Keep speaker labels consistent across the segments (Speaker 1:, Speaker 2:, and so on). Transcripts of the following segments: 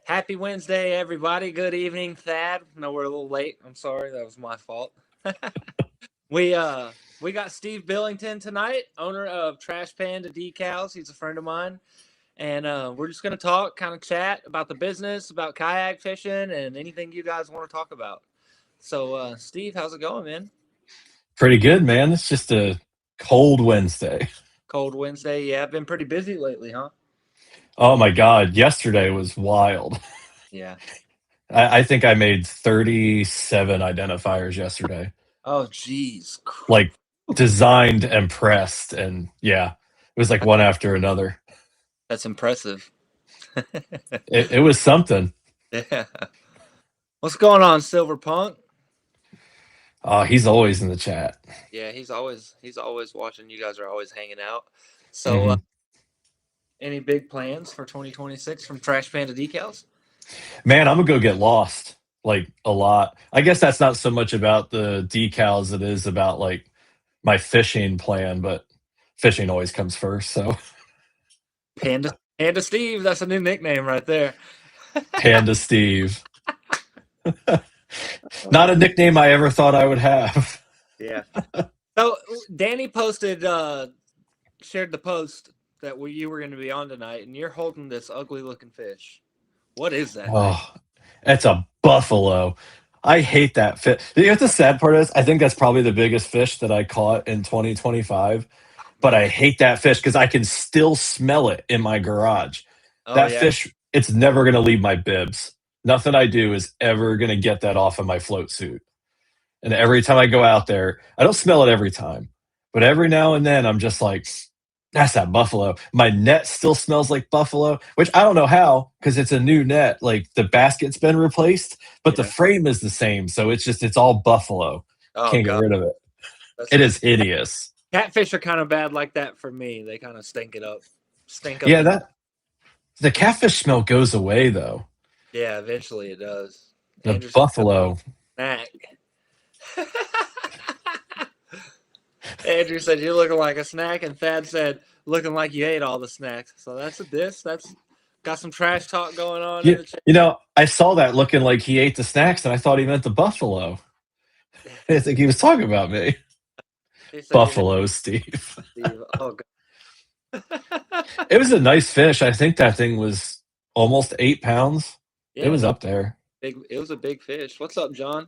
Speaker 1: Happy Wednesday, everybody. Good evening, Thad. No, we're a little late. I'm sorry, that was my fault. We got Steve Billington tonight, owner of Trash Panda Decals. He's a friend of mine, and we're just gonna talk, kind of chat about the business, about kayak fishing, and anything you guys want to talk about. So, Steve, how's it going, man?
Speaker 2: Pretty good, man. It's just a cold Wednesday.
Speaker 1: Cold Wednesday. Yeah, I've been pretty busy lately, huh?
Speaker 2: Oh my God. Yesterday was wild.
Speaker 1: Yeah.
Speaker 2: I think I made 37 identifiers yesterday.
Speaker 1: Oh, geez.
Speaker 2: Like designed and pressed. And yeah, it was like one after another.
Speaker 1: That's impressive.
Speaker 2: It was something.
Speaker 1: Yeah. What's going on, Silver Punk?
Speaker 2: He's always in the chat.
Speaker 1: Yeah, he's always watching. You guys are always hanging out. So,
Speaker 2: hmm
Speaker 1: any big plans for 2026 from Trash Panda Decals?
Speaker 2: Man, I'm going to go get lost like a lot. I guess that's not so much about the decals. It is about like my fishing plan, but fishing always comes first. So
Speaker 1: Panda Steve, that's a new nickname right there.
Speaker 2: Panda Steve. Not a nickname I ever thought I would have.
Speaker 1: Yeah. So Danny shared the post that you were going to be on tonight, and you're holding this ugly looking fish. What is that thing?
Speaker 2: Oh, it's a buffalo. I hate that fish. You know what the sad part is? I think that's probably the biggest fish that I caught in 2025. But I
Speaker 1: Man.
Speaker 2: hate that fish because I can still smell it in my garage.
Speaker 1: Oh
Speaker 2: That
Speaker 1: yeah.
Speaker 2: fish, it's never going to leave my bibs. Nothing I do is ever going to get that off of my float suit. And every time I go out there, I don't smell it every time, but every now and then I'm just like, that's that buffalo. My net still smells like buffalo, which I don't know how because it's a new net. Like the basket's been replaced, but the
Speaker 1: Yeah.
Speaker 2: frame is the same. So it's all buffalo.
Speaker 1: Oh
Speaker 2: Can't get
Speaker 1: god.
Speaker 2: rid of it.
Speaker 1: That's
Speaker 2: It is hideous.
Speaker 1: catfish are kind of bad like that for me. They kind of stink it up. Stink up
Speaker 2: Yeah,
Speaker 1: the
Speaker 2: that the catfish smell goes away though.
Speaker 1: Yeah, eventually it does.
Speaker 2: The
Speaker 1: Andrew said
Speaker 2: buffalo.
Speaker 1: snack. Andrew said you're looking like a snack, and Thad said looking like you ate all the snacks. So that's a diss. That's got some trash talk going on in
Speaker 2: You,
Speaker 1: the chat.
Speaker 2: you know, I saw that looking like he ate the snacks and I thought he meant the buffalo. I think he was talking about me.
Speaker 1: He said you named
Speaker 2: Buffalo, Steve.
Speaker 1: Steve. Oh god.
Speaker 2: It was a nice fish. I think that thing was almost 8 pounds. It
Speaker 1: Yeah,
Speaker 2: was
Speaker 1: no,
Speaker 2: up there
Speaker 1: big. It was a big fish. What's up, John?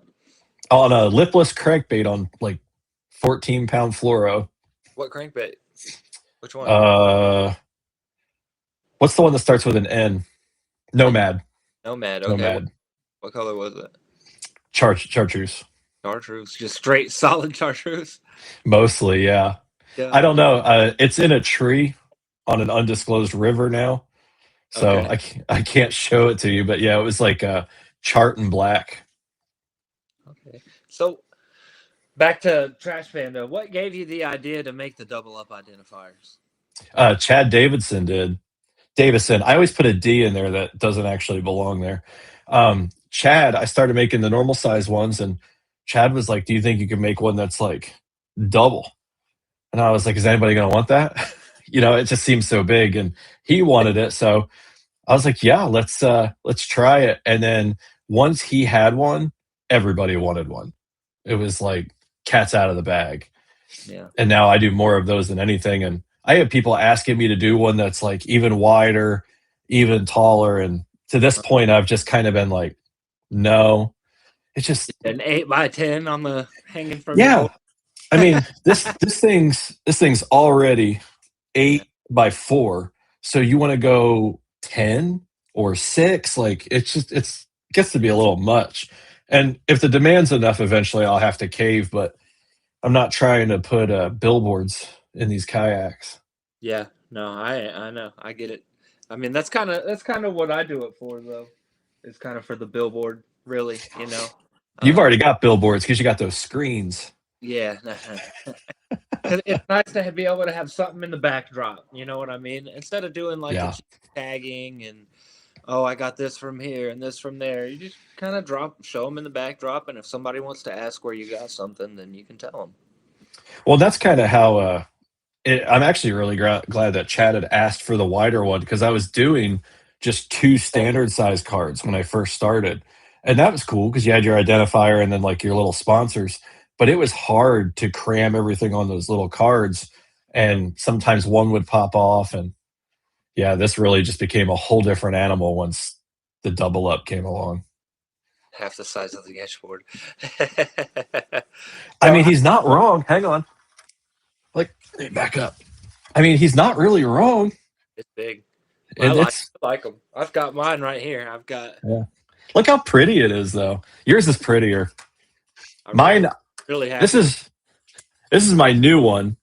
Speaker 2: on a lipless crankbait on like 14-pound fluoro.
Speaker 1: What crankbait? Which one?
Speaker 2: Uh, what's the one that starts with an N? Nomad.
Speaker 1: Nomad. Okay. What,
Speaker 2: Nomad.
Speaker 1: what color was it?
Speaker 2: Chartreuse.
Speaker 1: Chartreuse. Just straight solid chartreuse.
Speaker 2: Mostly, yeah. I
Speaker 1: God.
Speaker 2: don't know. It's in a tree on an undisclosed river now. So
Speaker 1: Okay.
Speaker 2: I can't show it to you, but yeah, it was like a chart in black.
Speaker 1: Okay. So back to Trash Panda. What gave you the idea to make the double up identifiers?
Speaker 2: Chad Davidson did. Davison. I always put a D in there that doesn't actually belong there. Chad, I started making the normal size ones, and Chad was like, "Do you think you could make one that's like double?" And I was like, "Is anybody going to want that?" It just seems so big, and he wanted it, so I was like, "Yeah, let's try it." And then once he had one, everybody wanted one. It was like cat's out of the bag.
Speaker 1: Yeah.
Speaker 2: And now I do more of those than anything. And I have people asking me to do one that's like even wider, even taller. And to this point, I've just kind of been like, no. It's just
Speaker 1: An 8x10 on the hanging from your
Speaker 2: yeah.
Speaker 1: board.
Speaker 2: I mean, this thing's already
Speaker 1: Yeah.
Speaker 2: 8x4. So you want to go 10 or 6? Like it gets to be a little much. And if the demand's enough, eventually I'll have to cave. But I'm not trying to put billboards in these kayaks.
Speaker 1: Yeah. No, I know. I get it. I mean, that's kind of what I do it for though. It's kind of for the billboard, really.
Speaker 2: You've
Speaker 1: Um,
Speaker 2: already got billboards because you got those screens.
Speaker 1: yeah. 'Cause it's nice to be able to have something in the backdrop. You know what I mean? Instead of doing like the
Speaker 2: Yeah.
Speaker 1: cheap tagging and oh, I got this from here and this from there. You just kind of show them in the backdrop, and if somebody wants to ask where you got something, then you can tell them.
Speaker 2: Well, that's kind of how I'm actually really glad that Chad had asked for the wider one because I was doing just 2 standard size cards when I first started. And that was cool because you had your identifier and then like your little sponsors. But it was hard to cram everything on those little cards. And sometimes one would pop off. And yeah, this really just became a whole different animal once the double up came along.
Speaker 1: Half the size of the edgeboard.
Speaker 2: I mean, he's not wrong. Hang on. Like, let me back up. I mean, he's not really wrong.
Speaker 1: It's big.
Speaker 2: And
Speaker 1: I like them. I've got mine right here. I've got.
Speaker 2: Yeah. Look how pretty it is, though. Yours is prettier. Mine.
Speaker 1: Really happy.
Speaker 2: This is my new one,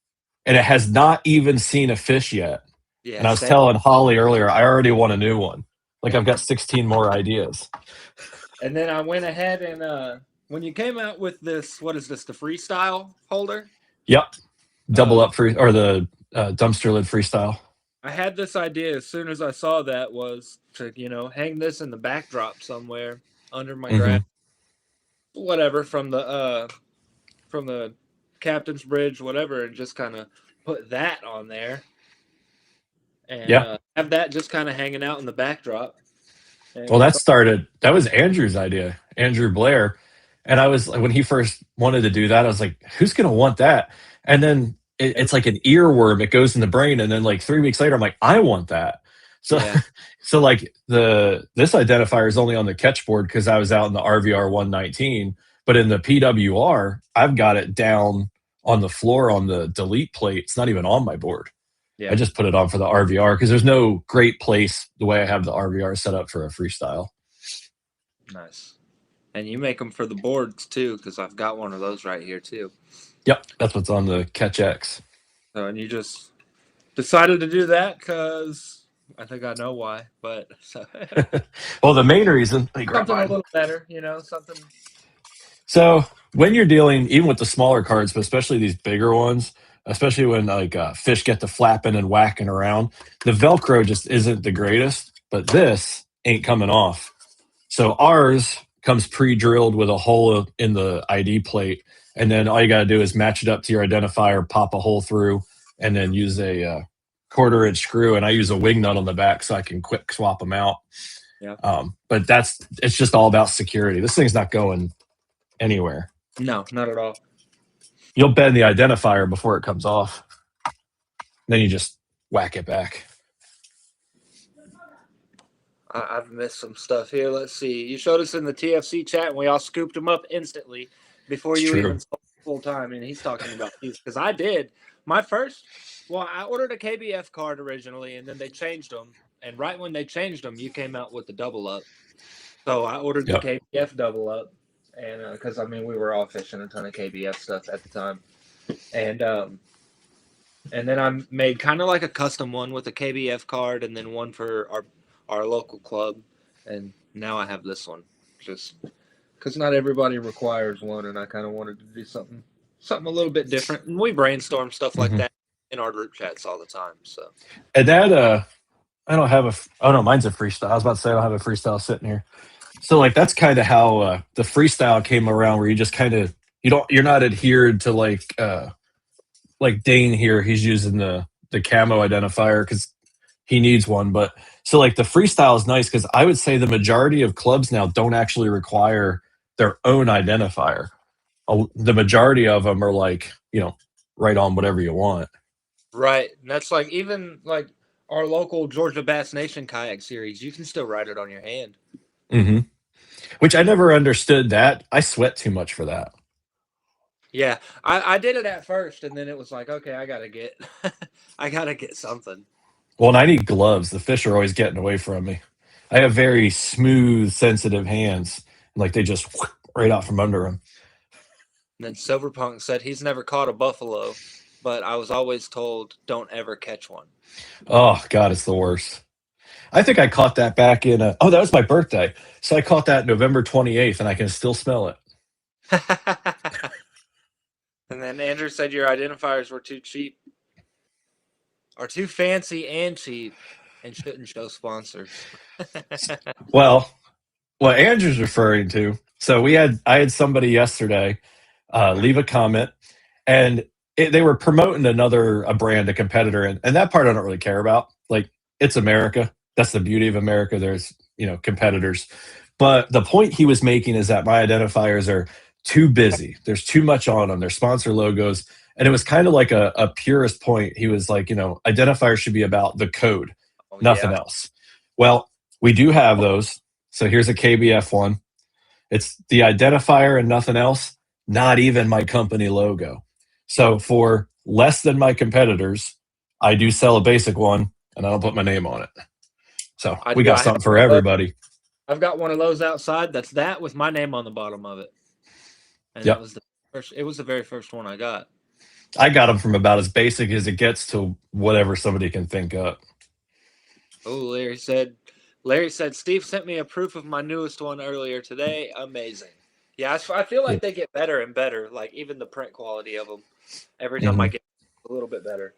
Speaker 2: and it has not even seen a fish yet. Yeah, and I was telling Holly earlier, I already want a new one. Like I've got 16 more ideas.
Speaker 1: And then I went ahead and when you came out with this, what is this? The freestyle holder?
Speaker 2: Yep. Double up free or the dumpster lid freestyle.
Speaker 1: I had this idea as soon as I saw that was to, hang this in the backdrop somewhere under my grass. Whatever, from the captain's bridge, whatever, and just kind of put that on there. And have that just kind of hanging out in the backdrop. And
Speaker 2: well, that was Andrew's idea, Andrew Blair. And I was like, when he first wanted to do that, I was like, who's going to want that? And then it's like an earworm. It goes in the brain. And then like 3 weeks later, I'm like, I want that. So, so like this identifier is only on the catch board because I was out in the RVR 119, but in the PWR, I've got it down on the floor on the delete plate. It's not even on my board. Yeah. I just put it on for the RVR because there's no great place the way I have the RVR set up for a freestyle.
Speaker 1: Nice. And you make them for the boards too, because I've got one of those right here too.
Speaker 2: Yep, that's what's on the Catch X.
Speaker 1: So, and you just decided to do that because I think I know why, but so.
Speaker 2: Well, the main reason
Speaker 1: something a little better, something.
Speaker 2: So when you're dealing, even with the smaller cards, but especially these bigger ones, especially when like fish get to flapping and whacking around, the Velcro just isn't the greatest. But this ain't coming off. So ours comes pre-drilled with a hole in the ID plate. And then all you got to do is match it up to your identifier, pop a hole through, and then use a 1/4-inch screw. And I use a wing nut on the back so I can quick swap them out. Yeah. But it's just all about security. This thing's not going anywhere.
Speaker 1: No, not at all.
Speaker 2: You'll bend the identifier before it comes off. Then you just whack it back.
Speaker 1: I've missed some stuff here. Let's see. You showed us in the TFC chat, and we all scooped them up instantly before you even saw full time. And he's talking about these because I did my first. Well, I ordered a KBF card originally, and then they changed them. And right when they changed them, you came out with the double up. So I ordered the KBF double up, and because we were all fishing a ton of KBF stuff at the time, and then I made kind of like a custom one with a KBF card, and then one for our local club, and now I have this one, just because not everybody requires one, and I kind of wanted to do something a little bit different. And we brainstorm stuff like that in our group chats all the time. So,
Speaker 2: and that I don't have mine's a freestyle. I was about to say I don't have a freestyle sitting here. So like that's kind of how the freestyle came around, where you just kind of you're not adhered to like Dane here. He's using the camo identifier because he needs one, but. So like the freestyle is nice because I would say the majority of clubs now don't actually require their own identifier. The majority of them are like, right on whatever you want.
Speaker 1: Right. And that's like even like our local Georgia Bass Nation kayak series, you can still write it on your hand.
Speaker 2: Mm-hmm. Which I never understood that. I sweat too much for that.
Speaker 1: Yeah. I did it at first, and then it was like, okay, I gotta get something.
Speaker 2: Well, and I need gloves. The fish are always getting away from me. I have very smooth, sensitive hands. Like they just right out from under them.
Speaker 1: And then Silverpunk said he's never caught a buffalo, but I was always told don't ever catch one.
Speaker 2: Oh, God, it's the worst. I think I caught that back in that was my birthday. So I caught that November 28th, and I can still smell it.
Speaker 1: And then Andrew said your identifiers were too cheap. Are too fancy and cheap and shouldn't show sponsors.
Speaker 2: Well, what Andrew's referring to, so I had somebody yesterday leave a comment, and they were promoting a brand, a competitor, and that part I don't really care about. Like, it's America. That's the beauty of America. There's, competitors. But the point he was making is that my identifiers are too busy. There's too much on them. Their sponsor logos. And it was kind of like a purist point. He was like, identifiers should be about the code,
Speaker 1: Oh
Speaker 2: nothing
Speaker 1: yeah.
Speaker 2: else. Well, we do have those. So here's a KBF one. It's the identifier and nothing else, not even my company logo. So for less than my competitors, I do sell a basic one and I don't put my name on it. So
Speaker 1: I
Speaker 2: we
Speaker 1: do.
Speaker 2: got something for everybody.
Speaker 1: I've got one of those outside. That's that with my name on the bottom of it. And that
Speaker 2: Yep.
Speaker 1: was the first. It was the very first one I got.
Speaker 2: I got them from about as basic as it gets to whatever somebody can think up.
Speaker 1: Oh, Larry said, Steve sent me a proof of my newest one earlier today. Amazing. Yeah, I feel like
Speaker 2: Yeah.
Speaker 1: they get better and better. Like even the print quality of them, every time I
Speaker 2: Mhm.
Speaker 1: get a little bit better.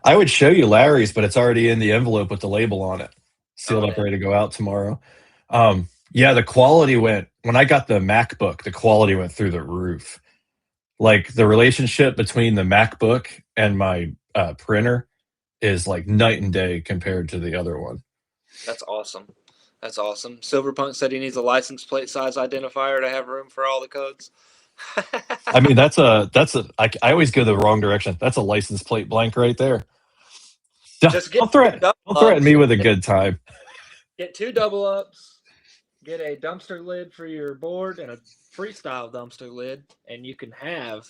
Speaker 2: I would show you Larry's, but it's already in the envelope with the label on it, sealed
Speaker 1: Oh,
Speaker 2: up,
Speaker 1: damn.
Speaker 2: ready to go out tomorrow. Yeah, the quality when I got the MacBook, the quality went through the roof. Like the relationship between the MacBook and my printer is like night and day compared to the other one.
Speaker 1: That's awesome. That's awesome. Silverpunk said he needs a license plate size identifier to have room for all the codes.
Speaker 2: I mean, I always go the wrong direction. That's a license plate blank right there.
Speaker 1: Just get
Speaker 2: Don't threaten,
Speaker 1: double
Speaker 2: don't threaten
Speaker 1: ups.
Speaker 2: me with a good time.
Speaker 1: Get 2 double ups. Get a dumpster lid for your board and a freestyle dumpster lid, and you can have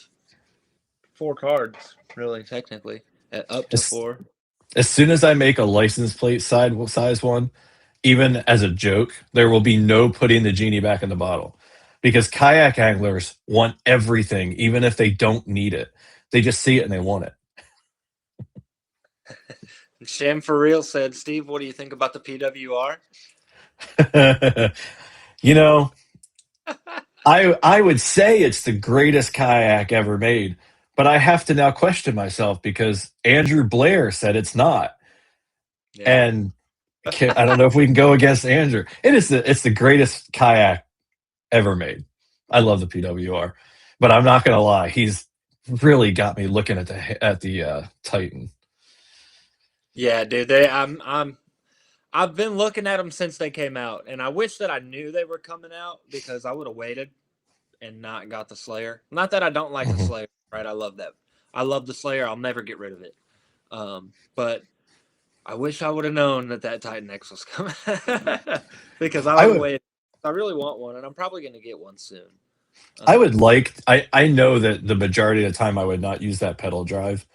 Speaker 1: 4 cards. Really, technically, at up to
Speaker 2: As,
Speaker 1: 4.
Speaker 2: as soon as I make a license plate size one, even as a joke, there will be no putting the genie back in the bottle. Because kayak anglers want everything, even if they don't need it. They just see it and they want it.
Speaker 1: Sham for real said, Steve, what do you think about the PWR?
Speaker 2: You know, I would say it's the greatest kayak ever made, but I have to now question myself because Andrew Blair said it's not.
Speaker 1: Yeah.
Speaker 2: And I don't know if we can go against Andrew. It's the greatest kayak ever made. I love the PWR, but I'm not gonna lie, he's really got me looking at the Titan.
Speaker 1: Yeah, dude. I've been looking at them since they came out, and I wish that I knew they were coming out because I would have waited and not got the Slayer. Not that I don't like the
Speaker 2: Mhm.
Speaker 1: Slayer, right? I love that. I love the Slayer. I'll never get rid of it. But I wish I would have known that Titan X was coming because I
Speaker 2: I
Speaker 1: would have
Speaker 2: would
Speaker 1: waited. I really want one, and I'm probably going to get one soon.
Speaker 2: I would like I know that the majority of the time I would not use that pedal drive.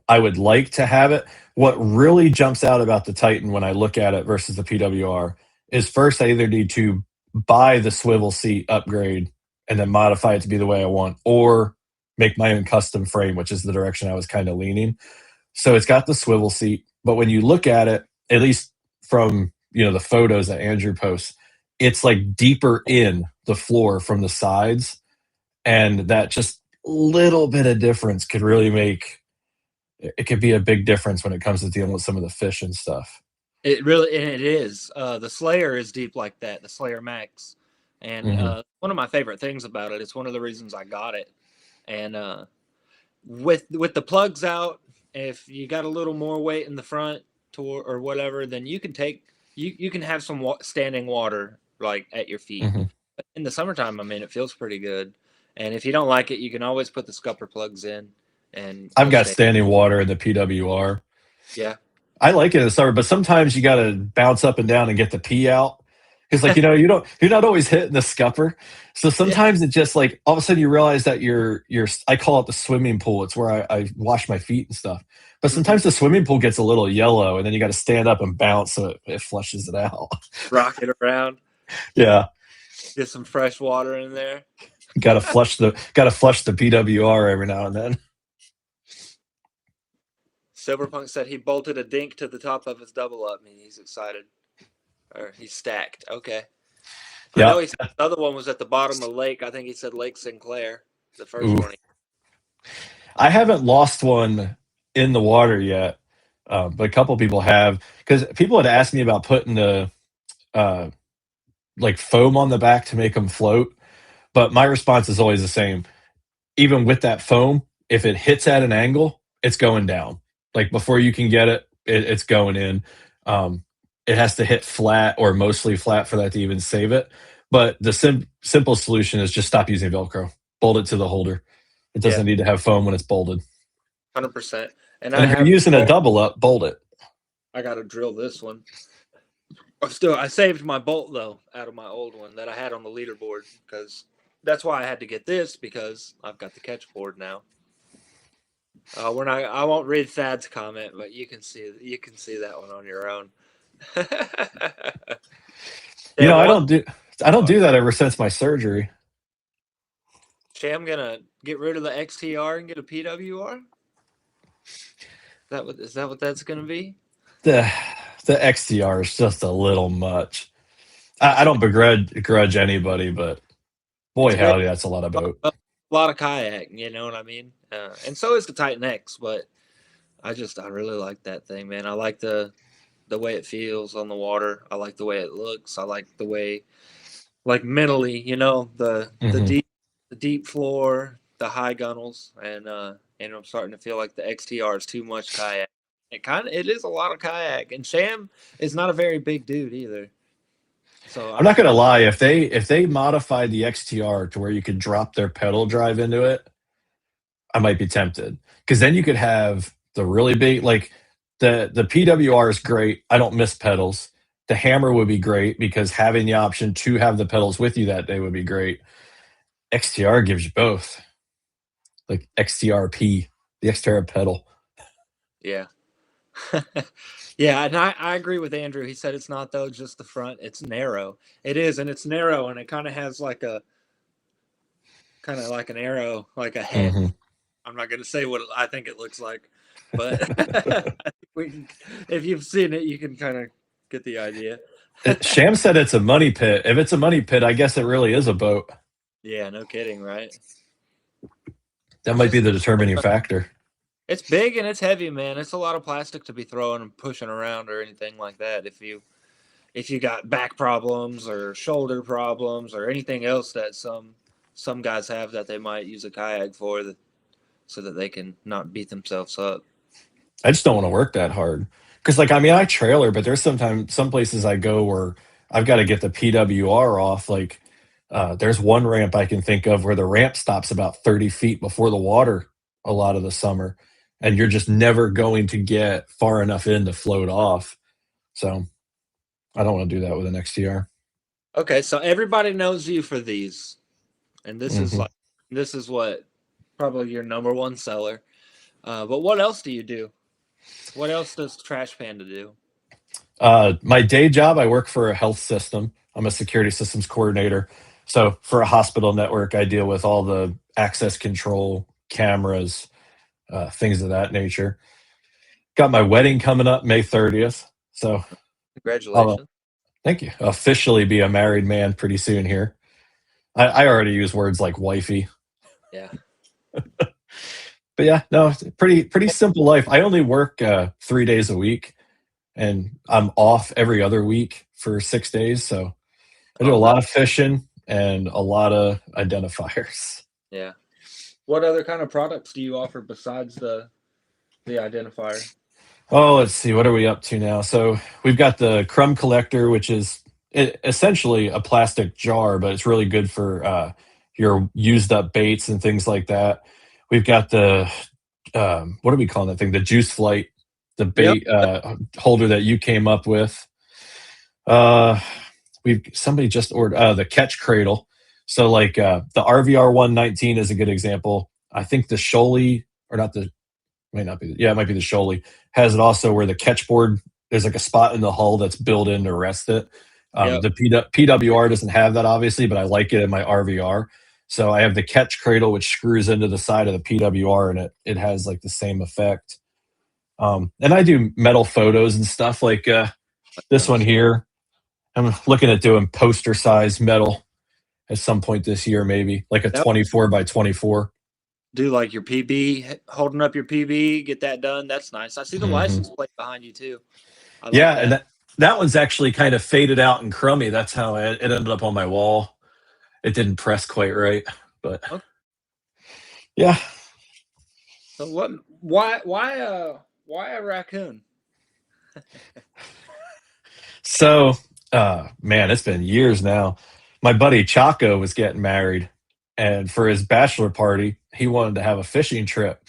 Speaker 2: I would like to have it. What really jumps out about the Titan when I look at it versus the PWR is first I either need to buy the swivel seat upgrade and then modify it to be the way I want, or make my own custom frame, which is the direction I was kind of leaning. So it's got the swivel seat, but when you look at it, at least from the photos that Andrew posts, it's like deeper in the floor from the sides, and that just little bit of difference could really make it could be a big difference when it comes to dealing with some of the fish and stuff.
Speaker 1: It is. The Slayer is deep like that. The Slayer Max, and
Speaker 2: Hmm.
Speaker 1: one of my favorite things about it. It's one of the reasons I got it. And with the plugs out, if you got a little more weight in the front or whatever, then you can you can have some standing water like at your feet.
Speaker 2: Hmm.
Speaker 1: But in the summertime, I mean, it feels pretty good. And if you don't like it, you can always put the scupper plugs in, and
Speaker 2: I've
Speaker 1: you'll
Speaker 2: got
Speaker 1: stay.
Speaker 2: standing water in the PWR.
Speaker 1: Yeah.
Speaker 2: I like it in the summer, but sometimes you got to bounce up and down and get the pee out. Because like you're not always hitting the scupper, so
Speaker 1: Yeah.
Speaker 2: sometimes it just like all of a sudden you realize that you're I call it the swimming pool. It's where I wash my feet and stuff. But
Speaker 1: Mm-hmm.
Speaker 2: sometimes the swimming pool gets a little yellow, and then you got to stand up and bounce so it flushes it out.
Speaker 1: Rock it around.
Speaker 2: Yeah,
Speaker 1: Get some fresh water in there.
Speaker 2: got to flush the PWR every now and then.
Speaker 1: Silverpunk said he bolted a dink to the top of his double up. I mean, he's excited. Or he's stacked. Okay. I
Speaker 2: Yeah.
Speaker 1: know he said the other one was at the bottom of the lake. I think he said Lake Sinclair, the first
Speaker 2: Ooh.
Speaker 1: one.
Speaker 2: I haven't lost one in the water yet, but a couple people have, because people had asked me about putting the uh, like foam on the back to make them float. But my response is always the same. Even with that foam, if it hits at an angle, it's going down. Like before you can get it, it's going in. Um, it has to hit flat or mostly flat for that to even save it. But the simple solution is just stop using Velcro. Bolt it to the holder. It
Speaker 1: Yeah,
Speaker 2: doesn't need to have foam when it's bolted.
Speaker 1: 100%. And
Speaker 2: And
Speaker 1: I
Speaker 2: if you're
Speaker 1: have
Speaker 2: using a double up, bolt it.
Speaker 1: I got to drill this one. I saved my bolt though out of my old one that I had on the leaderboard because that's why I had to get this because I've got the catch board now. We're not. I won't read Thad's comment, but you can see that one on your own.
Speaker 2: You
Speaker 1: Yeah,
Speaker 2: know,
Speaker 1: one.
Speaker 2: I don't do that ever since my surgery.
Speaker 1: Shay, I'm gonna get rid of the XTR and get a PWR. Is that what that's gonna be?
Speaker 2: The the XTR is just a little much. I don't begrudge anybody, but boy
Speaker 1: It's great.
Speaker 2: howdy, that's a lot of boat.
Speaker 1: A lot of kayak, you know what I mean? And so is the Titan X, but I really like that thing, man. I like the way it feels on the water. I like the way it looks. I like the way, like mentally,
Speaker 2: Hmm.
Speaker 1: the deep floor, the high gunnels, and I'm starting to feel like the XTR is too much kayak. It is a lot of kayak, and Sam is not a very big dude either. So
Speaker 2: I'm not gonna lie, if they modified the XTR to where you could drop their pedal drive into it, I might be tempted. Because then you could have the really big, like the PWR is great. I don't miss pedals. The hammer would be great because having the option to have the pedals with you that day would be great. XTR gives you both, like XTRP, the XTR pedal.
Speaker 1: yeah. Yeah, and I agree with Andrew. He said it's not though, just the front. It's narrow. It is, and it's narrow, and it kind of has kind of like an arrow, like a head.
Speaker 2: Hmm.
Speaker 1: I'm not going to say what I think it looks like, but if you've seen it, you can kind of get the idea.
Speaker 2: Sham said it's a money pit. If it's a money pit, I guess it really is a boat.
Speaker 1: Yeah, no kidding, right?
Speaker 2: That
Speaker 1: It's
Speaker 2: might be
Speaker 1: just
Speaker 2: the determining factor.
Speaker 1: it's big and it's heavy, man. It's a lot of plastic to be throwing and pushing around or anything like that. If you got back problems or shoulder problems or anything else that some guys have that they might use a kayak for, so that they can not beat themselves up.
Speaker 2: I just don't want to work that hard. Because, like, I mean, I trailer, but there's sometimes some places I go where I've got to get the PWR off. Like, there's one ramp I can think of where the ramp stops about 30 feet before the water a lot of the summer. And you're just never going to get far enough in to float off. So I don't want to do that with an XTR.
Speaker 1: Okay, so everybody knows you for these, and
Speaker 2: Hmm.
Speaker 1: this is what probably your number one seller. But what else do you do? What else does Trash Panda do?
Speaker 2: My day job, I work for a health system. I'm a security systems coordinator. So for a hospital network, I deal with all the access control, cameras, things of that nature. Got my wedding coming up May 30th. So I'll,
Speaker 1: Congratulations.
Speaker 2: thank you. Officially be a married man pretty soon here. I already use words like wifey.
Speaker 1: Yeah.
Speaker 2: But yeah, no, it's a pretty simple life. I only work 3 days a week and I'm off every other week for 6 days. So I do a
Speaker 1: Oh, no.
Speaker 2: lot of fishing and a lot of identifiers.
Speaker 1: Yeah. What other kind of products do you offer besides the identifier?
Speaker 2: Oh, let's see. What are we up to now? So we've got the crumb collector, which is essentially a plastic jar, but it's really good for your used up baits and things like that. We've got the what are we calling that thing? The juice flight, the
Speaker 1: Yep.
Speaker 2: bait holder that you came up with. Uh, we've somebody just ordered the catch cradle. So like the RVR 119 is a good example. I think the Sholey or not the might not be. Yeah, it might be the Sholey. Has it also where the catch board, there's like a spot in the hull that's built in to rest it.
Speaker 1: Yep.
Speaker 2: The PWR doesn't have that obviously, but I like it in my RVR. So I have the catch cradle which screws into the side of the PWR and it has like the same effect. And I do metal photos and stuff like
Speaker 1: Like
Speaker 2: this one
Speaker 1: those.
Speaker 2: here. I'm looking at doing poster size metal at some point this year, maybe like a
Speaker 1: Yep.
Speaker 2: 24 by 24.
Speaker 1: Do like your PB, holding up your PB, get that done. That's nice. I see the
Speaker 2: Hmm.
Speaker 1: license plate behind you too. I like
Speaker 2: Yeah, and
Speaker 1: that.
Speaker 2: that one's actually kind of faded out and crummy. That's how it ended up on my wall. It didn't press quite right, but
Speaker 1: Okay.
Speaker 2: yeah.
Speaker 1: So what? Why a raccoon?
Speaker 2: So, man, it's been years now. My buddy Chaco was getting married, and for his bachelor party, he wanted to have a fishing trip.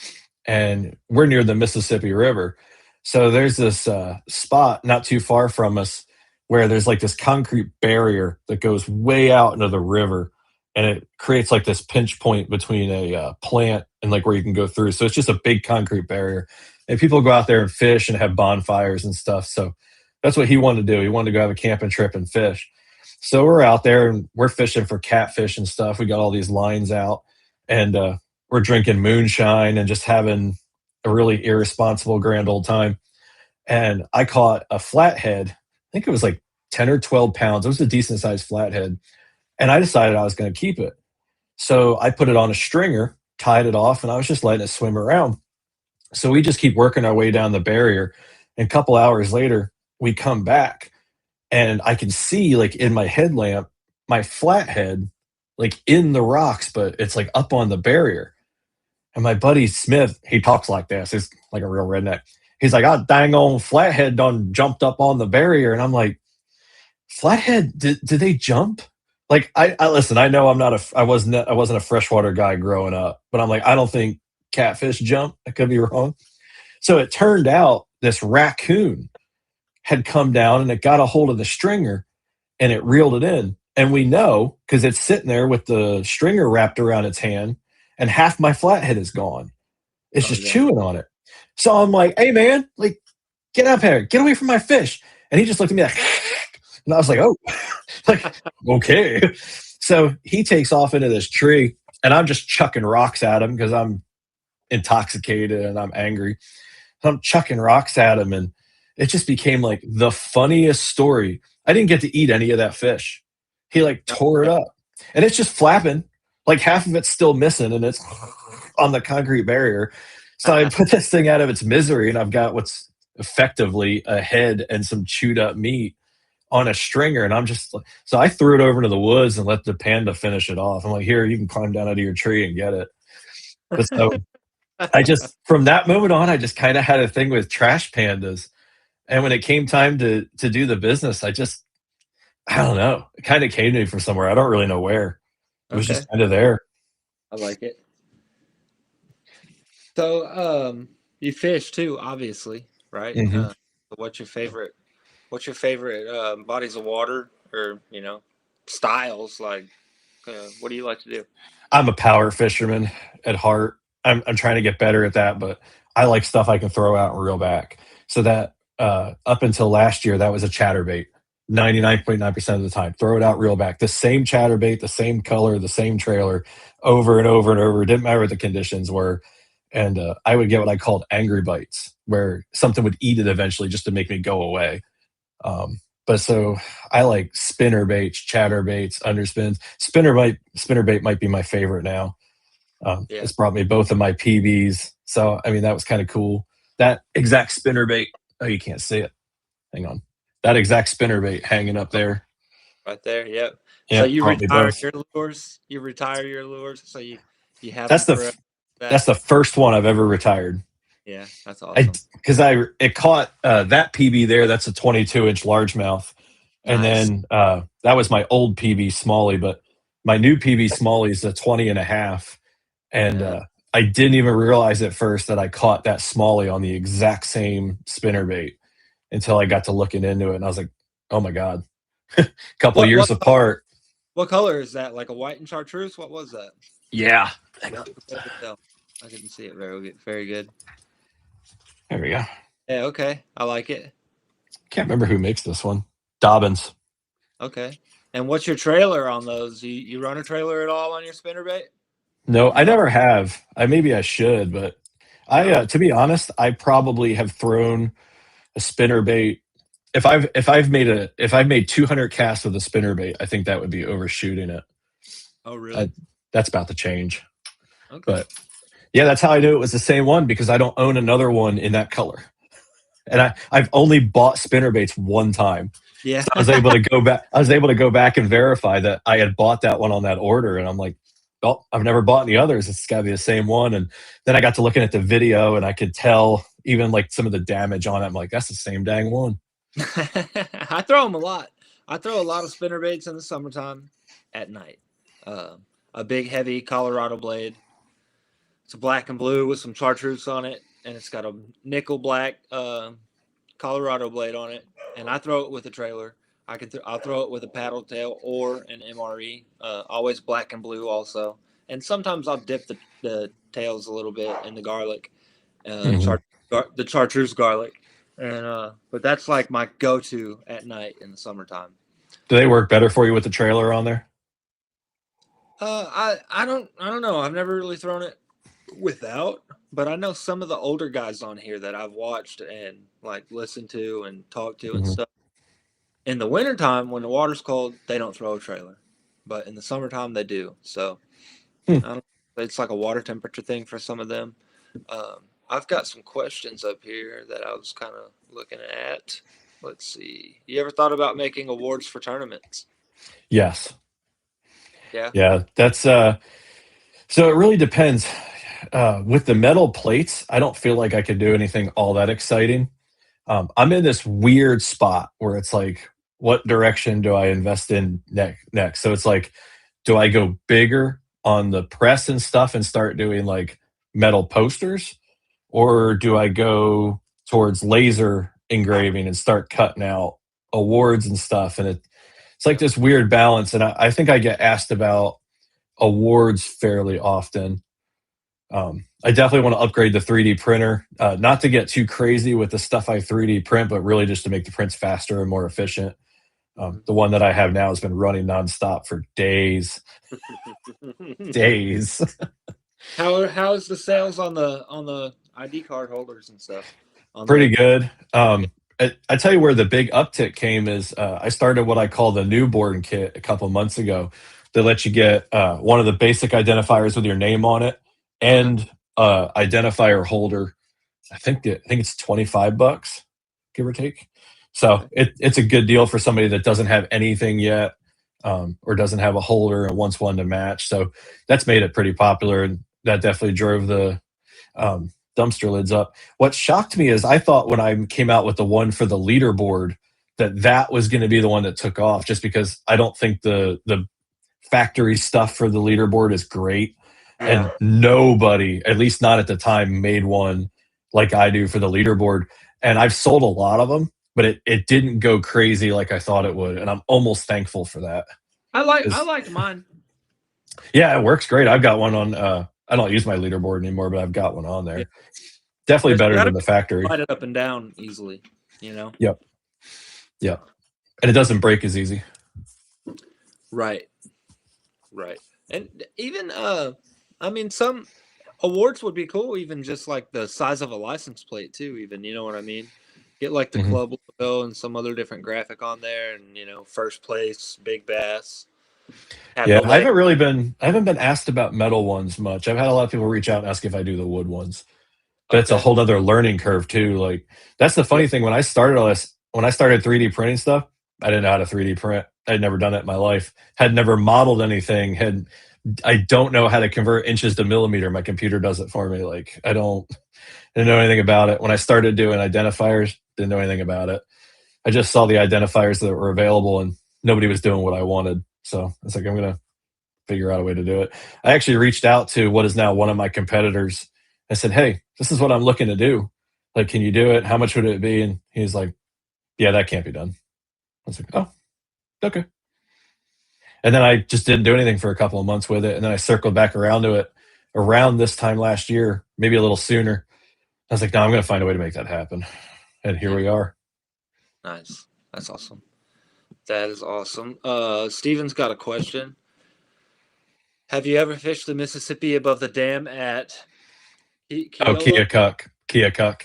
Speaker 2: And we're near the Mississippi River. So there's this spot not too far from us where there's like this concrete barrier that goes way out into the river. And it creates like this pinch point between a plant and like where you can go through. So it's just a big concrete barrier. And people go out there and fish and have bonfires and stuff. So that's what he wanted to do. He wanted to go have a camping trip and fish. So we're out there and we're fishing for catfish and stuff. We got all these lines out and we're drinking moonshine and just having a really irresponsible grand old time. And I caught a flathead. I think it was like 10 or 12 pounds. It was a decent sized flathead. And I decided I was going to keep it. So I put it on a stringer, tied it off, and I was just letting it swim around. So we just keep working our way down the barrier. And a couple hours later, we come back and I can see like in my headlamp, my flathead like in the rocks, but it's like up on the barrier. And my buddy Smith, he talks like this. He's like a real redneck. He's like, "Oh, dang on flathead done jumped up on the barrier." And I'm like, "Flathead, did they jump?" Like I listen, I know I wasn't a freshwater guy growing up, but I'm like, I don't think catfish jump. I could be wrong. So it turned out this raccoon had come down and it got a hold of the stringer and it reeled it in. And we know because it's sitting there with the stringer wrapped around its hand and half my flathead is gone. It's just chewing on it. So I'm like, "Hey man, like get up here, get away from my fish." And he just looked at me like, and I was like, "Oh, like, okay." So he takes off into this tree and I'm just chucking rocks at him because I'm intoxicated and I'm angry. I'm chucking rocks at him and it just became like the funniest story. I didn't get to eat any of that fish. He like tore it up and it's just flapping, like half of it's still missing and it's on the concrete barrier. So I put this thing out of its misery and I've got what's effectively a head and some chewed up meat on a stringer. And I'm just like, so I threw it over into the woods and let the panda finish it off. I'm like, "Here, you can climb down out of your tree and get it." But so I just, from that moment on, I just kind of had a thing with trash pandas. And when it came time to do the business, I don't know. It kind of came to me from somewhere. I don't really know where. It was just kind of there.
Speaker 1: I like it. So, you fish too, obviously, right?
Speaker 2: hmm
Speaker 1: What's your favorite? What's your favorite bodies of water, or styles? Like, what do you like to do?
Speaker 2: I'm a power fisherman at heart. I'm trying to get better at that, but I like stuff I can throw out and reel back. So that up until last year, that was a chatterbait. 99.9% of the time, throw it out, reel back. The same chatterbait, the same color, the same trailer, over and over and over. It didn't matter what the conditions were. And I would get what I called angry bites, where something would eat it eventually just to make me go away. But so I like spinner baits, chatter baits, underspins. Spinner bait might be my favorite now.
Speaker 1: Yeah.
Speaker 2: It's brought me both of my PBs. So I mean that was kind of cool. That exact spinner bait. Oh, you can't see it. Hang on. That exact spinner bait hanging up there.
Speaker 1: Right there. Yep. So
Speaker 2: Yeah,
Speaker 1: you
Speaker 2: brought me
Speaker 1: retire
Speaker 2: both.
Speaker 1: your lures. You retire your lures. So you have them
Speaker 2: That's the
Speaker 1: forever.
Speaker 2: that's the first one I've ever retired.
Speaker 1: Yeah, that's
Speaker 2: I
Speaker 1: awesome.
Speaker 2: because I it caught that PB there. That's a 22-inch largemouth, and
Speaker 1: Nice.
Speaker 2: then that was my old PB Smalley, but my new PB Smalley is a 20 and a half, and
Speaker 1: Yeah.
Speaker 2: I didn't even realize at first that I caught that Smalley on the exact same spinner bait until I got to looking into it, and I was like, "Oh my god!" Couple of
Speaker 1: What
Speaker 2: years apart.
Speaker 1: what color is that? Like a white and chartreuse? What was that?
Speaker 2: Yeah, hang on.
Speaker 1: I couldn't tell. I didn't see it very good. Very good.
Speaker 2: There we go.
Speaker 1: Yeah. Okay. I like it.
Speaker 2: Can't remember who makes this one. Dobbins.
Speaker 1: Okay. And what's your trailer on those? You run a trailer at all on your spinnerbait?
Speaker 2: No,
Speaker 1: You
Speaker 2: I
Speaker 1: talk.
Speaker 2: never have. Maybe I should, but
Speaker 1: No.
Speaker 2: to be honest, I probably have thrown a spinner bait. If I've made 200 casts with a spinner bait, I think that would be overshooting it.
Speaker 1: Oh,
Speaker 2: I,
Speaker 1: really?
Speaker 2: that's about to change.
Speaker 1: Okay.
Speaker 2: But yeah, that's how I knew it was the same one because I don't own another one in that color. And I've only bought spinner baits one time.
Speaker 1: Yeah.
Speaker 2: So I was able to go back. I was able to go back and verify that I had bought that one on that order, and I'm like, "Oh, I've never bought any others. It's got to be the same one." And then I got to looking at the video, and I could tell even like some of the damage on it. I'm like, "That's the same dang one."
Speaker 1: I throw them a lot. I throw a lot of spinner baits in the summertime at night. Uh, a big, heavy Colorado blade. It's a black and blue with some chartreuse on it, and it's got a nickel black Colorado blade on it. And I throw it with a trailer. I'll throw it with a paddle tail or an MRE. Always black and blue also. And sometimes I'll dip the tails a little bit in the garlic,
Speaker 2: Mhm.
Speaker 1: the chartreuse garlic. And but that's like my go-to at night in the summertime.
Speaker 2: Do they work better for you with the trailer on there?
Speaker 1: I don't know. I've never really thrown it without, but I know some of the older guys on here that I've watched and like listened to and talked to and
Speaker 2: Mhm.
Speaker 1: stuff. In the wintertime when the water's cold, they don't throw a trailer. But in the summertime they do. So
Speaker 2: Hmm.
Speaker 1: I don't it's like a water temperature thing for some of them. I've got some questions up here that I was kind of looking at. Let's see. You ever thought about making awards for tournaments?
Speaker 2: Yes.
Speaker 1: Yeah.
Speaker 2: Yeah. That's so it really depends. With the metal plates, I don't feel like I could do anything all that exciting. I'm in this weird spot where it's like, what direction do I invest in next? So it's like, do I go bigger on the press and stuff and start doing like metal posters, or do I go towards laser engraving and start cutting out awards and stuff? And it's like this weird balance. And I think I get asked about awards fairly often. I definitely want to upgrade the 3D printer, not to get too crazy with the stuff I 3D print, but really just to make the prints faster and more efficient. The one that I have now has been running nonstop for days, days.
Speaker 1: How's the sales on the ID card holders and stuff on
Speaker 2: Pretty
Speaker 1: there?
Speaker 2: good. I tell you where the big uptick came is I started what I call the newborn kit a couple months ago. That lets you get one of the basic identifiers with your name on it
Speaker 1: Uh-huh.
Speaker 2: and identifier holder. I think it's $25, give or take. So
Speaker 1: Okay.
Speaker 2: it's a good deal for somebody that doesn't have anything yet, or doesn't have a holder and wants one to match. So that's made it pretty popular, and that definitely drove the dumpster lids up. What shocked me is I thought when I came out with the one for the leaderboard that was going to be the one that took off, just because I don't think the factory stuff for the leaderboard is great,
Speaker 1: Yeah.
Speaker 2: and nobody, at least not at the time, made one like I do for the leaderboard. And I've sold a lot of them, but it didn't go crazy like I thought it would, and I'm almost thankful for that.
Speaker 1: I
Speaker 2: 'Cause,
Speaker 1: liked mine.
Speaker 2: yeah, it works great. I've got one on. I don't use my leaderboard anymore, but I've got one on
Speaker 1: Yeah.
Speaker 2: there. Definitely
Speaker 1: It's
Speaker 2: better
Speaker 1: got to
Speaker 2: than the factory.
Speaker 1: slide it up and down easily, you know.
Speaker 2: Yep, yep, and it doesn't break as easy.
Speaker 1: Right. Right. And even I mean some awards would be cool, even just like the size of a license plate too, even, you know what I mean? Get like the
Speaker 2: Mhm.
Speaker 1: club logo and some other different graphic on there and first place, big bass, have
Speaker 2: Yeah,
Speaker 1: the leg.
Speaker 2: I haven't been asked about metal ones much. I've had a lot of people reach out and ask if I do the wood ones, but it's a
Speaker 1: Okay.
Speaker 2: whole other learning curve too. Like that's the
Speaker 1: Yeah.
Speaker 2: funny thing. When I started 3D printing stuff, I didn't know how to 3D print. I'd never done it in my life. Had never modeled anything. I don't know how to convert inches to millimeter. My computer does it for me. Like didn't know anything about it. When I started doing identifiers, didn't know anything about it. I just saw the identifiers that were available and nobody was doing what I wanted. So I was like, I'm gonna figure out a way to do it. I actually reached out to what is now one of my competitors. I said, "Hey, this is what I'm looking to do. Like, can you do it? How much would it be?" And he's like, "Yeah, that can't be done." I was like, "Oh, okay." And then I just didn't do anything for a couple of months with it. And then I circled back around to it around this time last year, maybe a little sooner. I was like, "No, I'm going to find a way to make that happen." And here
Speaker 1: Yeah.
Speaker 2: we are.
Speaker 1: Nice. That's awesome. That is awesome. Steven's got a question. Have you ever fished the Mississippi above the dam at
Speaker 2: Oh,
Speaker 1: Keola?
Speaker 2: Keokuk.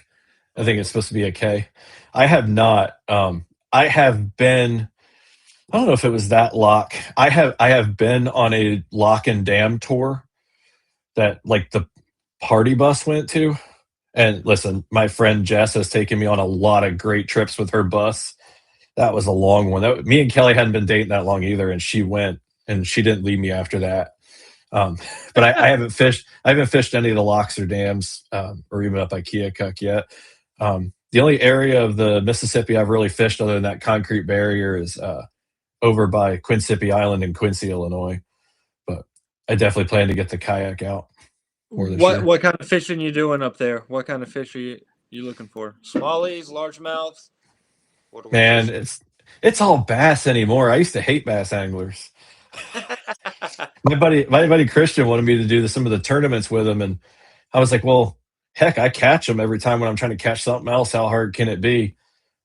Speaker 2: I think it's
Speaker 1: Okay.
Speaker 2: supposed to be a K. I have not. I have been. I don't know if it was that lock. I have been on a lock and dam tour that like the party bus went to. And listen, my friend Jess has taken me on a lot of great trips with her bus. That was a long one. Me and Kelly hadn't been dating that long either, and she went and she didn't leave me after that. Um, but I haven't fished. I haven't fished any of the locks or dams, or even up by Keokuk yet. The only area of the Mississippi I've really fished other than that concrete barrier is over by Quinsippy Island in Quincy, Illinois. But I definitely plan to get the kayak out more this year.
Speaker 1: What kind of fishing you doing up there? What kind of fish are you looking for? Smallies, largemouths? What are we
Speaker 2: Man,
Speaker 1: fishing?
Speaker 2: it's all bass anymore. I used to hate bass anglers. My buddy Christian wanted me to do some of the tournaments with him, and I was like, well, heck, I catch them every time when I'm trying to catch something else. How hard can it be?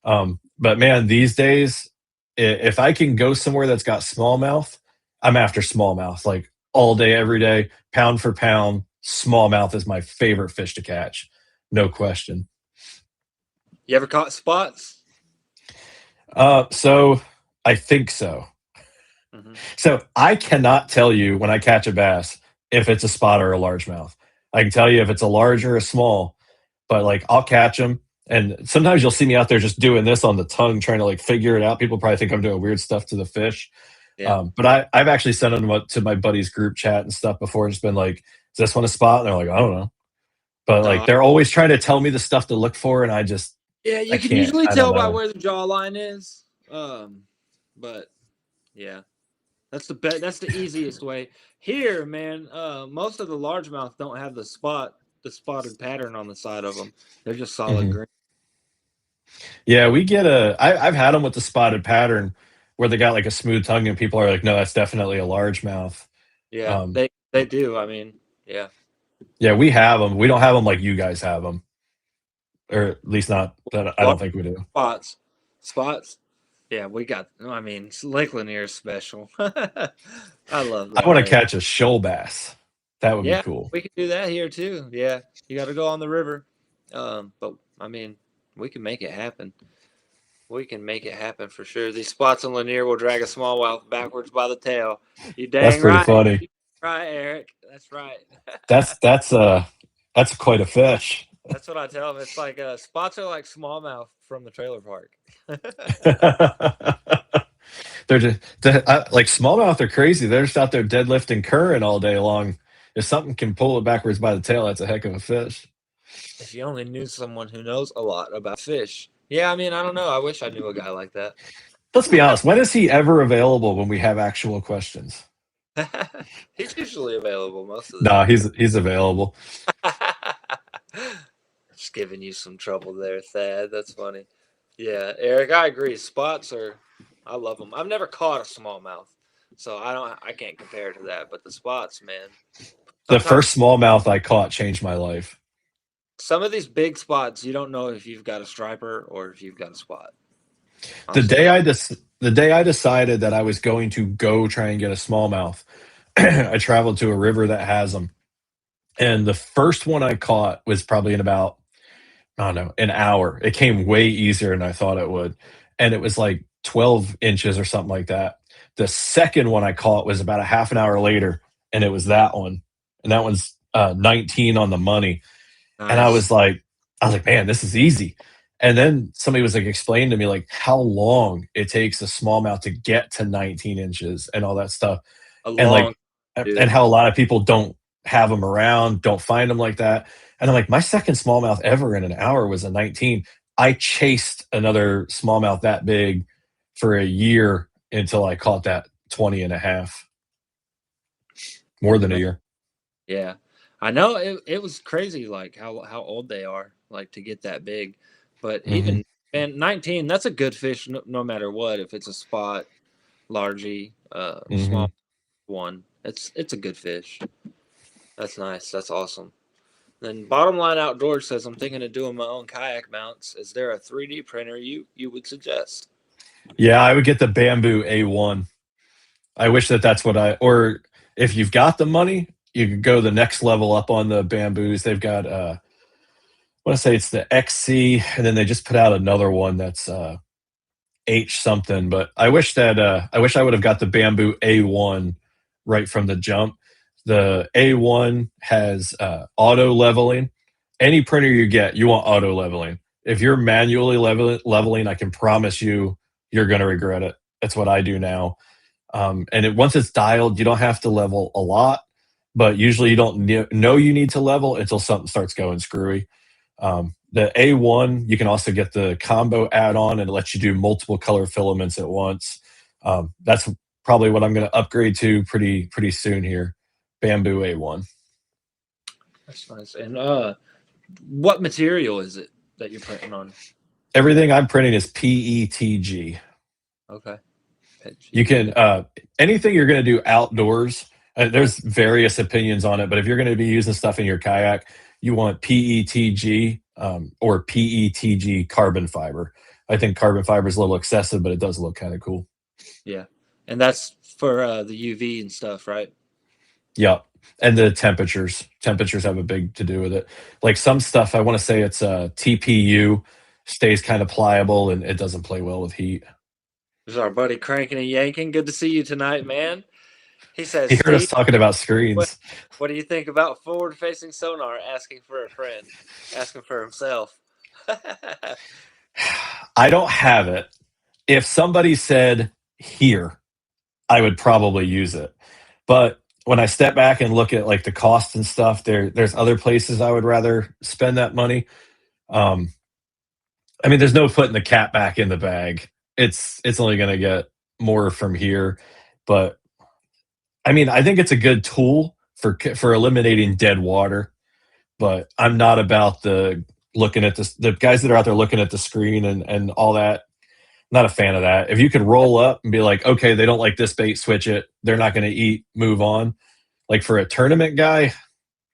Speaker 2: But man, these days, if I can go somewhere that's got smallmouth, I'm after smallmouth like all day, every day, pound for pound. Smallmouth is my favorite fish to catch, no question.
Speaker 1: You ever caught spots?
Speaker 2: So I think so.
Speaker 1: Mm-hmm.
Speaker 2: So I cannot tell you when I catch a bass if it's a spot or a largemouth. I can tell you if it's a large or a small, but like I'll catch them. And sometimes you'll see me out there just doing this on the tongue, trying to like figure it out. People probably think I'm doing weird stuff to the fish.
Speaker 1: Yeah.
Speaker 2: But I've actually sent them to my buddy's group chat and stuff before. Just been like, is this one a spot? And they're like, I don't know. But like
Speaker 1: No.
Speaker 2: they're always trying to tell me the stuff to look for, and I
Speaker 1: You can
Speaker 2: can't.
Speaker 1: usually
Speaker 2: I
Speaker 1: tell
Speaker 2: don't
Speaker 1: by
Speaker 2: know.
Speaker 1: where the jawline is. But yeah, that's the easiest way. Here, man, most of the largemouth don't have the spotted pattern on the side of them. They're just solid
Speaker 2: Mhm.
Speaker 1: green.
Speaker 2: Yeah, I've had them with the spotted pattern where they got like a smooth tongue, and people are like, no, that's definitely a largemouth.
Speaker 1: Yeah,
Speaker 2: Um,
Speaker 1: they do. I mean, yeah.
Speaker 2: yeah, we have them. We don't have them like you guys have them, or at least not that I don't think we do.
Speaker 1: Spots. Yeah, we got. I mean, Lake Lanier is special. I love
Speaker 2: I
Speaker 1: that
Speaker 2: want to
Speaker 1: lake.
Speaker 2: catch a shoal bass. That would be
Speaker 1: Yeah,
Speaker 2: cool.
Speaker 1: we can do that here too. Yeah, you got to go on the river. But I mean, we can make it happen. We can make it happen for sure. These spots in Lanier will drag a smallmouth backwards by the tail. You
Speaker 2: That's
Speaker 1: dang
Speaker 2: pretty
Speaker 1: right.
Speaker 2: funny.
Speaker 1: Right, Eric. That's right.
Speaker 2: That's quite a fish.
Speaker 1: That's what I tell them. It's like spots are like smallmouth from the trailer park.
Speaker 2: They're just like smallmouth are crazy. They're just out there deadlifting current all day long. If something can pull it backwards by the tail, that's a heck of a fish.
Speaker 1: If you only knew someone who knows a lot about fish. Yeah, I mean, I don't know. I wish I knew a guy like that.
Speaker 2: Let's be honest. When is he ever available when we have actual questions?
Speaker 1: He's usually available most of the
Speaker 2: Nah,
Speaker 1: time.
Speaker 2: he's available.
Speaker 1: Just giving you some trouble there, Thad. That's funny. Yeah, Eric, I agree. Spots are, I love them. I've never caught a smallmouth, so I can't compare to that. But the spots, man.
Speaker 2: The
Speaker 1: Sometimes
Speaker 2: first smallmouth I caught changed my life.
Speaker 1: some of these big spots, you don't know if you've got a striper or if you've got a spot.
Speaker 2: The
Speaker 1: Honestly,
Speaker 2: day I decided that I was going to go try and get a smallmouth, I traveled to a river that has them. And the first one I caught was probably in about, I don't know, an hour. It came way easier than I thought it would. And it was like 12 inches or something like that. The second one I caught was about a half an hour later, and it was that one. And that one's 19 on the money. And
Speaker 1: nice.
Speaker 2: I was like, man, this is easy. And then somebody was like, explain to me like how long it takes a smallmouth to get to 19 inches and all that stuff.
Speaker 1: A
Speaker 2: And
Speaker 1: long
Speaker 2: like,
Speaker 1: dude.
Speaker 2: and how a lot of people don't have them around, don't find them like that. And I'm like, my second smallmouth ever in an hour was a 19. I chased another smallmouth that big for a year until I caught that 20 and a half. More than a year.
Speaker 1: Yeah, I know it was crazy, like how old they are, like to get that big. But
Speaker 2: Mm-hmm.
Speaker 1: even man, 19, that's a good fish, no matter what. If it's a spot, largy,
Speaker 2: Mm-hmm.
Speaker 1: small one, it's a good fish. That's nice. That's awesome. Then Bottom Line Outdoors says I'm thinking of doing my own kayak mounts. Is there a 3D printer you would suggest?
Speaker 2: Yeah, I would get the bamboo A1. I wish that's what or if you've got the money, you could go the next level up on the bamboos. They've got, I want to say it's the XC, and then they just put out another one that's H something. But I wish I would have got the bamboo A1 right from the jump. The A1 has auto leveling. Any printer you get, you want auto leveling. If you're manually leveling, I can promise you're going to regret it. That's what I do now. And once it's dialed, you don't have to level a lot, but usually you don't know you need to level until something starts going screwy. The A1, you can also get the combo add-on, and it lets you do multiple color filaments at once. That's probably what I'm going to upgrade to pretty soon here. Bamboo A1.
Speaker 1: That's nice. And what material is it that you're printing on?
Speaker 2: Everything I'm printing is PETG.
Speaker 1: Okay.
Speaker 2: You can anything you're going to do outdoors. There's various opinions on it, but if you're going to be using stuff in your kayak, you want PETG or PETG carbon fiber. I think carbon fiber is a little excessive, but it does look kind of cool.
Speaker 1: Yeah, and that's for the UV and stuff, right?
Speaker 2: Yeah, and the temperatures have a big to do with it. Like some stuff, I want to say it's TPU stays kind of pliable and it doesn't play well with heat.
Speaker 1: This is our buddy Cranking and Yanking. Good to see you tonight, man. He says,
Speaker 2: He heard us
Speaker 1: Steve,
Speaker 2: talking about
Speaker 1: what,
Speaker 2: screens.
Speaker 1: what do you think about forward-facing sonar? Asking for a friend, asking for himself.
Speaker 2: I don't have it. If somebody said here, I would probably use it. But when I step back and look at like the cost and stuff, there's other places I would rather spend that money. I mean, there's no putting the cat back in the bag. It's only going to get more from here, but I mean, I think it's a good tool for eliminating dead water. But I'm not about the looking at this. The guys that are out there looking at the screen and all that. Not a fan of that. If you could roll up and be like, okay, they don't like this bait, switch it. They're not going to eat, move on. Like for a tournament guy,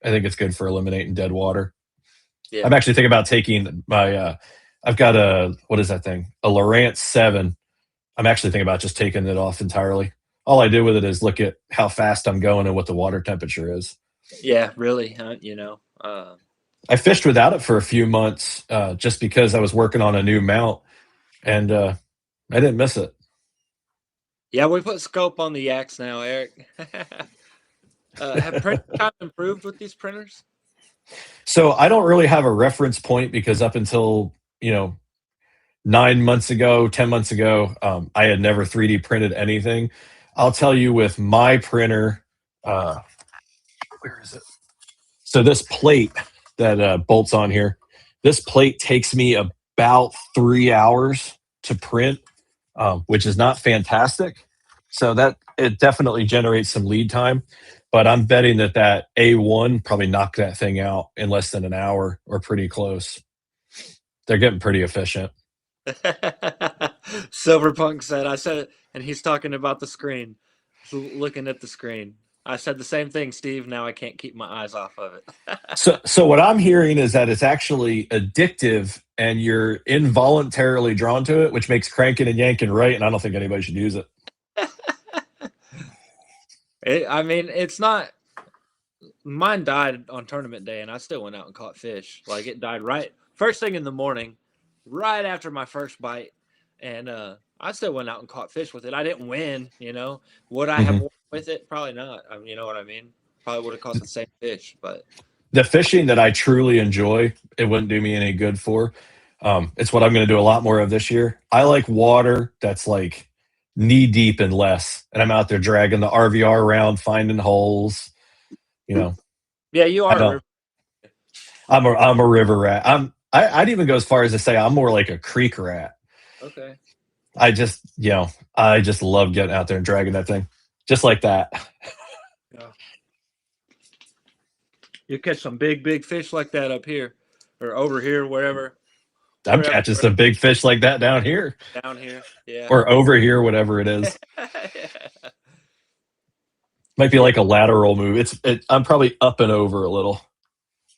Speaker 2: I think it's good for eliminating dead water.
Speaker 1: Yeah.
Speaker 2: I'm actually thinking about taking my. I've got what is that thing? A Lowrance 7. I'm actually thinking about just taking it off entirely. All I do with it is look at how fast I'm going and what the water temperature is.
Speaker 1: Yeah, really.
Speaker 2: I fished without it for a few months just because I was working on a new mount, and I didn't miss it.
Speaker 1: Yeah, we put scope on the yaks now, Eric. Have printers kind of improved with these printers?
Speaker 2: So I don't really have a reference point because up until 9 months ago, 10 months ago, I had never 3D printed anything. I'll tell you with my printer, where is it? So this plate that bolts on here, this plate takes me about 3 hours to print, which is not fantastic. So that it definitely generates some lead time. But I'm betting that A1 probably knocked that thing out in less than an hour or pretty close. They're getting pretty efficient.
Speaker 1: Silverpunk said, I said it, and he's talking about the screen, looking at the screen. I said the same thing, Steve. Now I can't keep my eyes off of it.
Speaker 2: So what I'm hearing is that it's actually addictive and you're involuntarily drawn to it, which makes cranking and yanking right, and I don't think anybody should use it.
Speaker 1: It's not. Mine died on tournament day, and I still went out and caught fish. Like it died right first thing in the morning, right after my first bite, and I still went out and caught fish with it. I didn't win, Would I have won with it? Probably not. You know what I mean? Probably would have caught the same fish, but
Speaker 2: the fishing that I truly enjoy, it wouldn't do me any good for. It's what I'm going to do a lot more of this year. I like water that's like knee deep and less, and I'm out there dragging the RVR around, finding holes.
Speaker 1: Yeah, you are.
Speaker 2: I'm a river rat. I'd even go as far as to say I'm more like a creek rat.
Speaker 1: Okay.
Speaker 2: I just love getting out there and dragging that thing, just like that.
Speaker 1: Yeah. You catch some big fish like that up here, or over here, wherever.
Speaker 2: I'm catching some big fish like that down here.
Speaker 1: Down here, yeah.
Speaker 2: Or over here, whatever it is.
Speaker 1: Yeah.
Speaker 2: Might be like a lateral move. I'm probably up and over a little.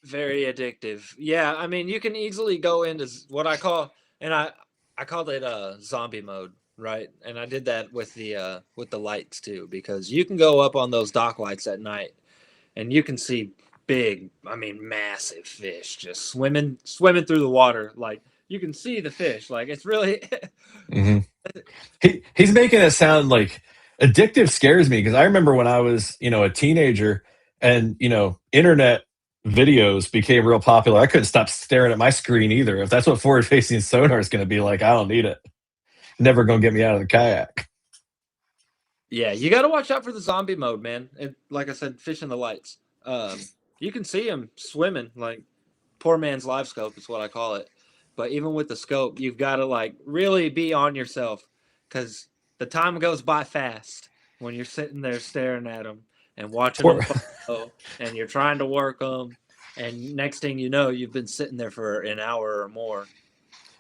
Speaker 1: Very addictive. Yeah, you can easily go into what I call, and I called it zombie mode, right? And I did that with the lights too, because you can go up on those dock lights at night, and you can see big, massive fish just swimming through the water. Like you can see the fish. Like it's really.
Speaker 2: He's making it sound like addictive scares me because I remember when I was a teenager and internet videos became real popular. I couldn't stop staring at my screen either. If that's what forward facing sonar is going to be like, I don't need it. Never going to get me out of the kayak.
Speaker 1: Yeah, you got to watch out for the zombie mode, man. And like I said, fish in the lights. You can see them swimming. Like poor man's live scope is what I call it. But even with the scope, you've got to like really be on yourself because the time goes by fast when you're sitting there staring at them and watching them
Speaker 2: Poor,
Speaker 1: follow, and you're trying to work them. And next thing you know, you've been sitting there for an hour or more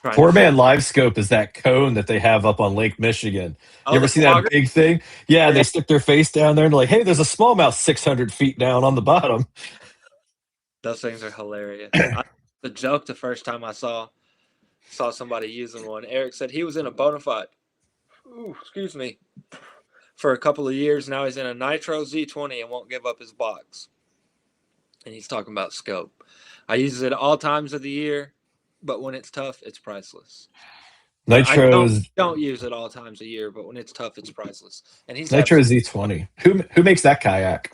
Speaker 1: trying to
Speaker 2: poor
Speaker 1: fish.
Speaker 2: man live scope is that cone that they have up on Lake Michigan. You
Speaker 1: Oh,
Speaker 2: ever
Speaker 1: the
Speaker 2: see that
Speaker 1: flogger?
Speaker 2: big thing? Yeah,
Speaker 1: Yeah,
Speaker 2: they stick their face down there and they're like, hey, there's a smallmouth 600 feet down on the bottom.
Speaker 1: those things are hilarious. The joke the first time I saw somebody using one. Eric said he was in a bona fide. Ooh, excuse me. For a couple of years now, he's in a Nitro Z20 and won't give up his box. And he's talking about scope. I use it all times of the year, but when it's tough, it's priceless. But I
Speaker 2: Nitros
Speaker 1: don't use it all times of year, but when it's tough, it's priceless. And he's
Speaker 2: Nitro
Speaker 1: absolutely
Speaker 2: Z20. Who makes that kayak?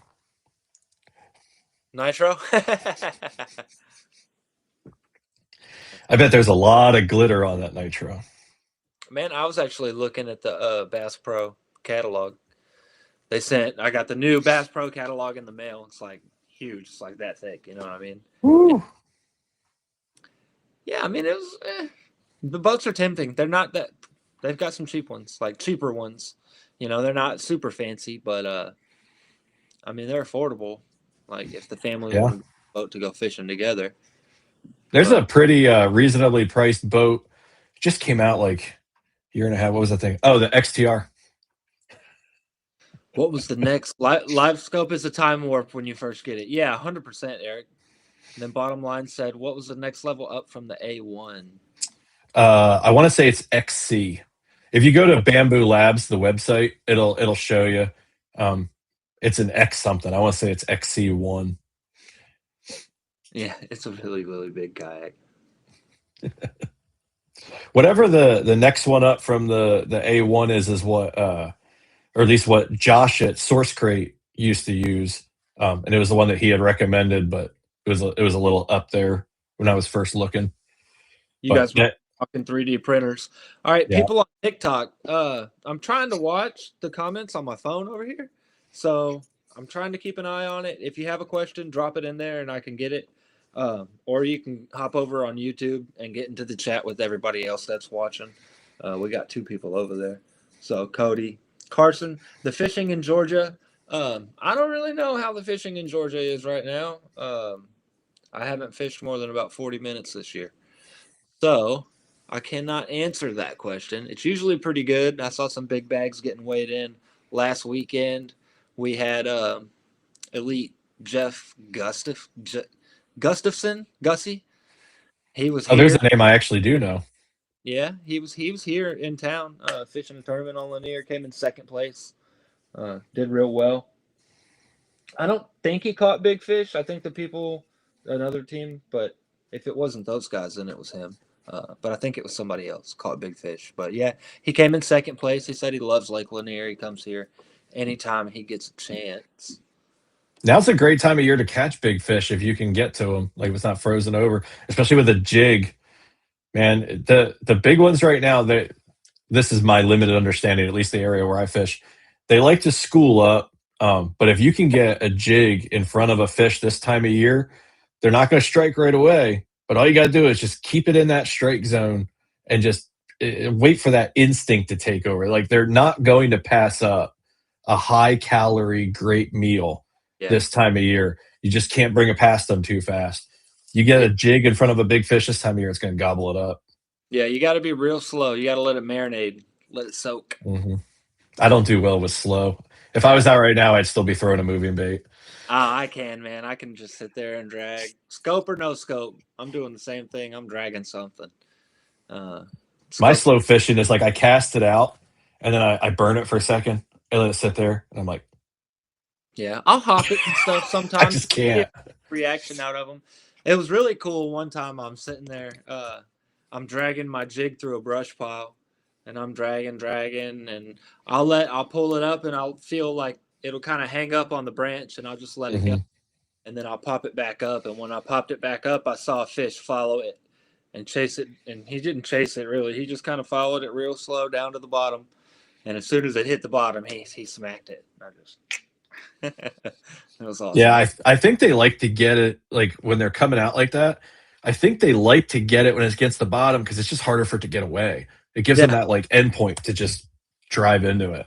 Speaker 1: Nitro.
Speaker 2: I bet there's a lot of glitter on that Nitro.
Speaker 1: Man, I was actually looking at the Bass Pro catalog. I got the new Bass Pro catalog in the mail. It's like huge. It's like that thick. You know what I mean?
Speaker 2: Woo.
Speaker 1: Yeah, I mean, it was, the boats are tempting. They're not that, they've got some cheap ones, like cheaper ones. You know, they're not super fancy, but, I mean, they're affordable. Like if the family
Speaker 2: Yeah.
Speaker 1: wanted a boat to go fishing together.
Speaker 2: There's a
Speaker 1: But
Speaker 2: pretty reasonably priced boat. Just came out like a year and a half. What was that thing? Oh, the XTR.
Speaker 1: what was the next? Live scope is a time warp when you first get it. Yeah, 100%, Eric. And then bottom line said, what was the next level up from the A1?
Speaker 2: I want to say it's XC. If you go to Bamboo Labs, the website, it'll show you. It's an X something. I want to say it's XC1.
Speaker 1: Yeah, it's a really, really big kayak.
Speaker 2: Whatever the next one up from the A1 is what or at least what Josh at Source Crate used to use. And it was the one that he had recommended, but it was a little up there when I was first looking.
Speaker 1: You
Speaker 2: But
Speaker 1: guys were talking 3D printers. All right,
Speaker 2: yeah.
Speaker 1: people on TikTok. I'm trying to watch the comments on my phone over here, so I'm trying to keep an eye on it. If you have a question, drop it in there and I can get it. Or you can hop over on YouTube and get into the chat with everybody else that's watching. We got 2 people over there. So Cody, Carson, the fishing in Georgia. I don't really know how the fishing in Georgia is right now. I haven't fished more than about 40 minutes this year. So I cannot answer that question. It's usually pretty good. I saw some big bags getting weighed in last weekend. We had elite Jeff Gustafson, Gussie. He was
Speaker 2: Oh, there's
Speaker 1: here.
Speaker 2: a name I actually do know.
Speaker 1: Yeah, he was here in town fishing a tournament on Lanier. Came in second place. Did real well. I don't think he caught big fish. I think another team, but if it wasn't those guys, then it was him. But I think it was somebody else caught big fish. But yeah, he came in second place. He said he loves Lake Lanier. He comes here anytime he gets a chance.
Speaker 2: Now's a great time of year to catch big fish if you can get to them, like if it's not frozen over, especially with a jig. Man, the big ones right now, this is my limited understanding, at least the area where I fish. They like to school up, but if you can get a jig in front of a fish this time of year, they're not going to strike right away. But all you got to do is just keep it in that strike zone and just wait for that instinct to take over. Like they're not going to pass up a high calorie, great meal this time of year. You just can't bring it past them too fast. You get a jig in front of a big fish this time of year, it's going to gobble it up.
Speaker 1: Yeah, you got to be real slow. You got to let it marinate, let it soak.
Speaker 2: Mm-hmm. I don't do well with slow. If I was out right now, I'd still be throwing a moving bait.
Speaker 1: I can, man. I can just sit there and drag. Scope or no scope, I'm doing the same thing. I'm dragging something.
Speaker 2: My slow fishing is like I cast it out, and then I burn it for a second, and let it sit there, and I'm like,
Speaker 1: yeah, I'll hop it and stuff sometimes.
Speaker 2: I just can't.
Speaker 1: Reaction out of them. It was really cool. One time I'm sitting there, I'm dragging my jig through a brush pile, and I'm dragging, and I'll pull it up, and I'll feel like it'll kind of hang up on the branch, and I'll just let it go, and then I'll pop it back up. And when I popped it back up, I saw a fish follow it and chase it, and he didn't chase it really. He just kind of followed it real slow down to the bottom, and as soon as it hit the bottom, he smacked it. I just it was awesome.
Speaker 2: Yeah, I think they like to get it like when they're coming out like that. I think they like to get it when it's against the bottom because it's just harder for it to get away. It gives them
Speaker 1: Yeah.
Speaker 2: that like endpoint to just drive into it.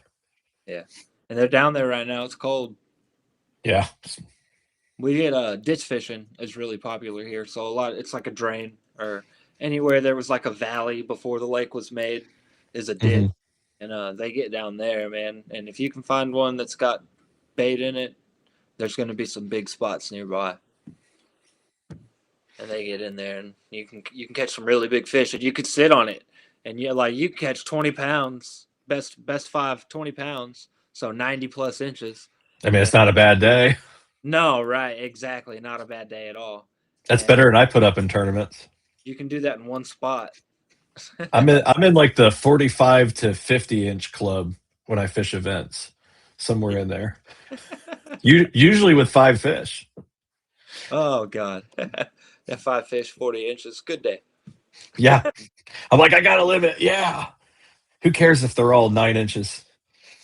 Speaker 1: Yeah. And they're down there right now. It's cold.
Speaker 2: Yeah.
Speaker 1: We get ditch fishing is really popular here. So it's like a drain, or anywhere there was like a valley before the lake was made is a ditch.
Speaker 2: Mhm.
Speaker 1: And they get down there, man. And if you can find one that's got bait in it, there's going to be some big spots nearby. And they get in there, and you can catch some really big fish, and you could sit on it, and you catch 20 pounds, best 20 pounds, so 90 plus inches.
Speaker 2: I mean, it's
Speaker 1: And
Speaker 2: not a bad day.
Speaker 1: no, right, exactly, not a bad day at all.
Speaker 2: That's
Speaker 1: And
Speaker 2: better than I put up in tournaments.
Speaker 1: you can do that in one spot.
Speaker 2: I'm in like the 45 to 50-inch club when I fish events, somewhere in there. Usually with 5 fish.
Speaker 1: Oh God, that 5 fish, 40 inches, good day.
Speaker 2: Yeah. I'm like, I got a limit. Yeah. Who cares if they're all 9 inches?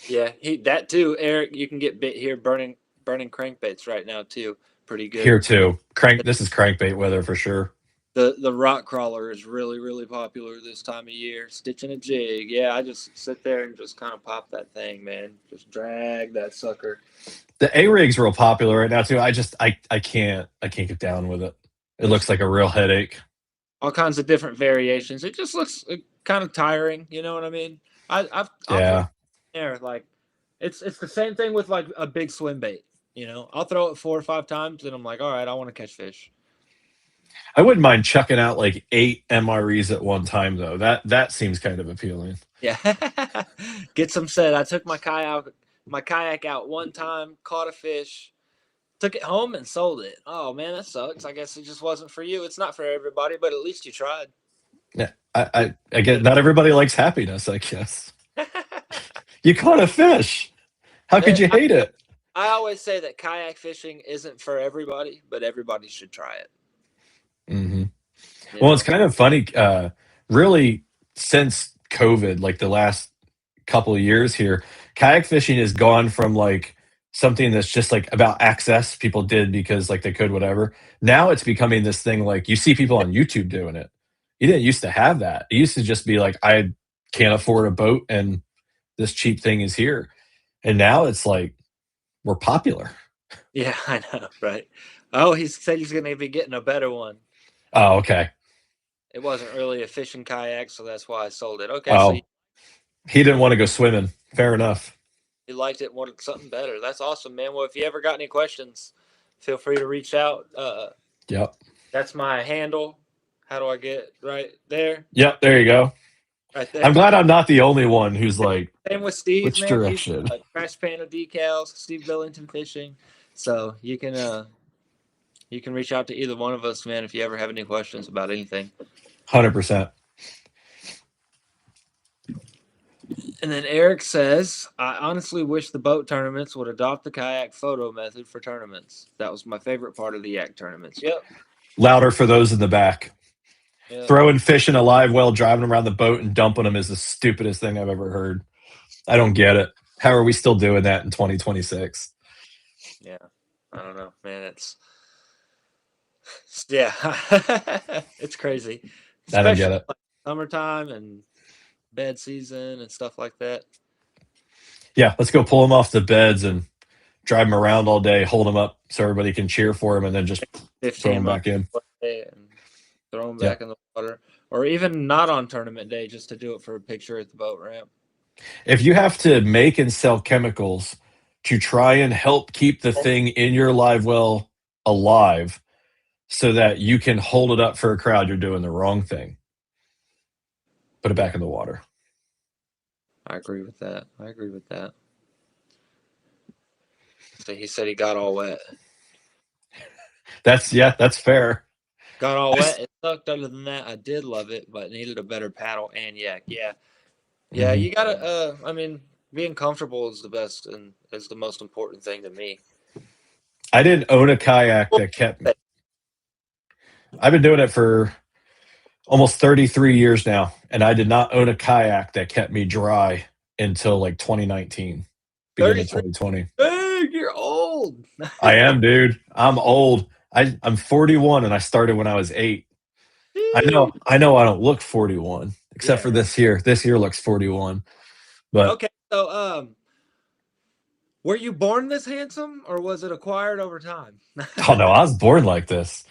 Speaker 1: Yeah, that too, Eric. You can get bit here burning crankbaits right now too. Pretty good.
Speaker 2: Here too. This is crankbait weather for sure.
Speaker 1: The rock crawler is really, really popular this time of year. Stitching a jig. Yeah, I just sit there and just kind of pop that thing, man. Just drag that sucker.
Speaker 2: The A-rig's real popular right now too. I can't get down with it. It looks like a real headache.
Speaker 1: All kinds of different variations. It just looks kind of tiring. You know what I mean? I'll
Speaker 2: Yeah.
Speaker 1: there like it's the same thing with like a big swim bait. You know, I'll throw it 4 or 5 times, and I'm like, all right, I want to catch fish.
Speaker 2: I wouldn't mind chucking out like 8 MREs at one time though. That seems kind of appealing.
Speaker 1: Yeah, get some set. I took my kayak out one time, caught a fish, took it home and sold it. Oh man, that sucks. I guess it just wasn't for you. It's not for everybody, but at least you tried.
Speaker 2: Yeah. I get not everybody likes happiness, I guess. You caught a fish. How could you hate it?
Speaker 1: I always say that kayak fishing isn't for everybody, but everybody should try it.
Speaker 2: Mm-hmm. Well, it's kind of funny. Really, since COVID, like the last couple of years here, kayak fishing has gone from like something that's just like about access people did because like they could whatever. Now it's becoming this thing like you see people on YouTube doing it. You didn't used to have that. It used to just be like I can't afford a boat and this cheap thing is here. And now it's like we're popular.
Speaker 1: Yeah, I know, right? Oh, he said he's going to be getting a better one.
Speaker 2: Oh, okay.
Speaker 1: It wasn't really a fishing kayak, so that's why I sold it. Okay,
Speaker 2: Oh,
Speaker 1: so
Speaker 2: he didn't want to go swimming. Fair enough.
Speaker 1: you liked it, wanted something better. That's awesome, man. Well, if you ever got any questions, feel free to reach out.
Speaker 2: Yep.
Speaker 1: That's my handle. How do I get right there?
Speaker 2: Yep, there you go.
Speaker 1: Right there.
Speaker 2: I'm glad I'm not the only one who's like,
Speaker 1: same with Steve,
Speaker 2: which
Speaker 1: man.
Speaker 2: direction?
Speaker 1: Trash Panda Decals, Steve Billington Fishing. So you can reach out to either one of us, man, if you ever have any questions about anything.
Speaker 2: 100%.
Speaker 1: And then Eric says, I honestly wish the boat tournaments would adopt the kayak photo method for tournaments. That was my favorite part of the yak tournaments. Yep.
Speaker 2: Louder for those in the back.
Speaker 1: Yep.
Speaker 2: Throwing fish in a live well, driving around the boat and dumping them is the stupidest thing I've ever heard. I don't get it. How are we still doing that in 2026?
Speaker 1: Yeah. I don't know, man. Yeah. It's crazy.
Speaker 2: I don't get it.
Speaker 1: Like summertime and bed season and stuff like that.
Speaker 2: Yeah, let's go pull them off the beds and drive them around all day, hold them up so everybody can cheer for them, and then just throw them back in.
Speaker 1: And throw them back in the water. Or even not on tournament day, just to do it for a picture at the boat ramp.
Speaker 2: If you have to make and sell chemicals to try and help keep the thing in your live well alive so that you can hold it up for a crowd, you're doing the wrong thing. Put it back in the water.
Speaker 1: I agree with that. So he said he got all wet.
Speaker 2: That's fair.
Speaker 1: Got all wet. It sucked. Other than that, I did love it, but needed a better paddle and yak. Yeah.
Speaker 2: Mm-hmm.
Speaker 1: You gotta. I mean, being comfortable is the best and is the most important thing to me.
Speaker 2: I didn't own a kayak that kept me. I've been doing it for almost 33 years now, and I did not own a kayak that kept me dry until like 2019, beginning of 2020.
Speaker 1: Hey, you're old.
Speaker 2: I am, dude. I'm old. I'm 41, and I started when I was 8. I know I don't look 41, except
Speaker 1: Yeah.
Speaker 2: for this year. This year looks 41. But
Speaker 1: Okay. So, were you born this handsome, or was it acquired over time?
Speaker 2: oh no, I was born like this.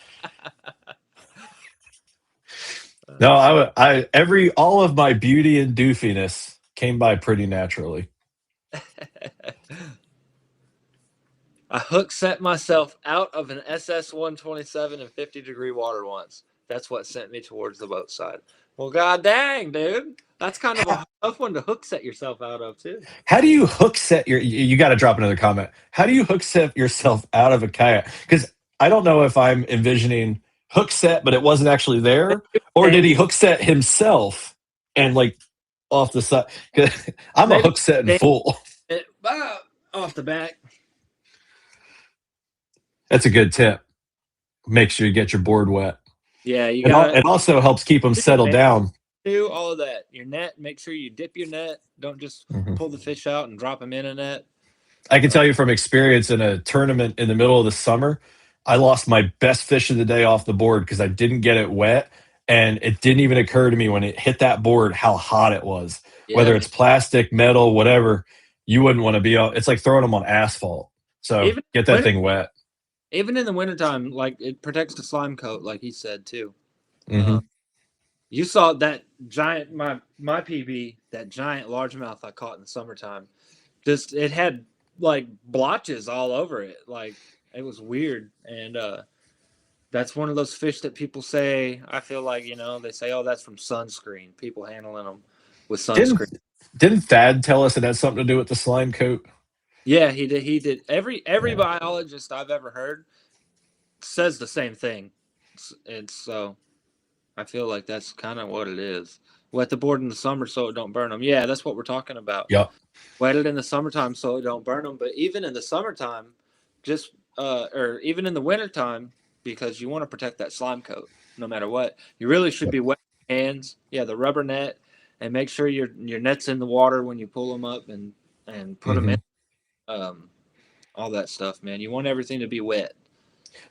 Speaker 2: No,
Speaker 1: So
Speaker 2: all of my beauty and doofiness came by pretty naturally.
Speaker 1: I hook set myself out of an SS 127 in 50-degree water once. That's what sent me towards the boat side. Well, god dang, dude. That's kind of a tough one to hook set yourself out of, too.
Speaker 2: How do you hook set you got to drop another comment. How do you hook set yourself out of a kayak? Because I don't know if I'm envisioning hook set, but it wasn't actually there, or did
Speaker 1: Maybe,
Speaker 2: he hook set himself and like off the side? 'Cause I'm a
Speaker 1: maybe
Speaker 2: hook set in full.
Speaker 1: off the back.
Speaker 2: That's a good tip. Make sure you get your board wet.
Speaker 1: Yeah, you got
Speaker 2: It also helps keep them settled down.
Speaker 1: do all of that. Your net, make sure you dip your net. Don't just
Speaker 2: Mhm.
Speaker 1: pull the fish out and drop them in a net.
Speaker 2: I can tell you from experience in a tournament in the middle of the summer, I lost my best fish of the day off the board because I didn't get it wet. And it didn't even occur to me when it hit that board how hot it was.
Speaker 1: Yeah,
Speaker 2: Whether it's plastic, metal, whatever, you wouldn't want to be on. It's like throwing them on asphalt. So
Speaker 1: even
Speaker 2: get that thing wet.
Speaker 1: even in the wintertime, like it protects the slime coat, like he said too.
Speaker 2: Hmm.
Speaker 1: You saw that giant my PB, that giant largemouth I caught in the summertime. Just it had like blotches all over it. Like it was weird. And that's one of those fish that people say, I feel like, they say, oh, that's from sunscreen. People handling them with
Speaker 2: Didn't
Speaker 1: sunscreen.
Speaker 2: didn't Thad tell us it had something to do with the slime coat?
Speaker 1: Yeah, he did. He did. Every
Speaker 2: Yeah.
Speaker 1: biologist I've ever heard says the same thing. And so I feel like that's kind of what it is. Wet the board in the summer so it don't burn them. Yeah, that's what we're talking about.
Speaker 2: Yep.
Speaker 1: Wet it in the summertime so it don't burn them. But even in the summertime, or even in the wintertime, because you want to protect that slime coat no matter what, you really should be wet your hands. Yeah, the rubber net, and make sure your net's in the water when you pull them up and put them
Speaker 2: Hmm.
Speaker 1: in. All that stuff, man. You want everything to be wet.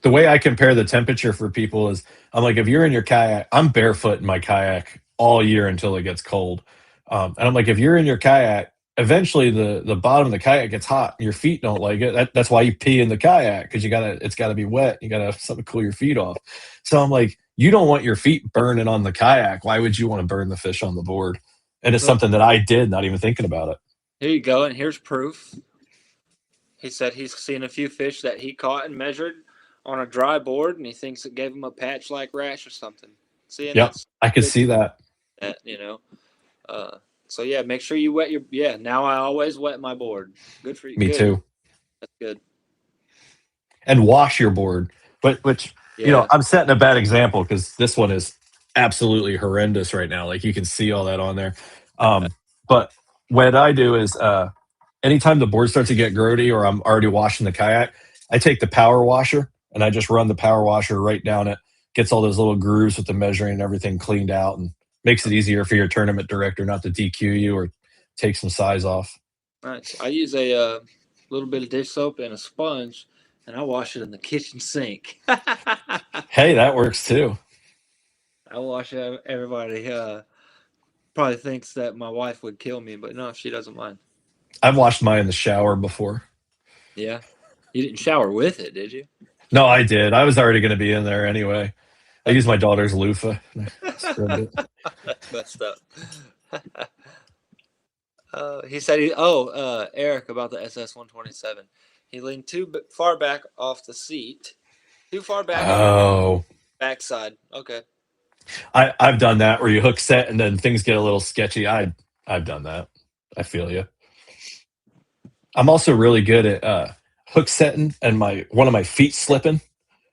Speaker 2: The way I compare the temperature for people is I'm like, if you're in your kayak, I'm barefoot in my kayak all year until it gets cold. And I'm like, if you're in your kayak, eventually the bottom of the kayak gets hot and your feet don't like it. That's why you pee in the kayak because it's gotta be wet. You gotta have something to cool your feet off. So I'm like, you don't want your feet burning on the kayak. Why would you want to burn the fish on the board? And it's
Speaker 1: So
Speaker 2: something that I did, not even thinking about it.
Speaker 1: here you go, and here's proof. He said he's seen a few fish that he caught and measured on a dry board, and he thinks it gave him a patch-like rash or something. See, and
Speaker 2: Yep,
Speaker 1: that's
Speaker 2: I could
Speaker 1: good.
Speaker 2: see that.
Speaker 1: That. So yeah, make sure you wet your. Yeah, now I always wet my board. Good for you.
Speaker 2: Me
Speaker 1: Good.
Speaker 2: too.
Speaker 1: That's good.
Speaker 2: And wash your board. But which
Speaker 1: Yeah.
Speaker 2: I'm setting a bad example because this one is absolutely horrendous right now. Like you can see all that on there. But what I do is anytime the board starts to get grody or I'm already washing the kayak, I take the power washer and I just run the power washer right down it. Gets all those little grooves with the measuring and everything cleaned out and makes it easier for your tournament director not to DQ you or take some size off.
Speaker 1: Nice. I use a little bit of dish soap and a sponge, and I wash it in the kitchen sink.
Speaker 2: Hey, that works too.
Speaker 1: I wash it. Everybody probably thinks that my wife would kill me, but no, she doesn't mind.
Speaker 2: I've washed mine in the shower before.
Speaker 1: Yeah. You didn't shower with it, did you?
Speaker 2: No, I did. I was already going to be in there anyway. I used my daughter's loofah. Scrubbed it.
Speaker 1: That's messed up. He said, Eric, about the SS 127. He leaned too far back off the seat. Too far back off
Speaker 2: Oh,
Speaker 1: the backside. Okay.
Speaker 2: I've done that where you hook set and then things get a little sketchy. I've done that. I feel you. I'm also really good at hook setting and one of my feet slipping,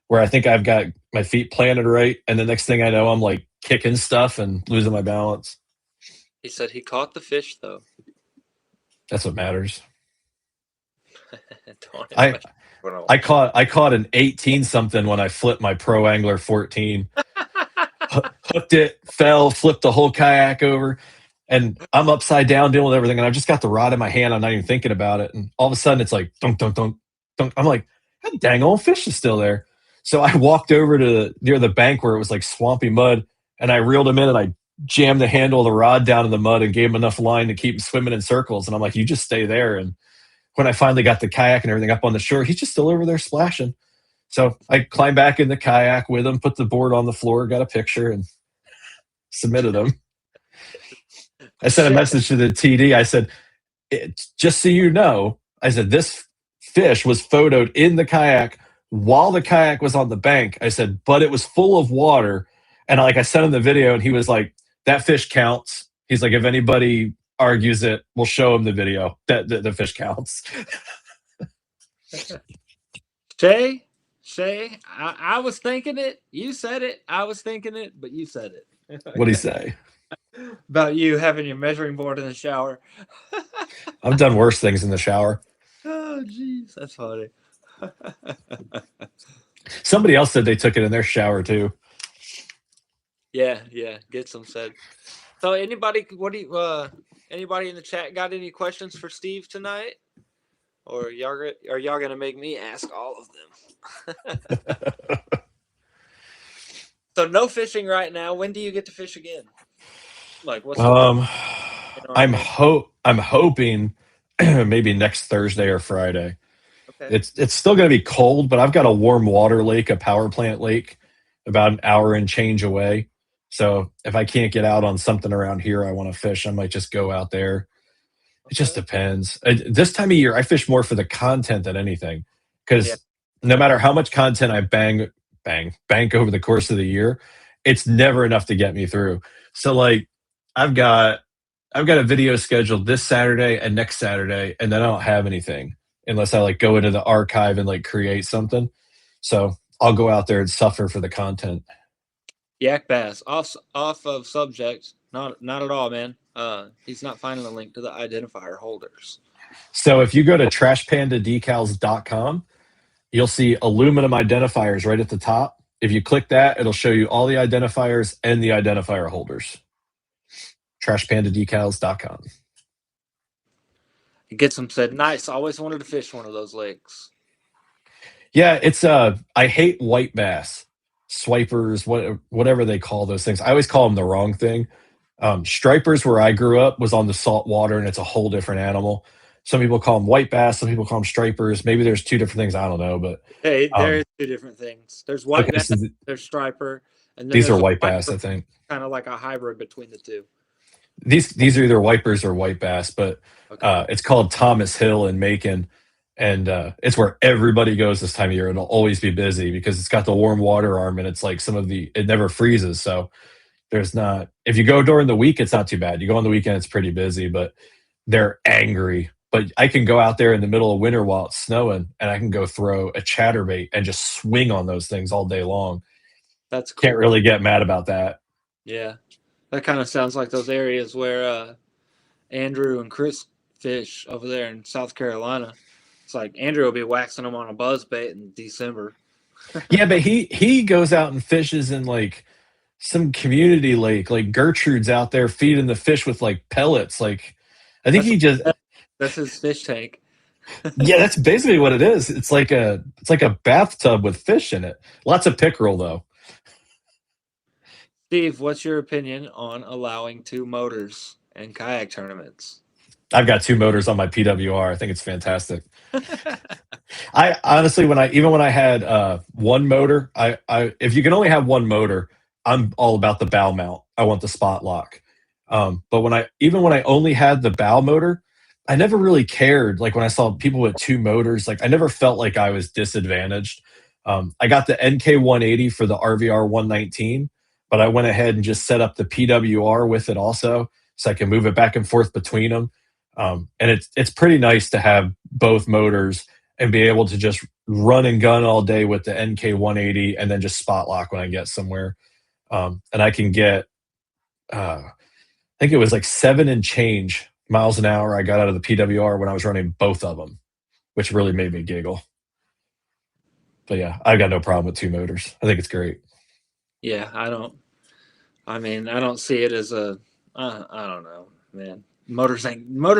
Speaker 2: where I think I've got my feet planted right, and the next thing I know, I'm like kicking stuff and losing my balance.
Speaker 1: He said he caught the fish, though.
Speaker 2: That's what matters.
Speaker 1: Don't
Speaker 2: I
Speaker 1: much-
Speaker 2: I caught an 18 something when I flipped my Pro Angler 14. Hooked it, fell, flipped the whole kayak over, and I'm upside down dealing with everything. And I've just got the rod in my hand. I'm not even thinking about it. And all of a sudden, it's like dunk, dunk, dunk, dunk. I'm like, that dang old fish is still there. So I walked over to near the bank where it was like swampy mud, and I reeled him in, and I jammed the handle of the rod down in the mud and gave him enough line to keep him swimming in circles. And I'm like, you just stay there. And when I finally got the kayak and everything up on the shore, he's just still over there splashing. So I climbed back in the kayak with him, put the board on the floor, got a picture, and submitted him. I sent a message to the TD. I said, just so you know, I said, this fish was photoed in the kayak while the kayak was on the bank. I said, but it was full of water. And like I sent him the video, and he was like, that fish counts. He's like, if anybody argues it, we'll show him the video. That the fish counts.
Speaker 1: Shay, I was thinking it. You said it. I was thinking it, but you said it.
Speaker 2: What'd he say?
Speaker 1: About you having your measuring board in the shower.
Speaker 2: I've done worse things in the shower.
Speaker 1: Oh, jeez. That's funny.
Speaker 2: Somebody else said they took it in their shower too.
Speaker 1: Yeah. Get some said. So anybody in the chat got any questions for Steve tonight? Or are y'all gonna make me ask all of them? So no fishing right now. When do you get to fish again? Like what's
Speaker 2: I'm hoping maybe next Thursday or Friday. Okay. It's still going to be cold, but I've got a warm water lake, a power plant lake, about an hour and change away. So if I can't get out on something around here I want to fish, I might just go out there. It just depends. This time of year, I fish more for the content than anything, because no matter how much content I bank over the course of the year, it's never enough to get me through. So like I've got a video scheduled this Saturday and next Saturday, and then I don't have anything unless I like go into the archive and like create something. So I'll go out there and suffer for the content.
Speaker 1: Yak bass off of subject. Not at all, man. He's not finding the link to the identifier holders.
Speaker 2: So if you go to trashpandadecals.com, you'll see aluminum identifiers right at the top. If you click that, it'll show you all the identifiers and the identifier holders. Trashpandadecals.com.
Speaker 1: Get some said, nice. I always wanted to fish one of those lakes.
Speaker 2: Yeah, it's I hate white bass, swipers, whatever they call those things. I always call them the wrong thing. Stripers, where I grew up, was on the salt water, and it's a whole different animal. Some people call them white bass. Some people call them stripers. Maybe there's two different things. I don't know, but
Speaker 1: hey, there is two different things. There's white bass, there's striper, and then
Speaker 2: these are white bass. I think
Speaker 1: kind of like a hybrid between the two.
Speaker 2: These are either wipers or white bass, but it's called Thomas Hill in Macon, and it's where everybody goes this time of year. It'll always be busy because it's got the warm water arm, and it's like it never freezes, so there's not. If you go during the week, it's not too bad. You go on the weekend, it's pretty busy, but they're angry. But I can go out there in the middle of winter while it's snowing, and I can go throw a chatterbait and just swing on those things all day long.
Speaker 1: That's cool.
Speaker 2: Can't really get mad about that.
Speaker 1: Yeah, that kind of sounds like those areas where Andrew and Chris fish over there in South Carolina. It's like Andrew will be waxing them on a buzz bait in December.
Speaker 2: Yeah, but he goes out and fishes in like some community lake, like Gertrude's out there feeding the fish with like pellets. Like, I think
Speaker 1: that's his fish tank.
Speaker 2: Yeah, that's basically what it is. It's like a bathtub with fish in it. Lots of pickerel though.
Speaker 1: Steve, what's your opinion on allowing 2 motors in kayak tournaments?
Speaker 2: I've got 2 motors on my PWR. I think it's fantastic. I honestly, when I had 1 motor, I if you can only have 1 motor, I'm all about the bow mount. I want the spot lock. But when I only had the bow motor, I never really cared. Like when I saw people with 2 motors, like I never felt like I was disadvantaged. I got the NK 180 for the RVR 119, but I went ahead and just set up the PWR with it also, so I can move it back and forth between them. And it's pretty nice to have both motors and be able to just run and gun all day with the NK 180 and then just spot lock when I get somewhere. And I can get, I think it was like 7 and change miles an hour I got out of the PWR when I was running both of them, which really made me giggle. But yeah, I've got no problem with 2 motors. I think it's great.
Speaker 1: Yeah, I don't see it as I don't know, man. Motors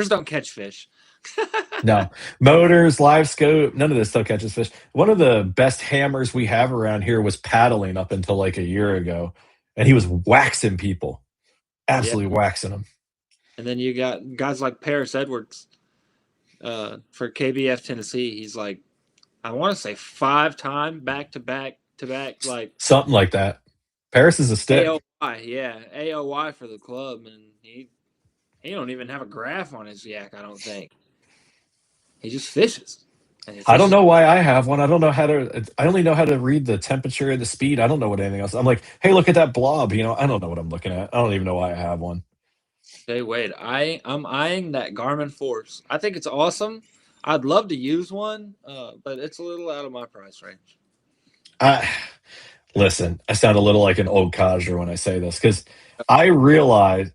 Speaker 1: don't catch fish.
Speaker 2: No. Motors, live scope, none of this stuff catches fish. One of the best hammers we have around here was paddling up until like a year ago. And he was waxing people.
Speaker 1: Yeah.
Speaker 2: Absolutely waxing them.
Speaker 1: And then you got guys like Paris Edwards for KBF Tennessee. He's like, I want to say 5-time back-to-back, like
Speaker 2: Something like that. Paris is a stick.
Speaker 1: AOY, yeah, AOY for the club, and he don't even have a graph on his yak. I don't think he just fishes. And he
Speaker 2: I don't
Speaker 1: fishes.
Speaker 2: know why I have one. I don't know how to. I only know how to read the temperature and the speed. I don't know what anything else. I'm like, hey, look at that blob. You know, I don't know what I'm looking at. I don't even know why I have one.
Speaker 1: Hey, Wade, I'm eyeing that Garmin Force. I think it's awesome. I'd love to use one, but it's a little out of my price range.
Speaker 2: Listen, I sound a little like an old codger when I say this because I realize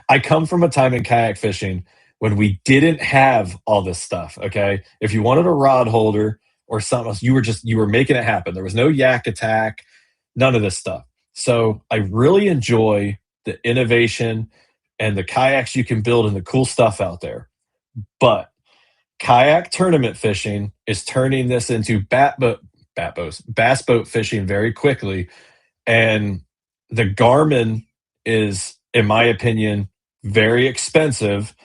Speaker 2: I come from a time in kayak fishing when we didn't have all this stuff. Okay, if you wanted a rod holder or something else, you were making it happen. There was no yak attack, none of this stuff. So I really enjoy the innovation and the kayaks you can build and the cool stuff out there. But kayak tournament fishing is turning this into bass boat fishing very quickly. And the Garmin is, in my opinion, very expensive,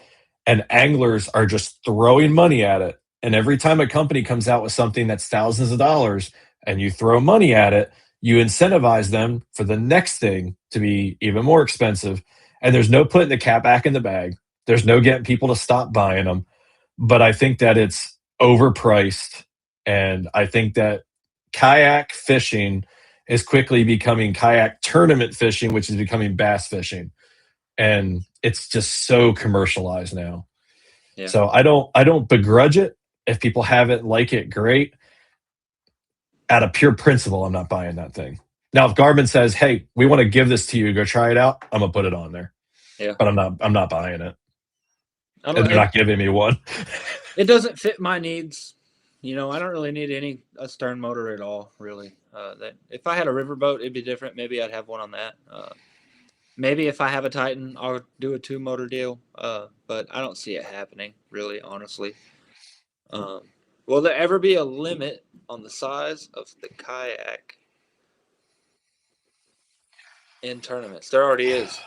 Speaker 2: and anglers are just throwing money at it. And every time a company comes out with something that's thousands of dollars and you throw money at it, you incentivize them for the next thing to be even more expensive. And there's no putting the cat back in the bag. There's no getting people to stop buying them. But I think that it's overpriced. And I think that kayak fishing is quickly becoming kayak tournament fishing, which is becoming bass fishing. And it's just so commercialized now.
Speaker 1: Yeah.
Speaker 2: So I don't begrudge it. If people have it, like it, great. Out of pure principle, I'm not buying that thing. Now, if Garmin says, "Hey, we want to give this to you, go try it out," I'm gonna put it on there.
Speaker 1: Yeah.
Speaker 2: But I'm not buying it.
Speaker 1: I
Speaker 2: And
Speaker 1: don't,
Speaker 2: they're not giving me one.
Speaker 1: it doesn't fit my needs. You know, I don't really need a stern motor at all, really. That if I had a riverboat, it'd be different. Maybe I'd have one on that. Maybe if I have a Titan, I'll do a 2-motor deal. But I don't see it happening, really, honestly. Will there ever be a limit on the size of the kayak in tournaments? There already is.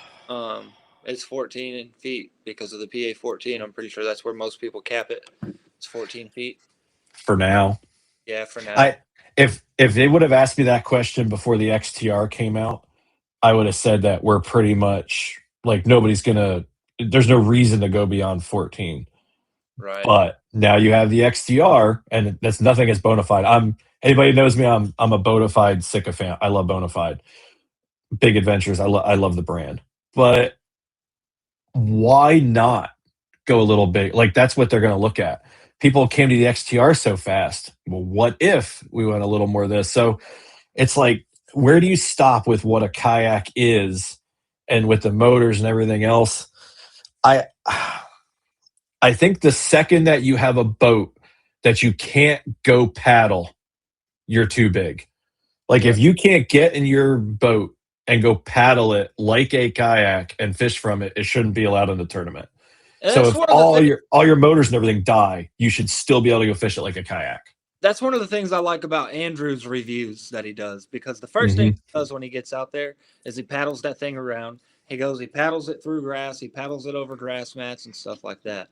Speaker 1: It's 14 feet because of the PA 14. I'm pretty sure that's where most people cap it. It's 14 feet.
Speaker 2: For now.
Speaker 1: Yeah, for now.
Speaker 2: If they would have asked me that question before the XTR came out, I would have said that we're pretty much like there's no reason to go beyond 14.
Speaker 1: Right.
Speaker 2: But now you have the XTR, and that's nothing as bona fide. Anybody who knows me, I'm a bona fide sycophant. I love bona fide. Big Adventures. I love the brand. But why not go a little big? Like that's what they're going to look at. People came to the XTR so fast. Well, what if we went a little more of this? So it's like, where do you stop with what a kayak is and with the motors and everything else? I think the second that you have a boat that you can't go paddle, you're too big. Like if you can't get in your boat and go paddle it like a kayak and fish from it, it shouldn't be allowed in the tournament. So if all your motors and everything die, you should still be able to go fish it like a kayak.
Speaker 1: That's one of the things I like about Andrew's reviews that he does, because the first thing he does when he gets out there is he paddles that thing around. He paddles it through grass. He paddles it over grass mats and stuff like that.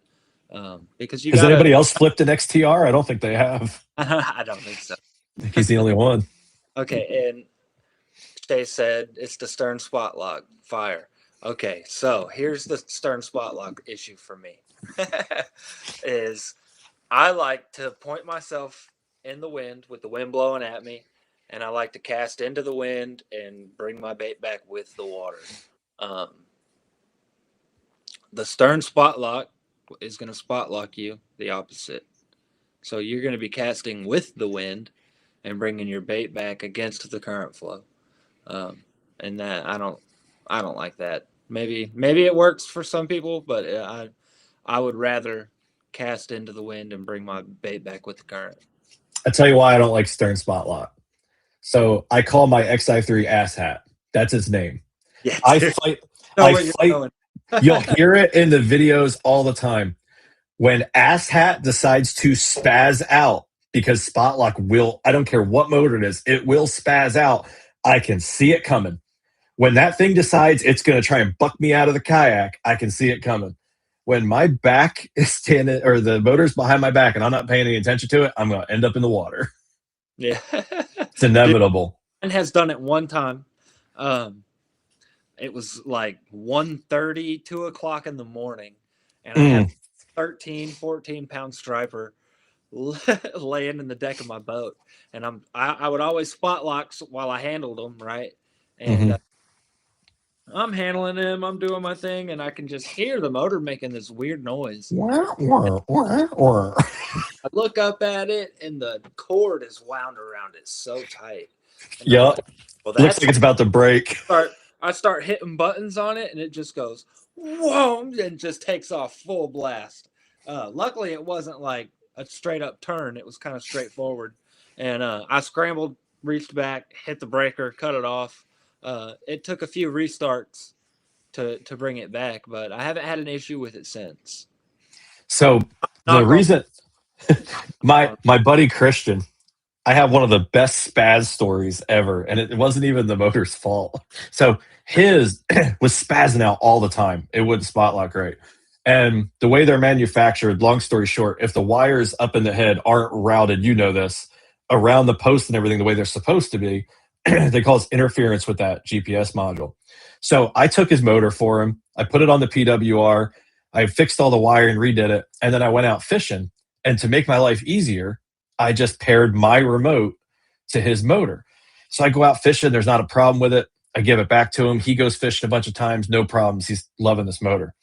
Speaker 1: Because
Speaker 2: Has anybody else flipped an XTR? I don't think they have.
Speaker 1: I don't think so.
Speaker 2: I think he's the only one.
Speaker 1: Okay, and Shay said it's the stern spot lock fire. Okay, so here's the stern spot lock issue for me. Is I like to point myself in the wind with the wind blowing at me, and I like to cast into the wind and bring my bait back with the water. The stern spot lock is going to spot lock you the opposite. So you're going to be casting with the wind and bringing your bait back against the current flow. And that I don't like that. Maybe it works for some people, but I would rather cast into the wind and bring my bait back with the current.
Speaker 2: I tell you why I don't like stern spot lock. So I call my XI3 ass hat. That's its name.
Speaker 1: Yeah,
Speaker 2: I fight. You'll hear it in the videos all the time. When asshat decides to spaz out, because spot lock will, I don't care what motor it is, it will spaz out. I can see it coming. When that thing decides it's going to try and buck me out of the kayak, I can see it coming. When my back is standing, or the motor's behind my back and I'm not paying any attention to it, I'm going to end up in the water.
Speaker 1: Yeah.
Speaker 2: It's inevitable.
Speaker 1: And has done it one time. It was like 1:30, 2 o'clock in the morning. And I had 13, 14-pound striper laying in the deck of my boat. And I would always spot lock while I handled them, right? And I'm handling him, I'm doing my thing, and I can just hear the motor making this weird noise. I look up at it, and the cord is wound around it so tight.
Speaker 2: Yep. Like, well, looks like it's about to break.
Speaker 1: I start hitting buttons on it, and it just goes, whoa, and just takes off full blast. Luckily, it wasn't like a straight up turn. It was kind of straightforward. And I scrambled, reached back, hit the breaker, cut it off. It took a few restarts to bring it back, but I haven't had an issue with it since.
Speaker 2: So the reason my buddy Christian, I have one of the best spaz stories ever, and it wasn't even the motor's fault. So his was spazzing out all the time. It wouldn't spot lock right. And the way they're manufactured, long story short, if the wires up in the head aren't routed, you know this, around the post and everything the way they're supposed to be, they cause interference with that GPS module. So I took his motor for him. I put it on the PWR. I fixed all the wiring, redid it, and then I went out fishing. And to make my life easier, I just paired my remote to his motor. So I go out fishing. There's not a problem with it. I give it back to him. He goes fishing a bunch of times. No problems. He's loving this motor.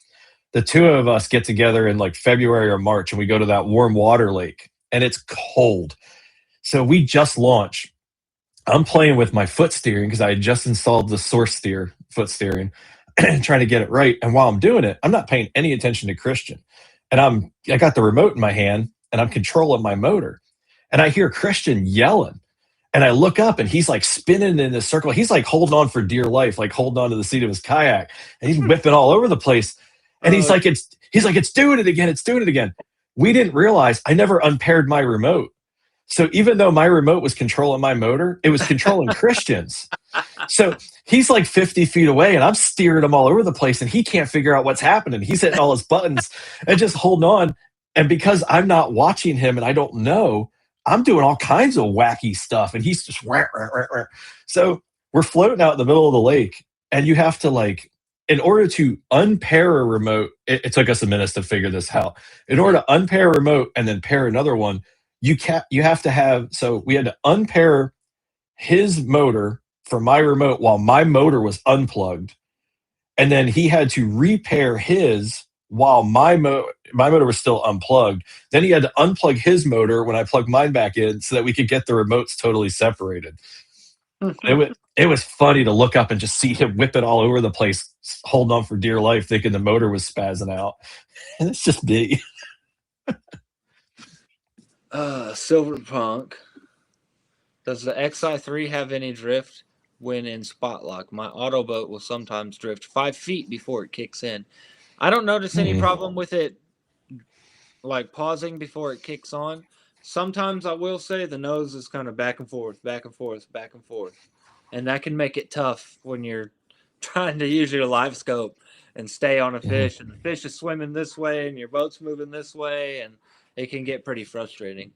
Speaker 2: The two of us get together in like February or March, and we go to that warm water lake, and it's cold. So we just launched. I'm playing with my foot steering because I had just installed the source steer foot steering, trying to get it right. And while I'm doing it, I'm not paying any attention to Christian. And I got the remote in my hand, and I'm controlling my motor. And I hear Christian yelling. And I look up, and he's like spinning in this circle. He's like holding on for dear life, like holding on to the seat of his kayak. And he's whipping all over the place. And he's like, it's doing it again. It's doing it again. We didn't realize I never unpaired my remote. So even though my remote was controlling my motor, it was controlling Christian's. So he's like 50 feet away, and I'm steering him all over the place, and he can't figure out what's happening. He's hitting all his buttons and just holding on. And because I'm not watching him and I don't know, I'm doing all kinds of wacky stuff, and he's just rah, rah, rah, rah. So we're floating out in the middle of the lake, and you have to, like, in order to unpair a remote, it took us a minute to figure this out. In order to unpair a remote and then pair another one, you have to have, so we had to unpair his motor for my remote while my motor was unplugged. And then he had to repair his while my motor was still unplugged. Then he had to unplug his motor when I plugged mine back in so that we could get the remotes totally separated. It was funny to look up and just see him whip it all over the place, holding on for dear life, thinking the motor was spazzing out. And it's just me.
Speaker 1: Silverpunk. Does the XI3 have any drift when in spot lock? My auto boat will sometimes drift 5 feet before it kicks in. I don't notice any problem with it, like pausing before it kicks on. Sometimes I will say the nose is kind of back and forth, back and forth, back and forth. And that can make it tough when you're trying to use your live scope and stay on a fish, and the fish is swimming this way and your boat's moving this way, and it can get pretty frustrating.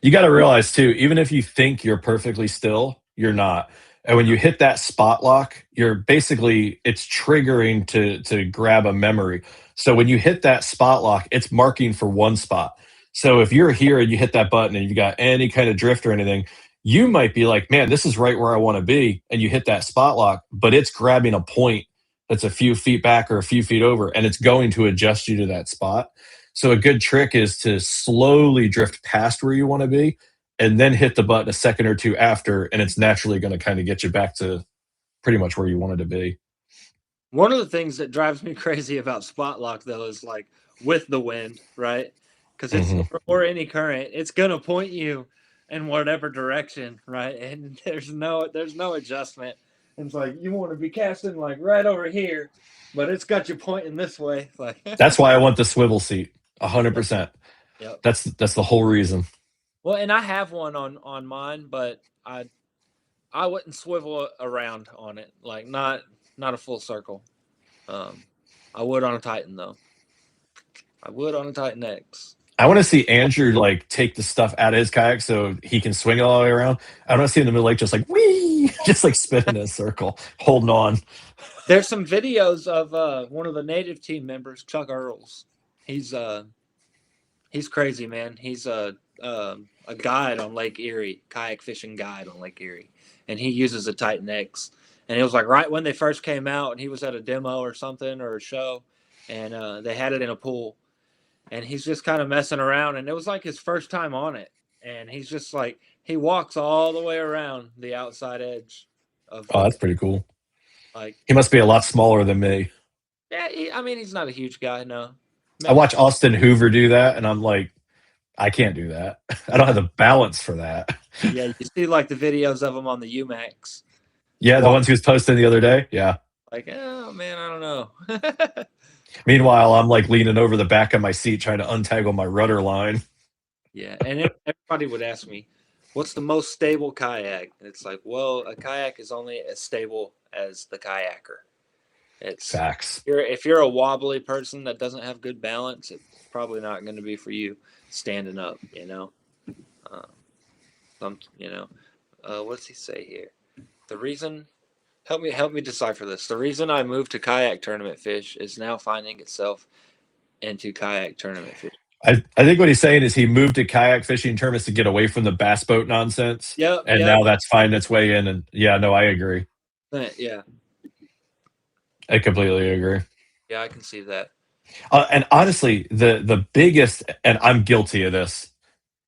Speaker 2: You got to realize too, even if you think you're perfectly still, you're not. And when you hit that spot lock, you're basically, it's triggering to grab a memory. So when you hit that spot lock, it's marking for one spot. So if you're here and you hit that button and you got any kind of drift or anything, you might be like, man, this is right where I want to be. And you hit that spot lock, but it's grabbing a point that's a few feet back or a few feet over, and it's going to adjust you to that spot. So a good trick is to slowly drift past where you want to be and then hit the button a second or two after, and it's naturally going to kind of get you back to pretty much where you wanted to be.
Speaker 1: One of the things that drives me crazy about spot lock, though, is like with the wind, right? Because it's or any current, it's going to point you in whatever direction, right? And there's no adjustment. And it's like you want to be casting like right over here, but it's got you pointing this way. Like
Speaker 2: that's why I want the swivel seat. 100%.
Speaker 1: Yep.
Speaker 2: That's the whole reason.
Speaker 1: Well, and I have one on mine, but I wouldn't swivel around on it, like not a full circle. I would on a Titan though. I would on a Titan X.
Speaker 2: I want to see Andrew like take the stuff out of his kayak so he can swing it all the way around. I want to see him in the middle, like just like wee, just like spinning in a circle, holding on.
Speaker 1: There's some videos of one of the native team members, Chuck Earls. He's crazy, man. He's a guide on Lake Erie, kayak fishing guide on Lake Erie, and he uses a Titan X. And it was like right when they first came out, and he was at a demo or something or a show, and they had it in a pool, and he's just kind of messing around, and it was like his first time on it, and he's just like he walks all the way around the outside edge of
Speaker 2: Oh,
Speaker 1: the
Speaker 2: that's pretty cool.
Speaker 1: like.
Speaker 2: He must be a lot smaller than me.
Speaker 1: Yeah, I mean he's not a huge guy, no.
Speaker 2: I watch Austin Hoover do that, and I'm like, I can't do that. I don't have the balance for that.
Speaker 1: Yeah, you see like the videos of him on the UMAX.
Speaker 2: Yeah, the ones he was posting the other day. Yeah.
Speaker 1: Like, oh man, I don't know.
Speaker 2: Meanwhile, I'm like leaning over the back of my seat trying to untangle my rudder line.
Speaker 1: Yeah, and everybody would ask me, "What's the most stable kayak?" And it's like, well, a kayak is only as stable as the kayaker. It's
Speaker 2: Facts.
Speaker 1: if you're a wobbly person that doesn't have good balance, it's probably not going to be for you standing up. What's he say here? The reason, help me decipher this. The reason I moved to kayak tournament fish is now finding itself into kayak tournament fish.
Speaker 2: I think what he's saying is he moved to kayak fishing tournaments to get away from the bass boat nonsense.
Speaker 1: Yep.
Speaker 2: And now that's finding its way in. And yeah, no, I agree.
Speaker 1: Yeah.
Speaker 2: I completely agree.
Speaker 1: Yeah, I can see that.
Speaker 2: And honestly, the biggest, and I'm guilty of this,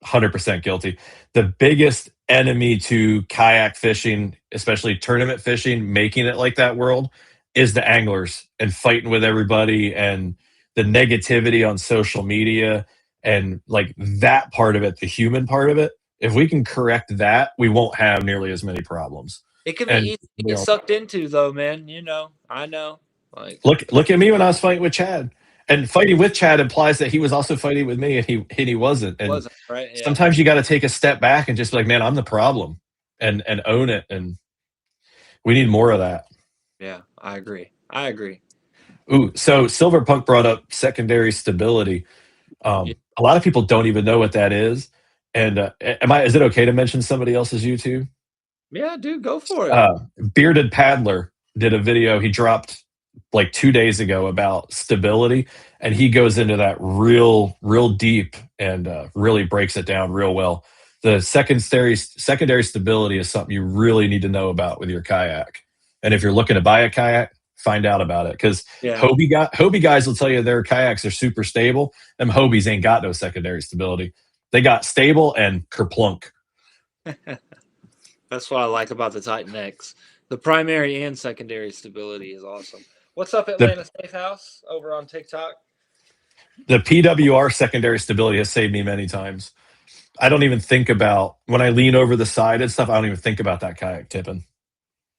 Speaker 2: 100% guilty. The biggest enemy to kayak fishing, especially tournament fishing, making it like that world, is the anglers and fighting with everybody and the negativity on social media and like that part of it, the human part of it. If we can correct that, we won't have nearly as many problems.
Speaker 1: It can be easy to get sucked into, though, man. I know. Like,
Speaker 2: look at me when I was fighting with Chad. And fighting with Chad implies that he was also fighting with me, and he wasn't. And
Speaker 1: right? Yeah.
Speaker 2: Sometimes you got to take a step back and just be like, man, I'm the problem, and own it. And we need more of that.
Speaker 1: Yeah, I agree.
Speaker 2: Ooh, so Silverpunk brought up secondary stability. A lot of people don't even know what that is. And is it okay to mention somebody else's YouTube?
Speaker 1: Yeah, dude, go for it.
Speaker 2: Bearded Paddler did a video he dropped like 2 days ago about stability, and he goes into that real deep and really breaks it down real well. The secondary stability is something you really need to know about with your kayak. And if you're looking to buy a kayak, find out about it, because Hobie guys will tell you their kayaks are super stable. Them Hobies ain't got no secondary stability. They got stable and kerplunk.
Speaker 1: That's what I like about the Titan X. The primary and secondary stability is awesome. What's up, Atlanta Safe House over on TikTok?
Speaker 2: The PWR secondary stability has saved me many times. I don't even think about when I lean over the side and stuff. I don't even think about that kayak tipping.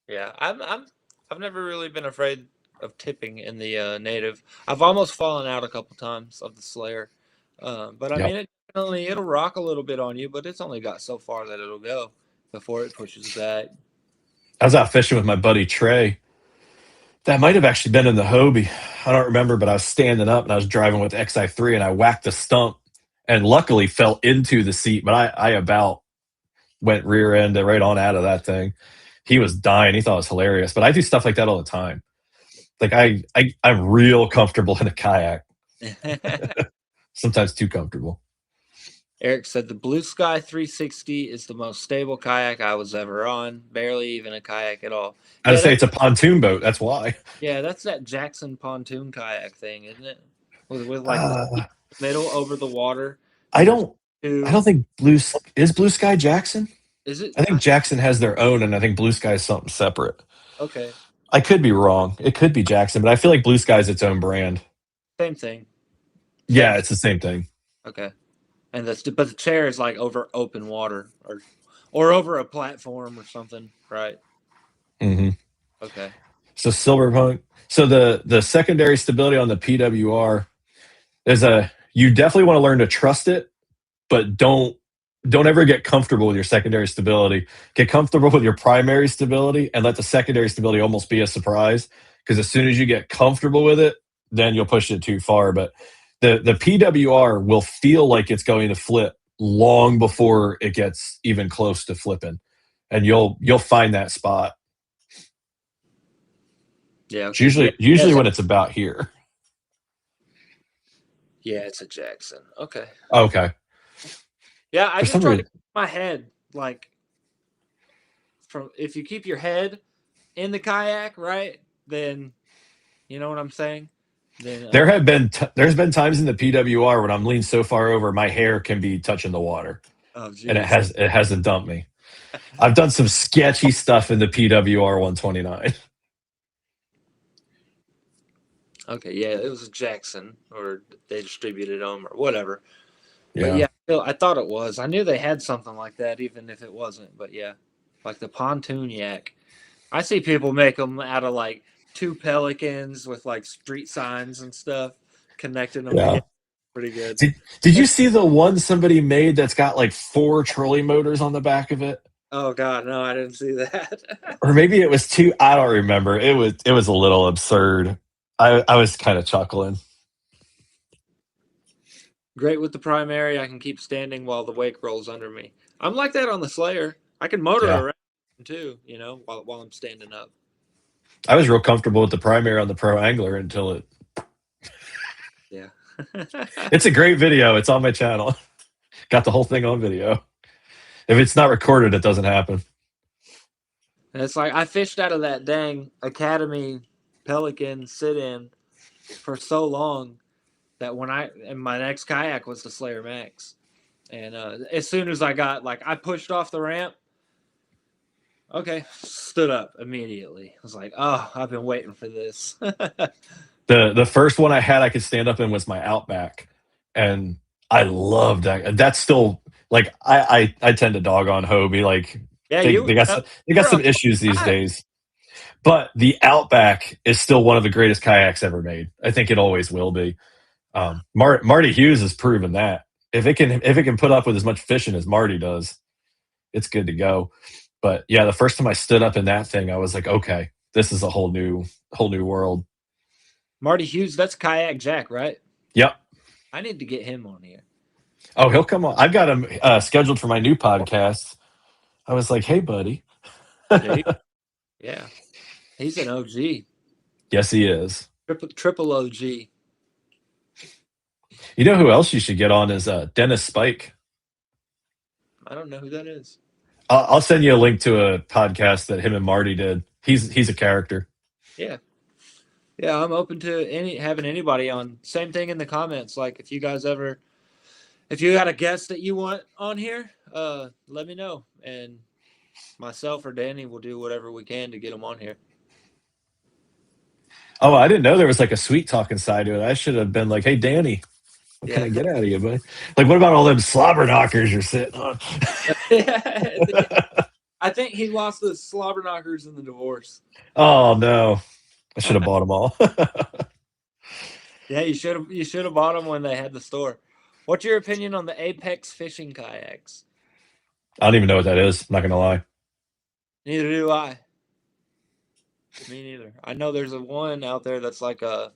Speaker 1: Yeah, I've never really been afraid of tipping in the native. I've almost fallen out a couple times of the Slayer, but I mean, it'll rock a little bit on you, but it's only got so far that it'll go before it pushes back.
Speaker 2: I was out fishing with my buddy Trey. That might have actually been in the Hobie. I don't remember, but I was standing up and I was driving with XI3 and I whacked the stump and luckily fell into the seat, but I about went rear end right on out of that thing. He was dying. He thought it was hilarious, but I do stuff like that all the time. Like I'm real comfortable in a kayak. Sometimes too comfortable.
Speaker 1: Eric said the Blue Sky 360 is the most stable kayak I was ever on. Barely even a kayak at all.
Speaker 2: I would say it's a pontoon boat. That's why.
Speaker 1: Yeah, that's that Jackson pontoon kayak thing, isn't it? With like the middle over the water.
Speaker 2: I don't think Blue Sky Jackson.
Speaker 1: Is it?
Speaker 2: I think Jackson has their own, and I think Blue Sky is something separate.
Speaker 1: Okay.
Speaker 2: I could be wrong. It could be Jackson, but I feel like Blue Sky is its own brand.
Speaker 1: Same thing.
Speaker 2: Yeah, it's the same thing.
Speaker 1: Okay. And but the chair is like over open water or over a platform or something, right?
Speaker 2: Mm-hmm.
Speaker 1: Okay. So
Speaker 2: Silverpunk. So the secondary stability on the PWR, there's a you definitely want to learn to trust it, but don't ever get comfortable with your secondary stability. Get comfortable with your primary stability and let the secondary stability almost be a surprise. Because as soon as you get comfortable with it, then you'll push it too far. But the PWR will feel like it's going to flip long before it gets even close to flipping. And you'll find that spot.
Speaker 1: Yeah,
Speaker 2: It's
Speaker 1: okay.
Speaker 2: usually when it's about here.
Speaker 1: Yeah, it's a Jackson. Okay.
Speaker 2: Okay.
Speaker 1: Yeah, I
Speaker 2: For
Speaker 1: just
Speaker 2: some
Speaker 1: try to
Speaker 2: reason,
Speaker 1: keep my head like from if you keep your head in the kayak, right? Then you know what I'm saying? Then
Speaker 2: there's been times in the PWR when I'm leaned so far over, my hair can be touching the water,
Speaker 1: oh
Speaker 2: and
Speaker 1: geez.
Speaker 2: it hasn't dumped me. I've done some sketchy stuff in the PWR 129.
Speaker 1: Okay, yeah, it was a Jackson or they distributed them or whatever. But
Speaker 2: Yeah.
Speaker 1: yeah, I thought it was. I knew they had something like that, even if it wasn't. But yeah, like the pontoon yak. I see people make them out of like two pelicans with like street signs and stuff, connecting them
Speaker 2: Yeah.
Speaker 1: together. Pretty good.
Speaker 2: Did you see the one somebody made that's got like 4 trolley motors on the back of it?
Speaker 1: Oh God, no, I didn't see that.
Speaker 2: Or maybe it was 2. I don't remember. It was a little absurd. I was kind of chuckling.
Speaker 1: Great with the primary. I can keep standing while the wake rolls under me. I'm like that on the Slayer. I can motor
Speaker 2: Yeah.
Speaker 1: around too, you know, while I'm standing up.
Speaker 2: I was real comfortable with the primary on the Pro Angler until it.
Speaker 1: Yeah.
Speaker 2: It's a great video. It's on my channel. Got the whole thing on video. If it's not recorded, it doesn't happen.
Speaker 1: And it's like I fished out of that dang Academy Pelican sit-in for so long that and my next kayak was the Slayer Max. And as soon as I got I pushed off the ramp, okay, stood up immediately. I was like, oh, I've been waiting for this.
Speaker 2: The first one I had I could stand up in was my Outback, and I loved that. That's still like I tend to dog on Hobie. Like
Speaker 1: Yeah,
Speaker 2: they got some issues these days, but the Outback is still one of the greatest kayaks ever made. I think it always will be. Marty Hughes has proven that if it can put up with as much fishing as Marty does, it's good to go. But yeah, the first time I stood up in that thing, I was like, okay, this is a whole new world.
Speaker 1: Marty Hughes, that's Kayak Jack, right?
Speaker 2: Yep.
Speaker 1: I need to get him on here.
Speaker 2: Oh, he'll come on. I've got him scheduled for my new podcast. I was like, hey, buddy.
Speaker 1: Yeah. He's an OG.
Speaker 2: Yes, he is.
Speaker 1: Triple OG.
Speaker 2: You know who else you should get on is Dennis Spike.
Speaker 1: I don't know who that is.
Speaker 2: I'll send you a link to a podcast that him and Marty did. He's a character.
Speaker 1: Yeah. Yeah, I'm open to having anybody on. Same thing in the comments. Like if you got a guest that you want on here, let me know. And myself or Danny will do whatever we can to get them on here.
Speaker 2: Oh, I didn't know there was like a sweet talking side to it. I should have been like, hey, Danny, what can I get out of you, buddy? Like, what about all them slobber knockers you're sitting on?
Speaker 1: I think he lost the slobber knockers in the divorce.
Speaker 2: Oh no, I should have bought them all.
Speaker 1: Yeah, you should have bought them when they had the store. What's your opinion on the Apex fishing kayaks?
Speaker 2: I don't even know what that is. I'm not gonna lie.
Speaker 1: Neither do I. Me neither. I know there's a one out there that's like a.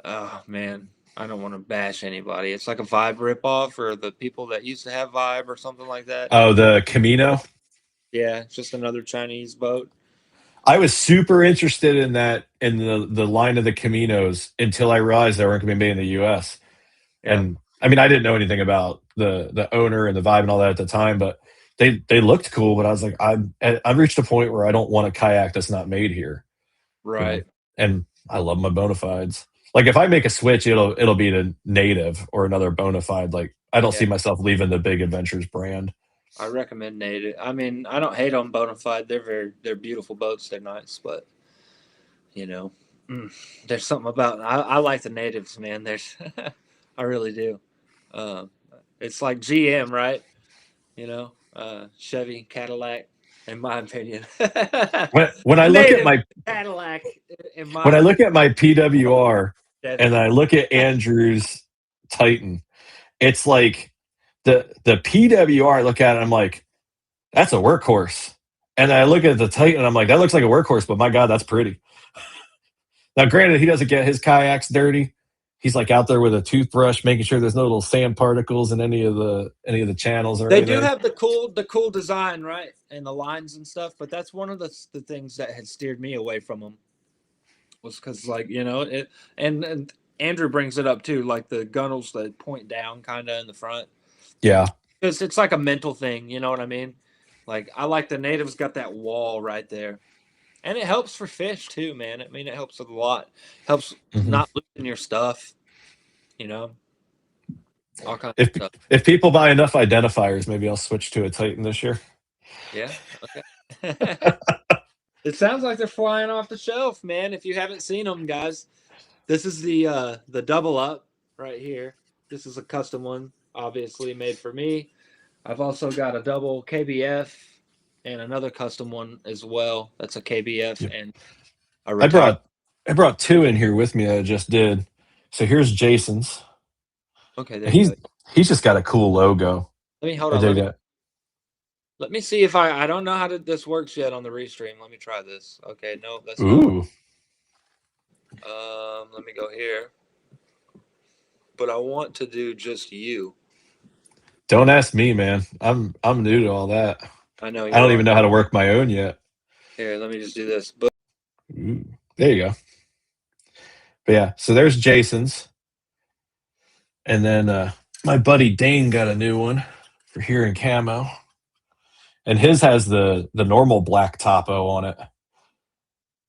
Speaker 1: Oh man, I don't want to bash anybody. It's like a Vibe ripoff, or the people that used to have Vibe, or something like that.
Speaker 2: Oh, the Camino.
Speaker 1: Yeah, it's just another Chinese boat.
Speaker 2: I was super interested in that in the line of the Caminos until I realized they weren't going to be made in the U.S.
Speaker 1: Yeah.
Speaker 2: And I mean, I didn't know anything about the owner and the Vibe and all that at the time, but they looked cool. But I was like, I've reached a point where I don't want a kayak that's not made here.
Speaker 1: Right.
Speaker 2: You know? And I love my bona fides. Like if I make a switch, it'll be the Native or another bona fide. Like I don't see myself leaving the Big Adventures brand.
Speaker 1: I recommend Native. I mean, I don't hate on Bonafide. They're beautiful boats. They're nice, but you know, there's something about I like the Natives, man. There's I really do. It's like GM, right? You know, Chevy, Cadillac, in my opinion.
Speaker 2: When I look at my
Speaker 1: Cadillac,
Speaker 2: when I look at my PWR and I look at Andrew's Titan. It's like the PWR. I look at it, I'm like, that's a workhorse. And I look at the Titan, and I'm like, that looks like a workhorse, but my God, that's pretty. Now, granted, he doesn't get his kayaks dirty. He's like out there with a toothbrush, making sure there's no little sand particles in any of the channels or
Speaker 1: They do
Speaker 2: anything.
Speaker 1: have the cool design, right, and the lines and stuff. But that's one of the things that had steered me away from them, was because, like, it, and Andrew brings it up too, like the gunnels that point down kind of in the front.
Speaker 2: Yeah.
Speaker 1: Because it's like a mental thing, you know what I mean? Like, I like the natives got that wall right there. And it helps for fish too, man. I mean, it helps a lot. Helps
Speaker 2: Mhm.
Speaker 1: not losing your stuff, you know, all kinds
Speaker 2: If
Speaker 1: of stuff.
Speaker 2: if people buy enough identifiers, maybe I'll switch to a Titan this year.
Speaker 1: Yeah. Okay. It sounds like they're flying off the shelf, man. If you haven't seen them, guys, this is the double up right here. This is a custom one, obviously made for me. I've also got a double KBF and another custom one as well. That's a KBF
Speaker 2: Yeah.
Speaker 1: and a
Speaker 2: I
Speaker 1: retired.
Speaker 2: brought I brought two in here with me that I just did. So here's Jason's.
Speaker 1: Okay, there
Speaker 2: And
Speaker 1: you go.
Speaker 2: he's just got a cool logo.
Speaker 1: Let me hold
Speaker 2: I
Speaker 1: on.
Speaker 2: dig that.
Speaker 1: Let me see if I don't know how this works yet on the restream. Let me try this. Okay, no, that's not working.
Speaker 2: Ooh.
Speaker 1: Let me go here. But I want to do just you.
Speaker 2: Don't ask me, man. I'm new to all that.
Speaker 1: I know
Speaker 2: I
Speaker 1: you
Speaker 2: don't
Speaker 1: are.
Speaker 2: even know how to work my own yet.
Speaker 1: Here, let me just do this. But
Speaker 2: Ooh. There you go. But yeah, so there's Jason's. And then my buddy Dane got a new one for here in camo. And his has the normal black topo on it.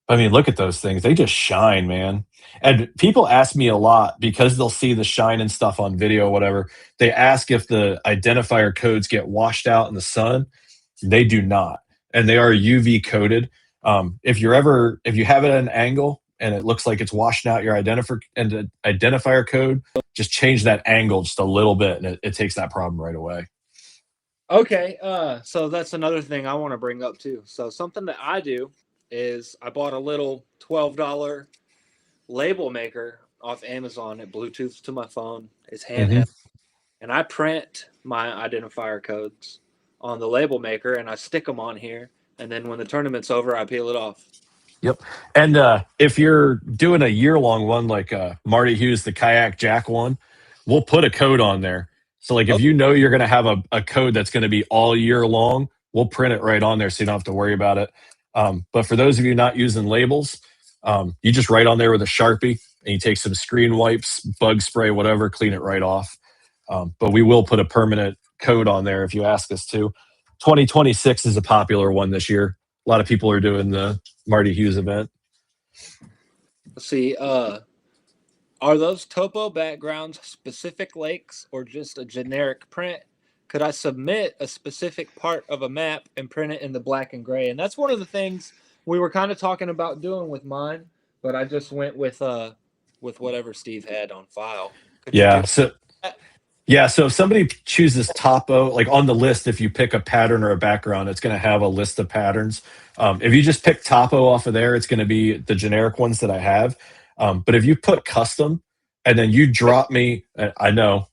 Speaker 2: I mean, look at those things. They just shine, man. And people ask me a lot because they'll see the shine and stuff on video or whatever. They ask if the identifier codes get washed out in the sun. They do not. And they are UV coated. If you have it at an angle and it looks like it's washing out your identifier code, just change that angle just a little bit and it takes that problem right away.
Speaker 1: okay, so that's another thing I want to bring up too. So something that I do is I bought a little $12 label maker off Amazon. It Bluetooths to my phone. It's
Speaker 2: Mm-hmm.
Speaker 1: handheld. And I print my identifier codes on the label maker and I stick them on here. And then when the tournament's over, I peel it off.
Speaker 2: Yep. And if you're doing a year-long one like Marty Hughes, the Kayak Jack one, we'll put a code on there. So like if
Speaker 1: Okay.
Speaker 2: you know you're going to have a code that's going to be all year long, we'll print it right on there so you don't have to worry about it. But for those of you not using labels, you just write on there with a Sharpie and you take some screen wipes, bug spray, whatever, clean it right off. But we will put a permanent code on there if you ask us to. 2026 is a popular one this year. A lot of people are doing the Marty Hughes event.
Speaker 1: Let's see. Are those topo backgrounds specific lakes or just a generic print? Could I submit a specific part of a map and print it in the black and gray? And that's one of the things we were kind of talking about doing with mine, but I just went with whatever Steve had on file. Could you do
Speaker 2: Yeah. So
Speaker 1: that?
Speaker 2: yeah. So if somebody chooses topo, like on the list, if you pick a pattern or a background, it's going to have a list of patterns. If you just pick topo off of there, it's going to be the generic ones that I have. But if you put custom and then you drop me, I know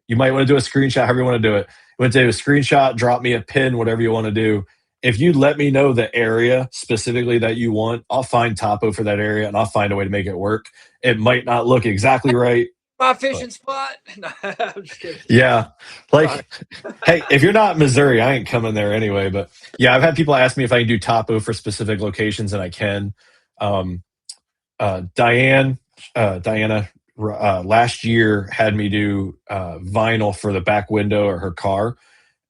Speaker 2: you might want to do a screenshot, however you want to do it. You want to do a screenshot, drop me a pin, whatever you want to do. If you let me know the area specifically that you want, I'll find topo for that area and I'll find a way to make it work. It might not look exactly right.
Speaker 1: My
Speaker 2: But
Speaker 1: fishing spot. No, I'm just kidding.
Speaker 2: yeah,
Speaker 1: Sorry.
Speaker 2: like, hey, if you're not in Missouri, I ain't coming there anyway. But yeah, I've had people ask me if I can do topo for specific locations, and I can. Um, Diana, last year had me do vinyl for the back window of her car,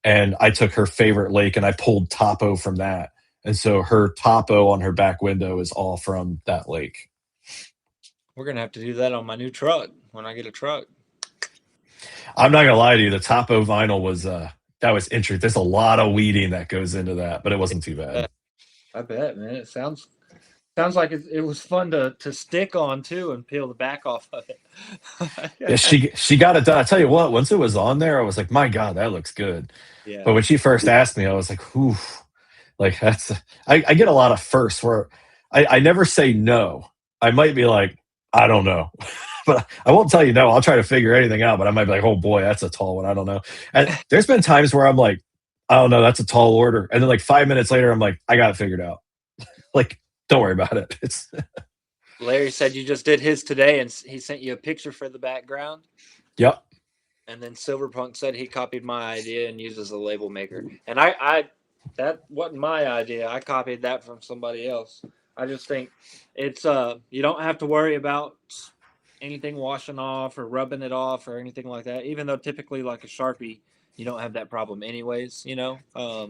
Speaker 2: and I took her favorite lake and I pulled topo from that, and so her topo on her back window is all from that lake.
Speaker 1: We're gonna have to do that on my new truck when I get a truck.
Speaker 2: I'm not gonna lie to you, the topo vinyl was that was interesting. There's a lot of weeding that goes into that, but it wasn't too bad.
Speaker 1: I bet, man. It sounds like it was fun to stick on too and peel the back off of
Speaker 2: Yeah,
Speaker 1: it.
Speaker 2: she got it done. I tell you what, once it was on there, I was like, my God, that looks good.
Speaker 1: Yeah.
Speaker 2: But when she first asked me, I was like, whew, like I get a lot of firsts where I never say no. I might be like, I don't know. But I won't tell you no. I'll try to figure anything out, but I might be like, oh boy, that's a tall one. I don't know. And there's been times where I'm like, I don't know, that's a tall order. And then like 5 minutes later, I'm like, I got it figured out. Like, don't worry about it. It's
Speaker 1: Larry said you just did his today, and he sent you a picture for the background.
Speaker 2: Yep.
Speaker 1: And then Silverpunk said he copied my idea and uses a label maker. And I that wasn't my idea. I copied that from somebody else. I just think it's you don't have to worry about anything washing off or rubbing it off or anything like that. Even though typically like a Sharpie, you don't have that problem anyways, you know?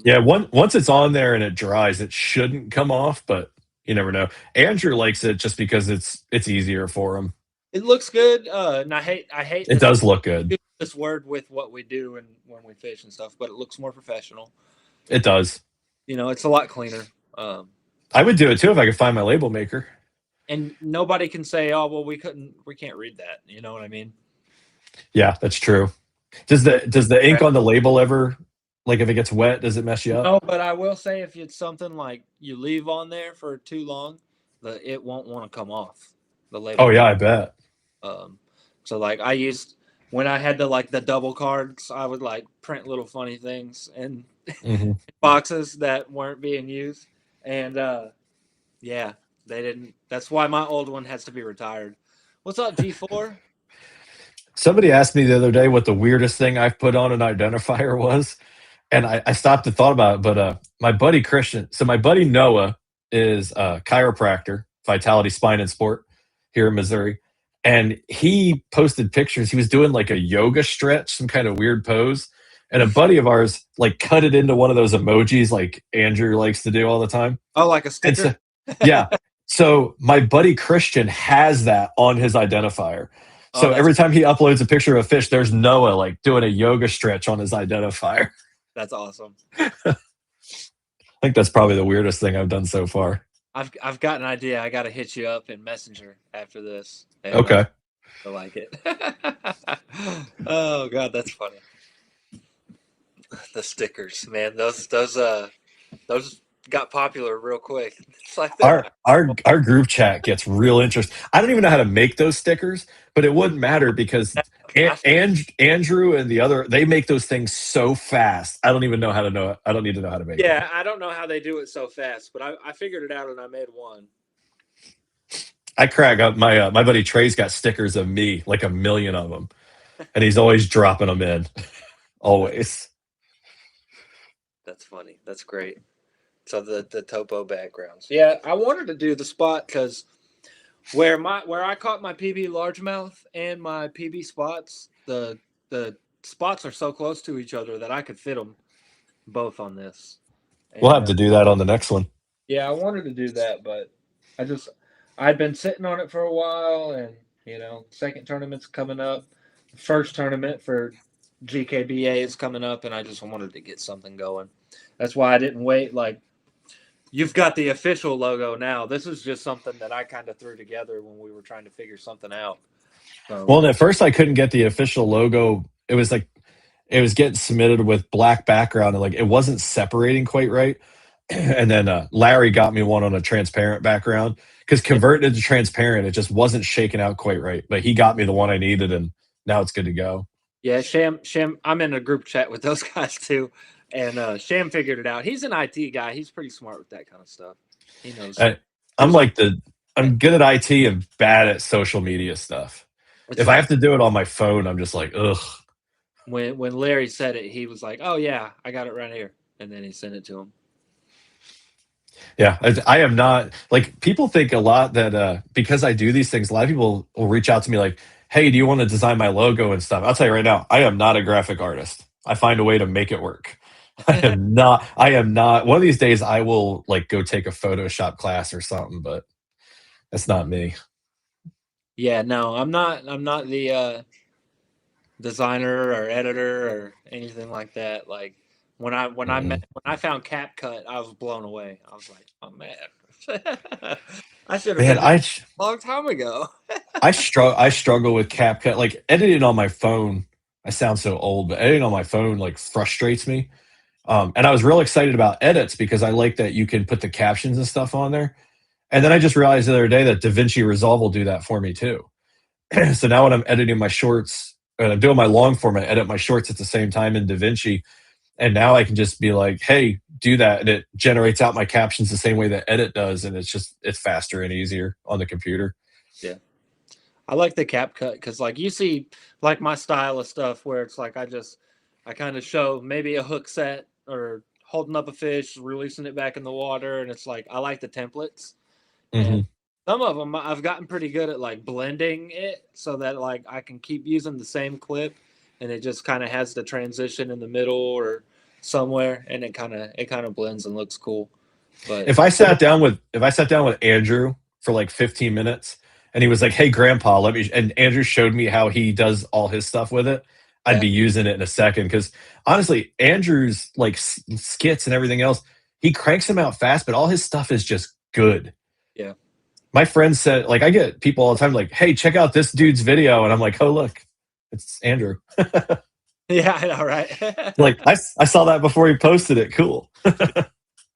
Speaker 2: Yeah, once it's on there and it dries, it shouldn't come off, but you never know. Andrew likes it just because it's easier for him.
Speaker 1: It looks good. And I hate
Speaker 2: It does look good.
Speaker 1: this word with what we do and when we fish and stuff, but it looks more professional.
Speaker 2: It does.
Speaker 1: You know, it's a lot cleaner.
Speaker 2: I would do it too if I could find my label maker.
Speaker 1: And nobody can say, "Oh, well, we can't read that." You know what I mean?
Speaker 2: Yeah, that's true. Does the ink on the label ever, like if it gets wet, does it mess you up?
Speaker 1: No, but I will say if it's something like you leave on there for too long, it won't want to come off the label.
Speaker 2: Oh yeah, I bet.
Speaker 1: So like I used when I had the double cards, I would like print little funny things in boxes that weren't being used, and yeah, they didn't. That's why my old one has to be retired. What's up, G4?
Speaker 2: Somebody asked me the other day what the weirdest thing I've put on an identifier was, and I stopped and thought about it. But my buddy Christian, so my buddy Noah is a chiropractor, Vitality Spine and Sport here in Missouri, and he posted pictures. He was doing like a yoga stretch, some kind of weird pose, and a buddy of ours like cut it into one of those emojis like Andrew likes to do all the time.
Speaker 1: Oh, like a sticker?
Speaker 2: Yeah. So my buddy Christian has that on his identifier. So every time he uploads a picture of a fish, there's Noah like doing a yoga stretch on his identifier.
Speaker 1: That's awesome.
Speaker 2: I think that's probably the weirdest thing I've done so far.
Speaker 1: I've got an idea. I got to hit you up in Messenger after this.
Speaker 2: And, okay.
Speaker 1: I like it. Oh God, that's funny. The stickers, man. Those got popular real quick. It's like
Speaker 2: our group chat gets real interesting. I don't even know how to make those stickers, but it wouldn't matter because Andrew and the other, they make those things so fast. I don't even know how to know. I don't need to know how to make it.
Speaker 1: Yeah, I don't know how they do it so fast, but I figured it out and I made one.
Speaker 2: I crack up. My buddy Trey's got stickers of me, like 1 million of them, and he's always dropping them in. Always.
Speaker 1: That's funny. That's great. So the topo backgrounds. Yeah, I wanted to do the spot because where I caught my PB largemouth and my PB spots, the spots are so close to each other that I could fit them both on this. And,
Speaker 2: we'll have to do that on the next one.
Speaker 1: Yeah, I wanted to do that, but I'd been sitting on it for a while, and you know, second tournament's coming up, first tournament for GKBA is coming up, and I just wanted to get something going. That's why I didn't wait. Like, you've got the official logo now. This is just something that I kind of threw together when we were trying to figure something out. So,
Speaker 2: well, at first I couldn't get the official logo. It was like it was getting submitted with black background, and like it wasn't separating quite right. And then Larry got me one on a transparent background because converting it to transparent, it just wasn't shaking out quite right. But he got me the one I needed, and now it's good to go.
Speaker 1: Yeah, Sham, I'm in a group chat with those guys too, and Sham figured it out. He's an IT guy. He's pretty smart with that kind of stuff. He knows.
Speaker 2: I'm good at IT and bad at social media stuff. If I have to do it on my phone, I'm just like, ugh.
Speaker 1: When Larry said it, he was like, "Oh yeah, I got it right here," and then he sent it to him.
Speaker 2: Yeah, I am not like people think a lot that because I do these things, a lot of people will reach out to me like, hey, do you want to design my logo and stuff? I'll tell you right now, I am not a graphic artist. I find a way to make it work. I am not. One of these days I will like go take a Photoshop class or something, but that's not me.
Speaker 1: Yeah, no, I'm not the designer or editor or anything like that. Like when I found CapCut, I was blown away. I was like, oh man. I should have been a long time ago.
Speaker 2: I struggle with CapCut. Like editing on my phone, I sound so old, but editing on my phone like frustrates me. And I was real excited about edits because I like that you can put the captions and stuff on there. And then I just realized the other day that DaVinci Resolve will do that for me too. So now when I'm editing my shorts, and I'm doing my long form, I edit my shorts at the same time in DaVinci. And now I can just be like, hey, do that. And it generates out my captions the same way that Edit does. And it's faster and easier on the computer.
Speaker 1: Yeah. I like the CapCut because, like, you see, like, my style of stuff where it's like I kind of show maybe a hook set or holding up a fish, releasing it back in the water, and it's like I like the templates, and some of them I've gotten pretty good at like blending it so that like I can keep using the same clip, and it just kind of has the transition in the middle or somewhere, and it kind of blends and looks cool. But
Speaker 2: if I sat down with Andrew for like 15 minutes and he was like, hey grandpa, let me, and Andrew showed me how he does all his stuff with it, I'd be using it in a second. Because honestly, Andrew's like skits and everything else, he cranks them out fast, but all his stuff is just good.
Speaker 1: Yeah.
Speaker 2: My friend said, like, I get people all the time like, hey, check out this dude's video. And I'm like, oh, look, it's Andrew.
Speaker 1: Yeah, I know, right?
Speaker 2: Like, I saw that before he posted it. Cool.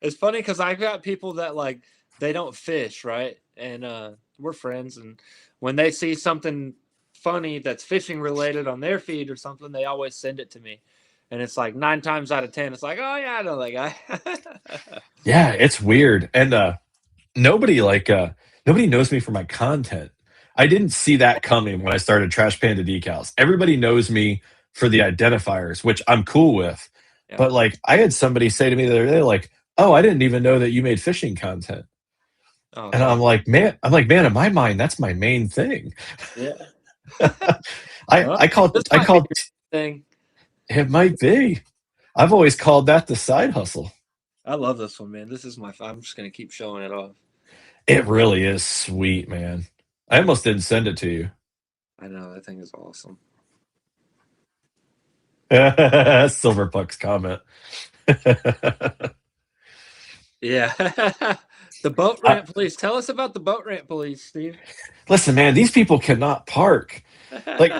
Speaker 1: It's funny because I've got people that like they don't fish, right? And we're friends, and when they see something funny that's fishing related on their feed or something, they always send it to me. And it's like 9 times out of 10, it's like, oh yeah, I know that guy.
Speaker 2: Yeah, it's weird. And nobody knows me for my content. I didn't see that coming when I started Trash Panda Decals. Everybody knows me for the identifiers, which I'm cool with. Yeah. But like, I had somebody say to me the other day, like, oh, I didn't even know that you made fishing content. Oh, and I'm like, man, in my mind, that's my main thing.
Speaker 1: Yeah.
Speaker 2: I called
Speaker 1: thing.
Speaker 2: It might be. I've always called that the side hustle.
Speaker 1: I love this one, man. This is I'm just gonna keep showing it off.
Speaker 2: It really is sweet, man. I almost didn't send it to you.
Speaker 1: I know, that thing is awesome.
Speaker 2: Silverpuck's comment.
Speaker 1: Yeah. The boat ramp police. Tell us about the boat ramp police, Steve.
Speaker 2: Listen, man, these people cannot park. Like,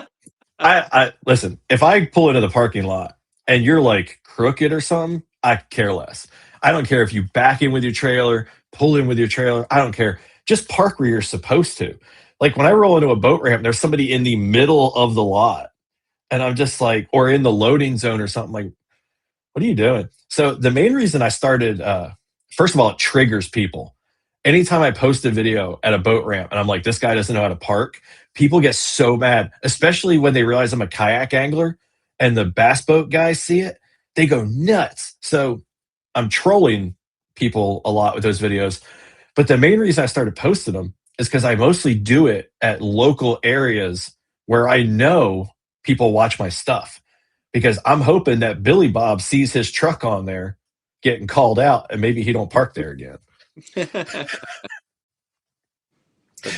Speaker 2: I listen, if I pull into the parking lot and you're like crooked or something, I care less. I don't care if you back in with your trailer, pull in with your trailer. I don't care. Just park where you're supposed to. Like when I roll into a boat ramp, there's somebody in the middle of the lot. And I'm just like, or in the loading zone or something, like, what are you doing? So the main reason I started, first of all, it triggers people. Anytime I post a video at a boat ramp and I'm like, this guy doesn't know how to park, people get so mad, especially when they realize I'm a kayak angler and the bass boat guys see it, they go nuts. So I'm trolling people a lot with those videos. But the main reason I started posting them is because I mostly do it at local areas where I know people watch my stuff. Because I'm hoping that Billy Bob sees his truck on there getting called out and maybe he don't park there again.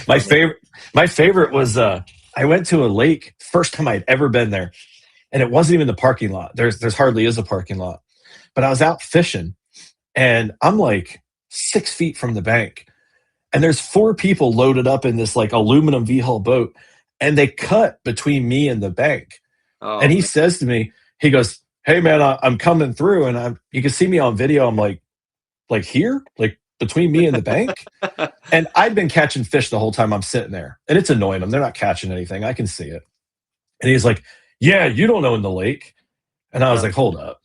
Speaker 2: My favorite was I went to a lake, first time I'd ever been there, and it wasn't even the parking lot. There's hardly is a parking lot. But I was out fishing and I'm like 6 feet from the bank. And there's 4 people loaded up in this like aluminum V-hull boat, and they cut between me and the bank. Oh, and he says to me, he goes, hey man, I'm coming through, and you can see me on video. I'm like here, like between me and the bank. And I've been catching fish the whole time I'm sitting there, and it's annoying them. They're not catching anything. I can see it. And he's like, yeah, you don't own the lake. And I was like, hold up.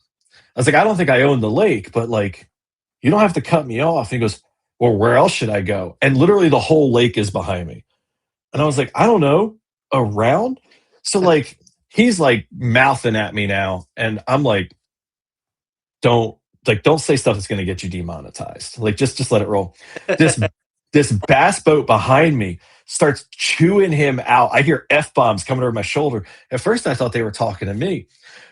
Speaker 2: I was like, I don't think I own the lake, but like, you don't have to cut me off. And he goes, well, where else should I go? And literally the whole lake is behind me. And I was like, I don't know, around. So like, he's like mouthing at me now. And I'm like, don't say stuff that's going to get you demonetized. Like, just let it roll. This bass boat behind me starts chewing him out. I hear F-bombs coming over my shoulder. At first, I thought they were talking to me.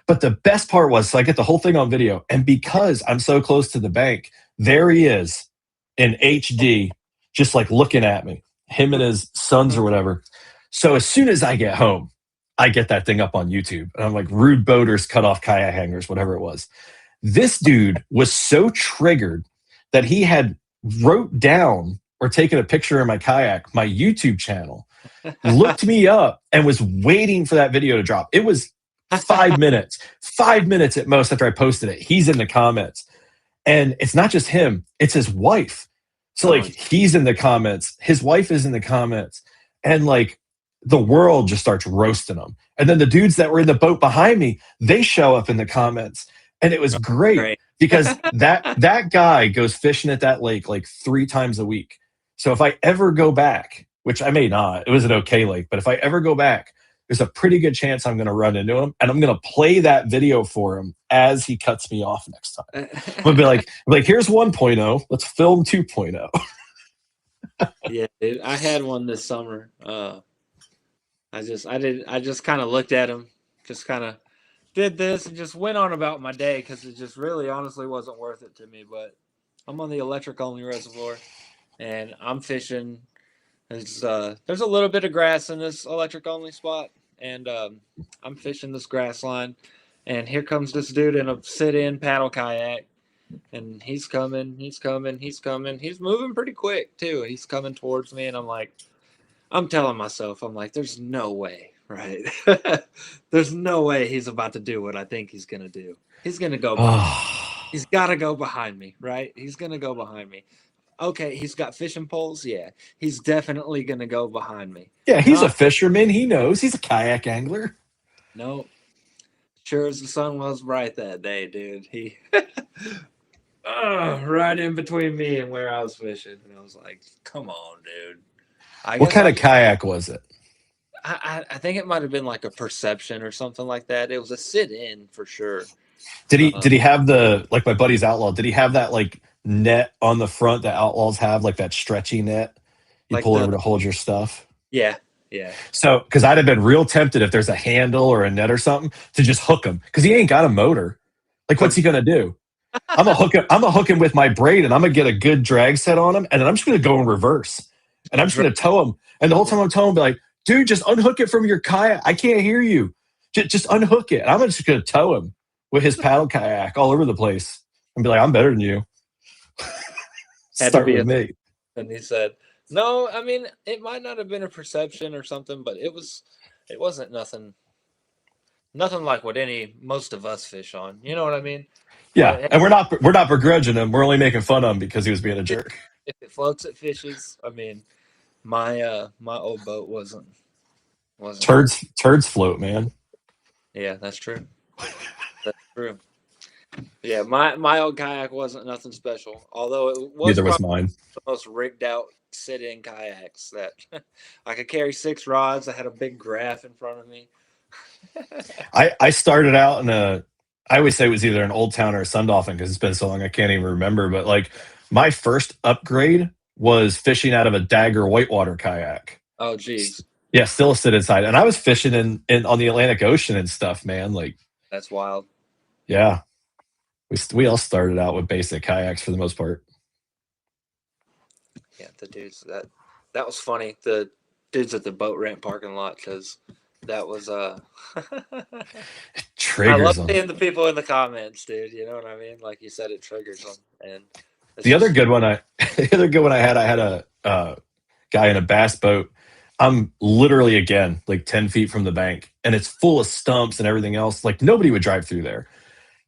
Speaker 2: But the best part was, so I get the whole thing on video. And because I'm so close to the bank, there he is in HD, just like looking at me, him and his sons or whatever. So as soon as I get home, I get that thing up on YouTube. And I'm like, rude boaters cut off kayak hangers, whatever it was. This dude was so triggered that he had wrote down or taken a picture of my kayak, my YouTube channel, looked me up and was waiting for that video to drop. It was 5 minutes at most after I posted it. He's in the comments. And it's not just him, it's his wife. So like he's in the comments, his wife is in the comments, and like the world just starts roasting him. And then the dudes that were in the boat behind me, they show up in the comments, and it was great because that guy goes fishing at that lake like 3 times a week. So if I ever go back, which I may not, it was an okay lake, but if I ever go back, there's a pretty good chance I'm going to run into him, and I'm going to play that video for him as he cuts me off next time. I'm going to be like, here's 1.0, let's film 2.0.
Speaker 1: Yeah, dude, I had one this summer. I just kind of looked at him, just kind of did this and just went on about my day because it just really honestly wasn't worth it to me. But I'm on the electric only reservoir and I'm fishing. There's a little bit of grass in this electric only spot, and I'm fishing this grass line, and here comes this dude in a sit-in paddle kayak, and he's coming. He's moving pretty quick too. He's coming towards me, and I'm telling myself, there's no way, right? There's no way he's about to do what I think he's gonna do. He's gonna go behind. He's got to go behind me, right? He's gonna go behind me. Okay, he's got fishing poles. Yeah, he's definitely gonna go behind me.
Speaker 2: Yeah, he's a fisherman. He knows. He's a kayak angler.
Speaker 1: No, sure as the sun was bright that day, dude. He right in between me and where I was fishing, and I was like, "Come on, dude."
Speaker 2: What kind of kayak was it?
Speaker 1: I think it might have been like a Perception or something like that. It was a sit-in for sure.
Speaker 2: Did he have the, like my buddy's Outlaw? Did he have that like net on the front that Outlaws have, like that stretchy net you like pull over to hold your stuff?
Speaker 1: Yeah, yeah.
Speaker 2: So, because I'd have been real tempted if there's a handle or a net or something to just hook him because he ain't got a motor. Like, what's he gonna do? I'm gonna hook him with my braid, and I'm gonna get a good drag set on him, and then I'm just gonna go in reverse, and I'm just gonna tow him. And the whole time I'm towing him, be like, dude, just unhook it from your kayak. I can't hear you. Just unhook it. And I'm just gonna tow him with his paddle kayak all over the place and be like, I'm better than you.
Speaker 1: Start with me. And he said, no, I mean, it might not have been a Perception or something, but it wasn't nothing like what most of us fish on. You know what I mean?
Speaker 2: Yeah, but, and we're not begrudging him. We're only making fun of him because he was being a jerk.
Speaker 1: If it floats, it fishes. I mean, my old boat wasn't.
Speaker 2: Turds float, man.
Speaker 1: Yeah, that's true. That's true. Yeah, my old kayak wasn't nothing special, although it was.
Speaker 2: Neither was mine.
Speaker 1: The most rigged out sit-in kayaks that I could carry 6 rods. I had a big graph in front of me.
Speaker 2: I started out in I always say it was either an Old Town or a Sundolphin because it's been so long I can't even remember. But like my first upgrade was fishing out of a Dagger whitewater kayak.
Speaker 1: Oh, geez.
Speaker 2: Yeah, still a sit inside, and I was fishing in on the Atlantic Ocean and stuff, man. Like
Speaker 1: that's wild.
Speaker 2: Yeah, we all started out with basic kayaks for the most part.
Speaker 1: Yeah, the dudes that was funny. The dudes at the boat ramp parking lot, because that was
Speaker 2: triggers
Speaker 1: I love
Speaker 2: them.
Speaker 1: seeing the people in the comments, dude. You know what I mean? Like you said, it triggers them. And
Speaker 2: the other good one I had a guy in a bass boat. I'm literally, again, like 10 feet from the bank, and it's full of stumps and everything else. Like nobody would drive through there.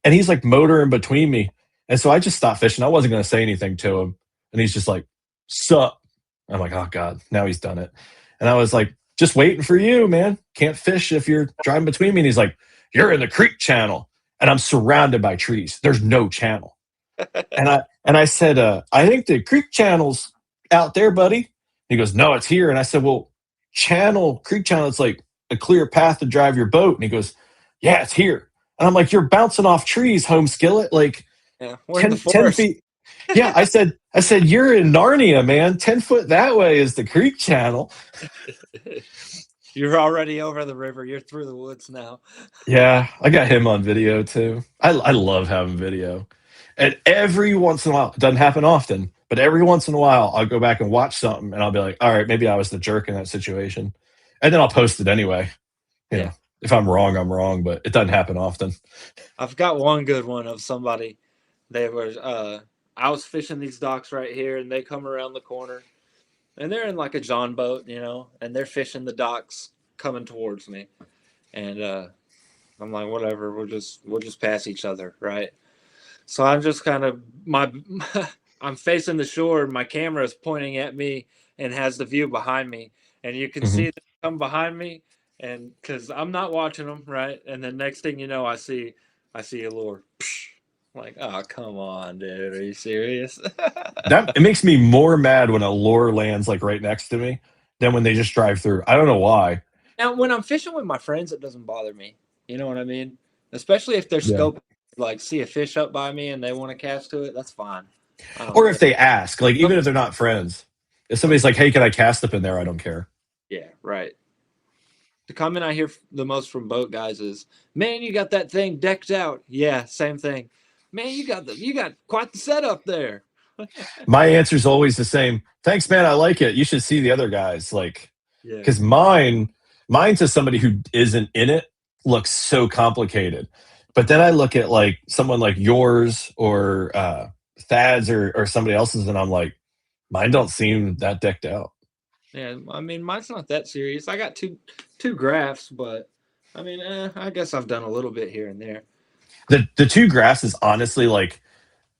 Speaker 2: And he's like motoring between me. And so I just stopped fishing. I wasn't going to say anything to him. And he's just like, sup? I'm like, oh God, now he's done it. And I was like, just waiting for you, man. Can't fish if you're driving between me. And he's like, you're in the creek channel. And I'm surrounded by trees. There's no channel. and I said, I think the creek channel's out there, buddy. He goes, no, it's here. And I said, well, creek channel, it's like a clear path to drive your boat. And he goes, yeah, it's here. And I'm like, you're bouncing off trees, home skillet. Like 10 feet. Yeah, I said, you're in Narnia, man. 10 foot that way is the creek channel.
Speaker 1: You're already over the river. You're through the woods now.
Speaker 2: Yeah, I got him on video too. I love having video. And every once in a while, it doesn't happen often, but every once in a while, I'll go back and watch something and I'll be like, all right, maybe I was the jerk in that situation. And then I'll post it anyway. You know, if I'm wrong, I'm wrong, but it doesn't happen often.
Speaker 1: I've got one good one of somebody. They were, I was fishing these docks right here, and they come around the corner, and they're in like a John boat, you know, and they're fishing the docks coming towards me, and I'm like, whatever, we'll just pass each other, right? So I'm just kind of I'm facing the shore. My camera is pointing at me and has the view behind me, and you can
Speaker 2: Mhm.
Speaker 1: see them come behind me, and because I'm not watching them, right? And then next thing you know, I see a lure. Like, oh, come on, dude, are you serious?
Speaker 2: That it makes me more mad when a lure lands like right next to me than when they just drive through. I don't know why.
Speaker 1: Now, when I'm fishing with my friends, it doesn't bother me. You know what I mean? Especially if they're
Speaker 2: Yeah.
Speaker 1: scoping, like see a fish up by me and they want to cast to it. That's fine. I don't
Speaker 2: Or if
Speaker 1: care.
Speaker 2: they ask, like even if they're not friends, if somebody's like, "Hey, can I cast up in there?" I don't care.
Speaker 1: Yeah, right. The comment I hear the most from boat guys is, "Man, you got that thing decked out." Yeah, same thing. Man, you got quite the setup there.
Speaker 2: My answer's always the same. Thanks, man. I like it. You should see the other guys. Like,
Speaker 1: Yeah,
Speaker 2: because mine to somebody who isn't in it looks so complicated. But then I look at like someone like yours or Thad's or somebody else's, and I'm like, mine don't seem that decked out.
Speaker 1: yeah. I mean, mine's not that serious. I got two graphs, but I mean, I guess I've done a little bit here and there.
Speaker 2: The two graphs is honestly like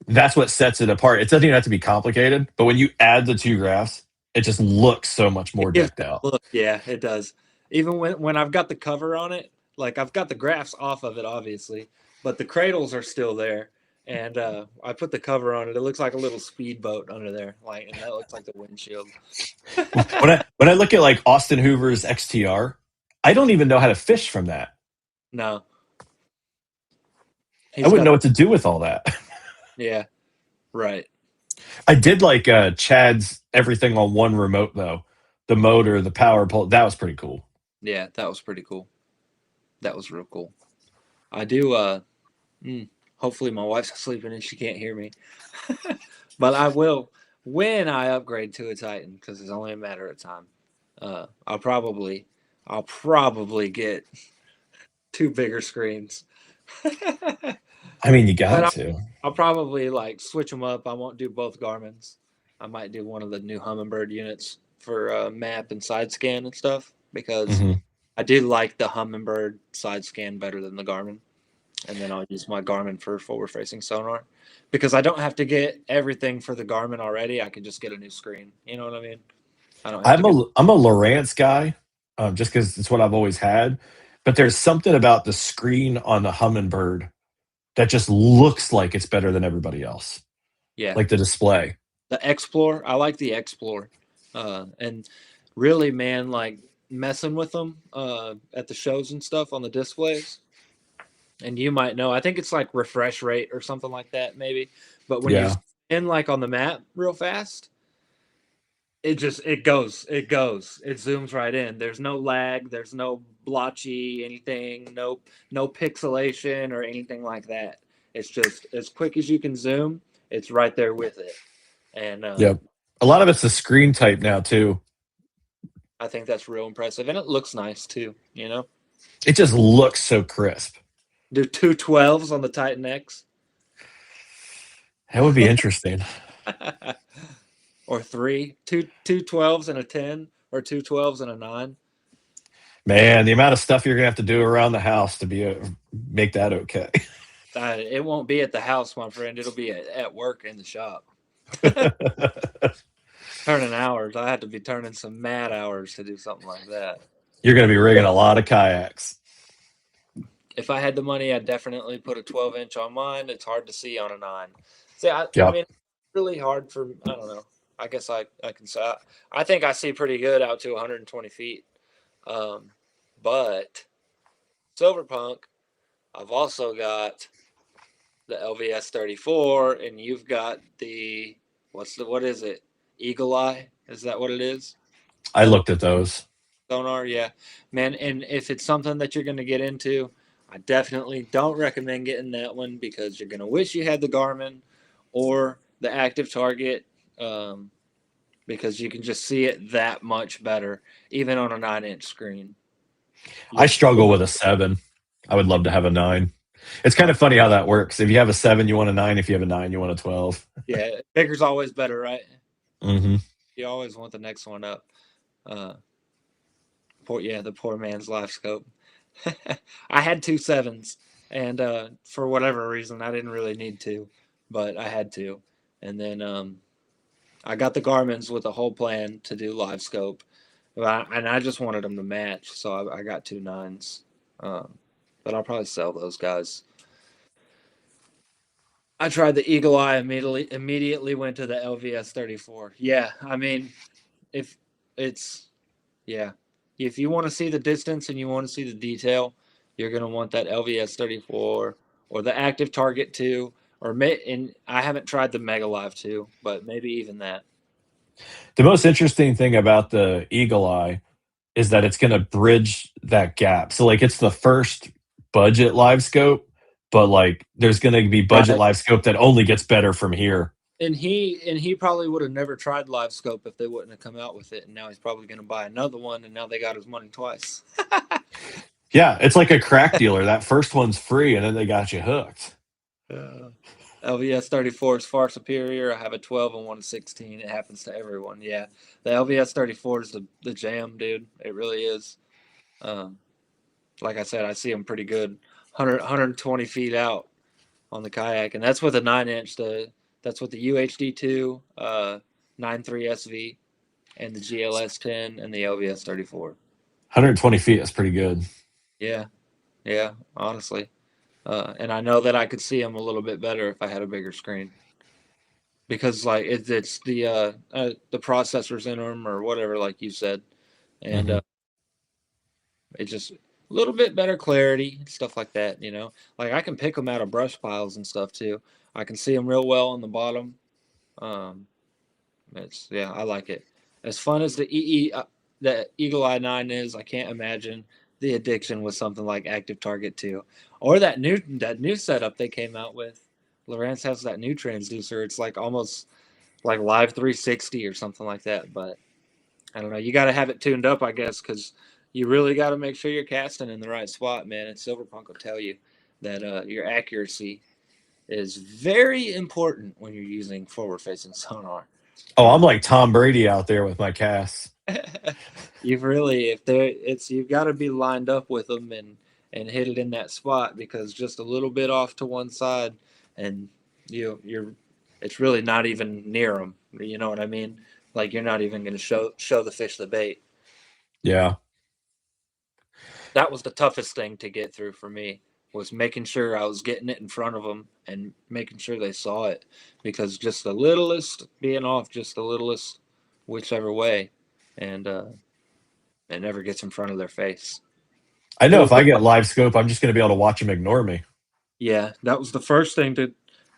Speaker 2: that's what sets it apart. It doesn't even have to be complicated, but when you add the two graphs, it just looks so much
Speaker 1: It
Speaker 2: more
Speaker 1: gives
Speaker 2: decked out.
Speaker 1: look, yeah, it does. Even when I've got the cover on it, like I've got the graphs off of it, obviously, but the cradles are still there. And I put the cover on it. It looks like a little speedboat under there, like, and that looks like the windshield.
Speaker 2: When I look at like Austin Hoover's XTR, I don't even know how to fish from that.
Speaker 1: No,
Speaker 2: I
Speaker 1: he's
Speaker 2: wouldn't
Speaker 1: got
Speaker 2: know
Speaker 1: the
Speaker 2: what to do with all that.
Speaker 1: yeah, right.
Speaker 2: I did like Chad's everything on one remote though. The motor, the power pole, that was pretty cool.
Speaker 1: Yeah, that was pretty cool. That was real cool. I do. Hopefully, my wife's sleeping and she can't hear me, but I will when I upgrade to a Titan because it's only a matter of time. Uh, I'll probably, I'll probably get two bigger screens. but
Speaker 2: I mean, you got
Speaker 1: I'll,
Speaker 2: to.
Speaker 1: I'll probably like switch them up. I won't do both Garmin's. I might do one of the new Humminbird units for map and side scan and stuff because
Speaker 2: Hmm.
Speaker 1: I do like the Humminbird side scan better than the Garmin. And then I'll use my Garmin for forward facing sonar because I don't have to get everything for the Garmin already. I can just get a new screen. You know what I mean? I don't have to get.
Speaker 2: I'm a Lowrance guy, just because it's what I've always had. But there's something about the screen on the Humminbird that just looks like it's better than everybody else,
Speaker 1: Yeah,
Speaker 2: like the display.
Speaker 1: the Explore. I like the Explore, and really, man, like messing with them at the shows and stuff on the displays. And you might know, I think it's like refresh rate or something like that, maybe. But when you
Speaker 2: Yeah.
Speaker 1: in like on the map real fast, it zooms right in. There's no lag, there's no blotchy anything, no pixelation or anything like that. It's just as quick as you can zoom, it's right there with it. And
Speaker 2: Yep. A lot of it's the screen type now too.
Speaker 1: I think that's real impressive, and it looks nice too.
Speaker 2: It just looks so crisp.
Speaker 1: Do two 12s on the Titan X.
Speaker 2: That would be interesting.
Speaker 1: Or three, two 12s and a 10, or two 12s and a 9.
Speaker 2: Man, the amount of stuff you're gonna have to do around the house to be make that okay.
Speaker 1: It won't be at the house, my friend. It'll be at work in the shop. Turning hours. I had to be turning some mad hours to do something like that.
Speaker 2: You're gonna be rigging a lot of kayaks.
Speaker 1: If I had the money, I'd definitely put a 12-inch on mine. It's hard to see on a 9. See, I
Speaker 2: Yep.
Speaker 1: mean, really hard for, I don't know. I guess I can say, I think I see pretty good out to 120 feet. Um, but Silverpunk, I've also got the LVS 34, and you've got the, what is it? Eagle Eye? Is that what it is?
Speaker 2: I looked at those.
Speaker 1: Sonar, yeah, man. And if it's something that you're going to get into, I definitely don't recommend getting that one because you're going to wish you had the Garmin or the Active Target, because you can just see it that much better, even on a 9-inch screen.
Speaker 2: I
Speaker 1: You,
Speaker 2: struggle with a 7. I would love to have a 9. It's kind
Speaker 1: uh,
Speaker 2: of funny how that works. If you have a 7, you want a 9. If you have a 9, you want a 12.
Speaker 1: yeah, bigger's always better, right?
Speaker 2: Hmm.
Speaker 1: You always want the next one up. Uh, the poor man's life scope. I had two 7s, and for whatever reason, I didn't really need to, but I had to, and then I got the Garmin's with a whole plan to do live scope, and I just wanted them to match, so I got two nines. But I'll probably sell those guys. I tried the Eagle Eye immediately went to the LVS 34. Yeah, I mean, if it's yeah, if you want to see the distance and you want to see the detail, you're gonna want that LVS 34 or the Active Target 2, and I haven't tried the Mega Live 2, but maybe even that.
Speaker 2: The most interesting thing about the Eagle Eye is that it's going to bridge that gap. So like it's the first budget live scope, but like there's going to be budget
Speaker 1: Right.
Speaker 2: live scope that only gets better from here.
Speaker 1: And he probably would have never tried live scope if they wouldn't have come out with it, and now he's probably going to buy another one, and now they got his money twice.
Speaker 2: Yeah, it's like a crack dealer. That first one's free and then they got you hooked.
Speaker 1: LVS 34 is far superior. I have a 12 and one 16. It happens to everyone. Yeah, the LVS 34 is the jam, dude. It really is. Um, like I said, I see them pretty good, 120 feet out on the kayak, and that's with a 9 inch. That's with the UHD2, 93 SV, and the GLS 10 and the LVS 34.
Speaker 2: 120 feet is pretty good.
Speaker 1: Yeah, yeah, honestly. And I know that I could see them a little bit better if I had a bigger screen, because like it's the processors in them or whatever, like you said, and
Speaker 2: Hmm.
Speaker 1: it's just a little bit better clarity, stuff like that. Like I can pick them out of brush piles and stuff too. I can see them real well on the bottom. Um, it's yeah, I like it. As fun as the Eagle Eye 9 is, I can't imagine the addiction with something like Active Target 2 or that new setup they came out with. Lawrence has that new transducer. It's like almost like Live 360 or something like that. But I don't know. You got to have it tuned up, I guess, because you really got to make sure you're casting in the right spot, man. And Silverpunk will tell you that your accuracy is very important when you're using forward-facing sonar.
Speaker 2: Oh, I'm like Tom Brady out there with my casts.
Speaker 1: You've really, if there, it's you've got to be lined up with them and hit it in that spot, because just a little bit off to one side, and you're it's really not even near them. You know what I mean? Like you're not even going to show the fish the bait.
Speaker 2: Yeah.
Speaker 1: That was the toughest thing to get through for me, was making sure I was getting it in front of them and making sure they saw it, because just the littlest being off, just the littlest whichever way, and it never gets in front of their face.
Speaker 2: I
Speaker 1: It
Speaker 2: know
Speaker 1: was
Speaker 2: if I get live scope, I'm just going to be able to watch them ignore me.
Speaker 1: Yeah, that was the first thing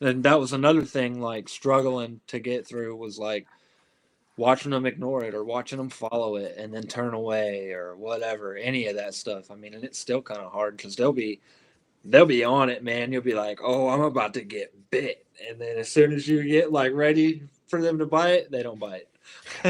Speaker 1: and that was another thing, like struggling to get through, was like watching them ignore it or watching them follow it and then turn away or whatever, any of that stuff. I mean, and it's still kind of hard because they'll be on it, man. You'll be like, oh, I'm about to get bit, and then as soon as you get like ready for them to bite, they don't bite.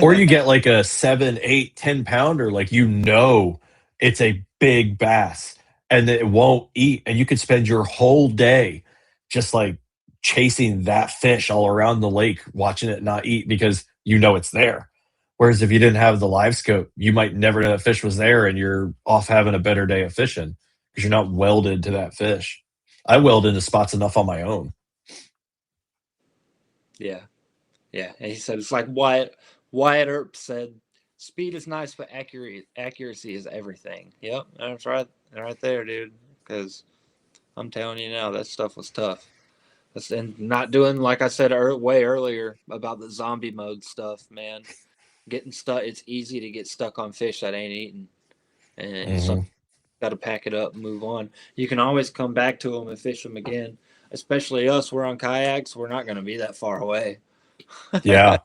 Speaker 2: Or you get like a 7, 8, 10 pounder, like it's a big bass and it won't eat. And you could spend your whole day just like chasing that fish all around the lake, watching it not eat because it's there. Whereas if you didn't have the live scope, you might never know that fish was there and you're off having a better day of fishing because you're not welded to that fish. I weld into spots enough on my own.
Speaker 1: Yeah, yeah. And he said it's like Wyatt Earp said, speed is nice, but accuracy is everything. Yep, that's right there, dude. Because I'm telling you now, that stuff was tough. And not doing, like I said way earlier about the zombie mode stuff, man. Getting stuck, it's easy to get stuck on fish that ain't eating, and so
Speaker 2: Hmm.
Speaker 1: got to pack it up and move on. You can always come back to them and fish them again. Especially us, we're on kayaks. We're not going to be that far away.
Speaker 2: Yeah.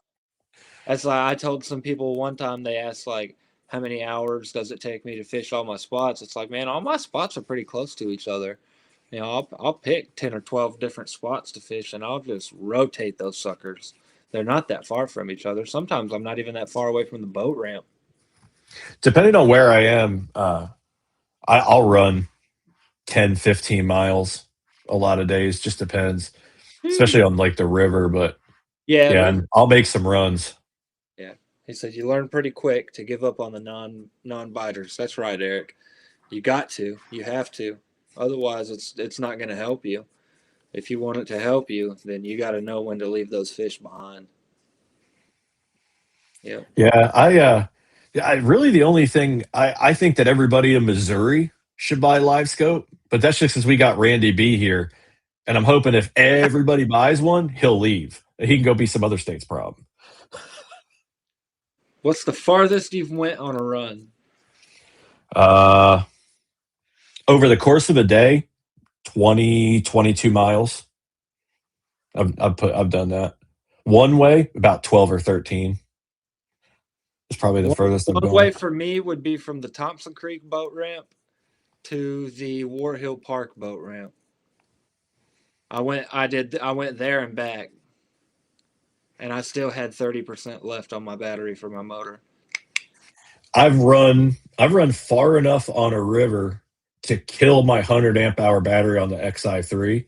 Speaker 1: That's like I told some people one time. They asked like, "How many hours does it take me to fish all my spots?" It's like, man, all my spots are pretty close to each other. I'll pick 10 or 12 different spots to fish, and I'll just rotate those suckers. They're not that far from each other. Sometimes I'm not even that far away from the boat ramp.
Speaker 2: Depending on where I am, I'll run 10, 15 miles a lot of days. Just depends, especially on like the river. But
Speaker 1: Yeah,
Speaker 2: yeah,
Speaker 1: river.
Speaker 2: and I'll make some runs.
Speaker 1: Yeah, he said you learn pretty quick to give up on the non biters. That's right, Eric. You got to. You have to. Otherwise, it's not going to help you. if you want it to help you, then you got to know when to leave those fish behind. Yep.
Speaker 2: Yeah, I really the only thing I think that everybody in Missouri should buy live scope, but that's just because we got Randy B here, and I'm hoping if everybody buys one, he'll leave. He can go be some other state's problem.
Speaker 1: What's the farthest you've went on a run?
Speaker 2: Uh, Over the course of a day, 20, 22 miles. I've done that. One way, about 12 or 13. It's probably the furthest I've
Speaker 1: One
Speaker 2: gone.
Speaker 1: way for me would be from the Thompson Creek boat ramp to the War Hill Park boat ramp. I went there and back, and I still had 30% left on my battery for my motor.
Speaker 2: I've run far enough on a river to kill my 100 amp hour battery on the XI3,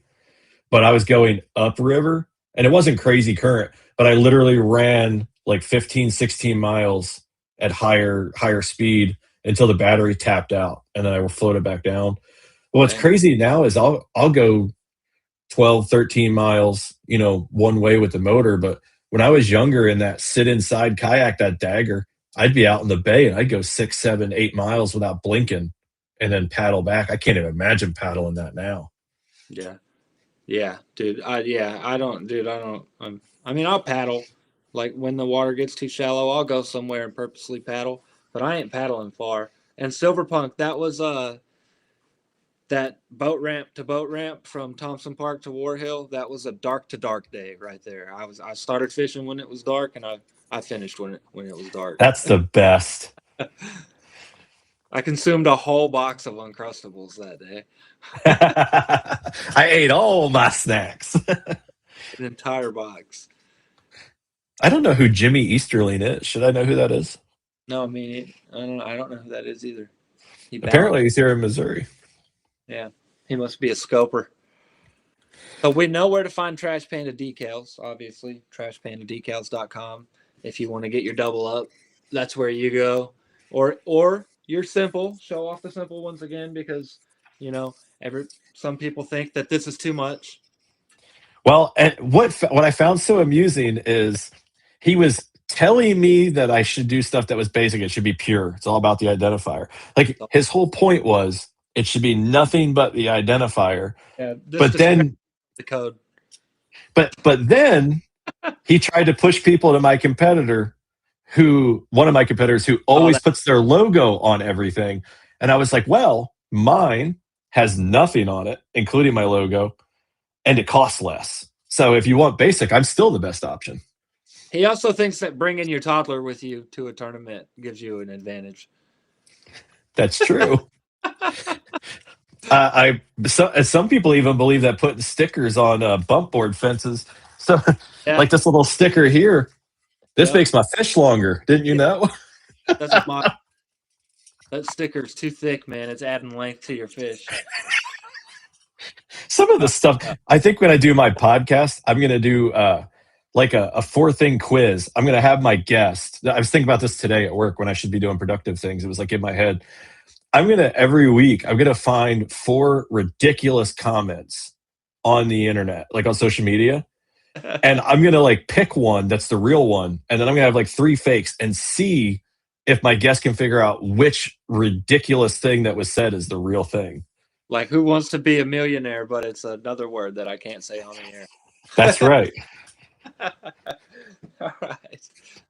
Speaker 2: but I was going upriver and it wasn't crazy current, but I literally ran like 15, 16 miles at higher speed until the battery tapped out and then I floated back down. What's crazy now is I'll go 12, 13 miles, one way with the motor, but when I was younger in that sit inside kayak, that Dagger, I'd be out in the bay and I'd go 6, 7, 8 miles without blinking and then paddle back. I can't even imagine paddling that now.
Speaker 1: Yeah, dude. I mean, I'll paddle. Like when the water gets too shallow, I'll go somewhere and purposely paddle, but I ain't paddling far. And Silverpunk, that was that boat ramp to boat ramp from Thompson Park to War Hill. That was a dark to dark day right there. I started fishing when it was dark, and I finished when it was dark.
Speaker 2: That's the best.
Speaker 1: I consumed a whole box of Uncrustables that day.
Speaker 2: I ate all my snacks.
Speaker 1: An entire box.
Speaker 2: I don't know who Jimmy Easterling is. Should I know who that is?
Speaker 1: No, I mean, I don't know who that is either.
Speaker 2: Apparently he's here in Missouri.
Speaker 1: Yeah, he must be a scoper. But we know where to find Trash Panda Decals, obviously. TrashPandaDecals.com. If you want to get your double up, that's where you go. Or you're simple. Show off the simple ones again because, some people think that this is too much.
Speaker 2: Well, and what I found so amusing is he was telling me that I should do stuff that was basic. It should be pure. It's all about the identifier. Like his whole point was it should be nothing but the identifier.
Speaker 1: Yeah,
Speaker 2: but then
Speaker 1: the code.
Speaker 2: But then he tried to push people to one of my competitors who always puts their logo on everything. And I was like, well, mine has nothing on it, including my logo, and it costs less. So if you want basic, I'm still the best option.
Speaker 1: He also thinks that bringing your toddler with you to a tournament gives you an advantage.
Speaker 2: That's true. Some people even believe that putting stickers on bump board fences. So, like this little sticker here, this makes my fish longer. Didn't you know?
Speaker 1: That sticker's too thick, man. It's adding length to your fish.
Speaker 2: Some of the stuff, I think when I do my podcast, I'm going to do like a 4-thing quiz. I'm going to have my guest. I was thinking about this today at work when I should be doing productive things. It was like in my head. Every week, I'm going to find 4 ridiculous comments on the internet, like on social media. And I'm going to like pick one that's the real one. And then I'm going to have like 3 fakes and see if my guest can figure out which ridiculous thing that was said is the real thing.
Speaker 1: Like Who Wants to Be a Millionaire, but it's another word that I can't say on the air.
Speaker 2: That's right.
Speaker 1: All right.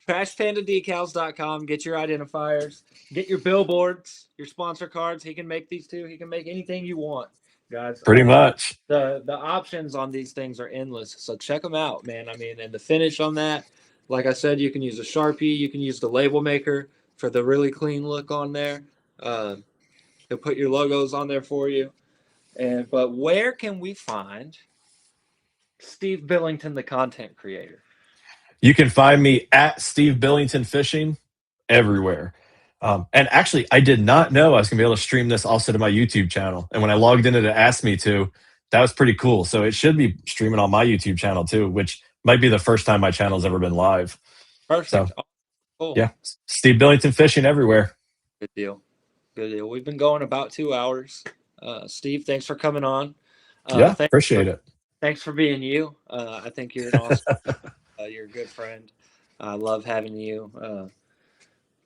Speaker 1: TrashPandaDecals.com. Get your identifiers. Get your billboards, your sponsor cards. He can make these too. He can make anything you want, guys.
Speaker 2: Pretty much.
Speaker 1: The options on these things are endless. So check them out, man. I mean, and the finish on that, like I said, you can use a Sharpie. You can use the label maker for the really clean look on there. He'll put your logos on there for you. But where can we find Steve Billington, the content creator?
Speaker 2: You can find me at Steve Billington Fishing everywhere. And actually, I did not know I was going to be able to stream this also to my YouTube channel. And when I logged in, it asked me to. That was pretty cool. So it should be streaming on my YouTube channel too, which might be the first time my channel's ever been live.
Speaker 1: Perfect.
Speaker 2: So,
Speaker 1: cool.
Speaker 2: Yeah, Steve Billington Fishing everywhere.
Speaker 1: Good deal. We've been going about 2 hours. Steve, thanks for coming on.
Speaker 2: Appreciate it.
Speaker 1: Thanks for being you. I think you're an awesome. You're a good friend. I love having you.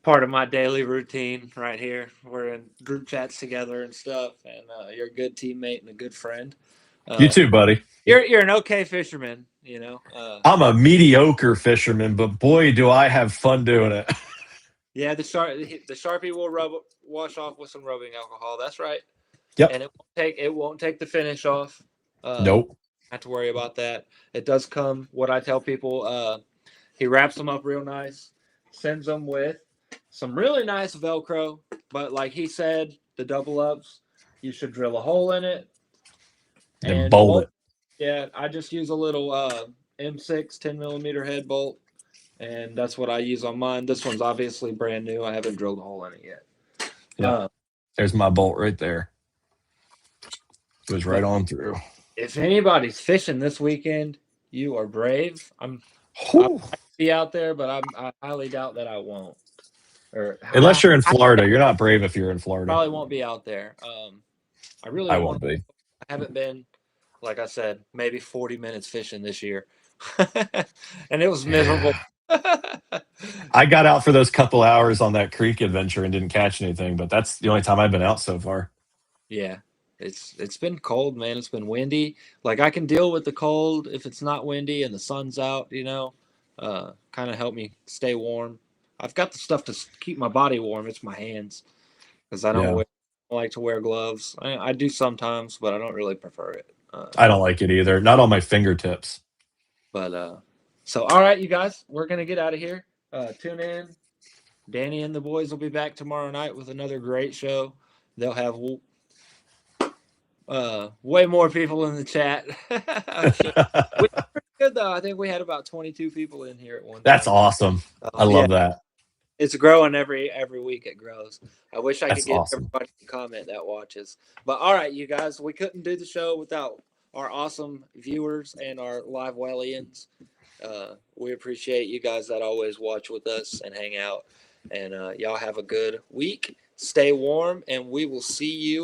Speaker 1: Part of my daily routine right here. We're in group chats together and stuff, and you're a good teammate and a good friend.
Speaker 2: You
Speaker 1: Uh,
Speaker 2: too, buddy.
Speaker 1: you're an okay fisherman, you know.
Speaker 2: I'm a mediocre fisherman, but boy, do I have fun doing it.
Speaker 1: Yeah, the Sharpie will wash off with some rubbing alcohol. That's right,
Speaker 2: Yep.
Speaker 1: and it won't take the finish off.
Speaker 2: Nope.
Speaker 1: Have to worry about that. It does come. What I tell people, he wraps them up real nice, sends them with some really nice Velcro. But like he said, the double ups, you should drill a hole in it
Speaker 2: And
Speaker 1: and
Speaker 2: bolt
Speaker 1: bolt.
Speaker 2: it.
Speaker 1: Yeah, I just use a little M6 10 millimeter head bolt, and that's what I use on mine. This one's obviously brand new. I haven't drilled a hole in it yet.
Speaker 2: Yep. There's my bolt right there. Goes right
Speaker 1: But
Speaker 2: on through.
Speaker 1: if anybody's fishing this weekend, you are brave. I
Speaker 2: Whew.
Speaker 1: might be out there, but I highly doubt that I won't. Or
Speaker 2: Unless you're in
Speaker 1: I
Speaker 2: Florida. You're not brave if you're in Florida.
Speaker 1: probably won't be out there. I really
Speaker 2: I
Speaker 1: want.
Speaker 2: won't be.
Speaker 1: I haven't been, like I said, maybe 40 minutes fishing this year, and it was miserable.
Speaker 2: Yeah. I got out for those couple hours on that creek adventure and didn't catch anything, but that's the only time I've been out so far.
Speaker 1: Yeah, it's been cold, man. It's been windy. Like I can deal with the cold if it's not windy and the sun's out. Kind of help me stay warm. I've got the stuff to keep my body warm. It's my hands because
Speaker 2: Yeah.
Speaker 1: I like to wear gloves. I do sometimes, but I don't really prefer it.
Speaker 2: I don't like it either. Not on my fingertips.
Speaker 1: But so all right, you guys, we're gonna get out of here. Tune in. Danny and the boys will be back tomorrow night with another great show. They'll have way more people in the chat. We did pretty good though. I think we had about 22 people in here at one
Speaker 2: That's
Speaker 1: time.
Speaker 2: awesome. I
Speaker 1: Yeah,
Speaker 2: love that.
Speaker 1: it's growing every week. It grows. I wish I could
Speaker 2: That's
Speaker 1: get
Speaker 2: awesome.
Speaker 1: everybody to comment that watches. But all right, you guys, we couldn't do the show without our awesome viewers and our live Wellians. We appreciate you guys that always watch with us and hang out. And y'all have a good week. Stay warm, and we will see you.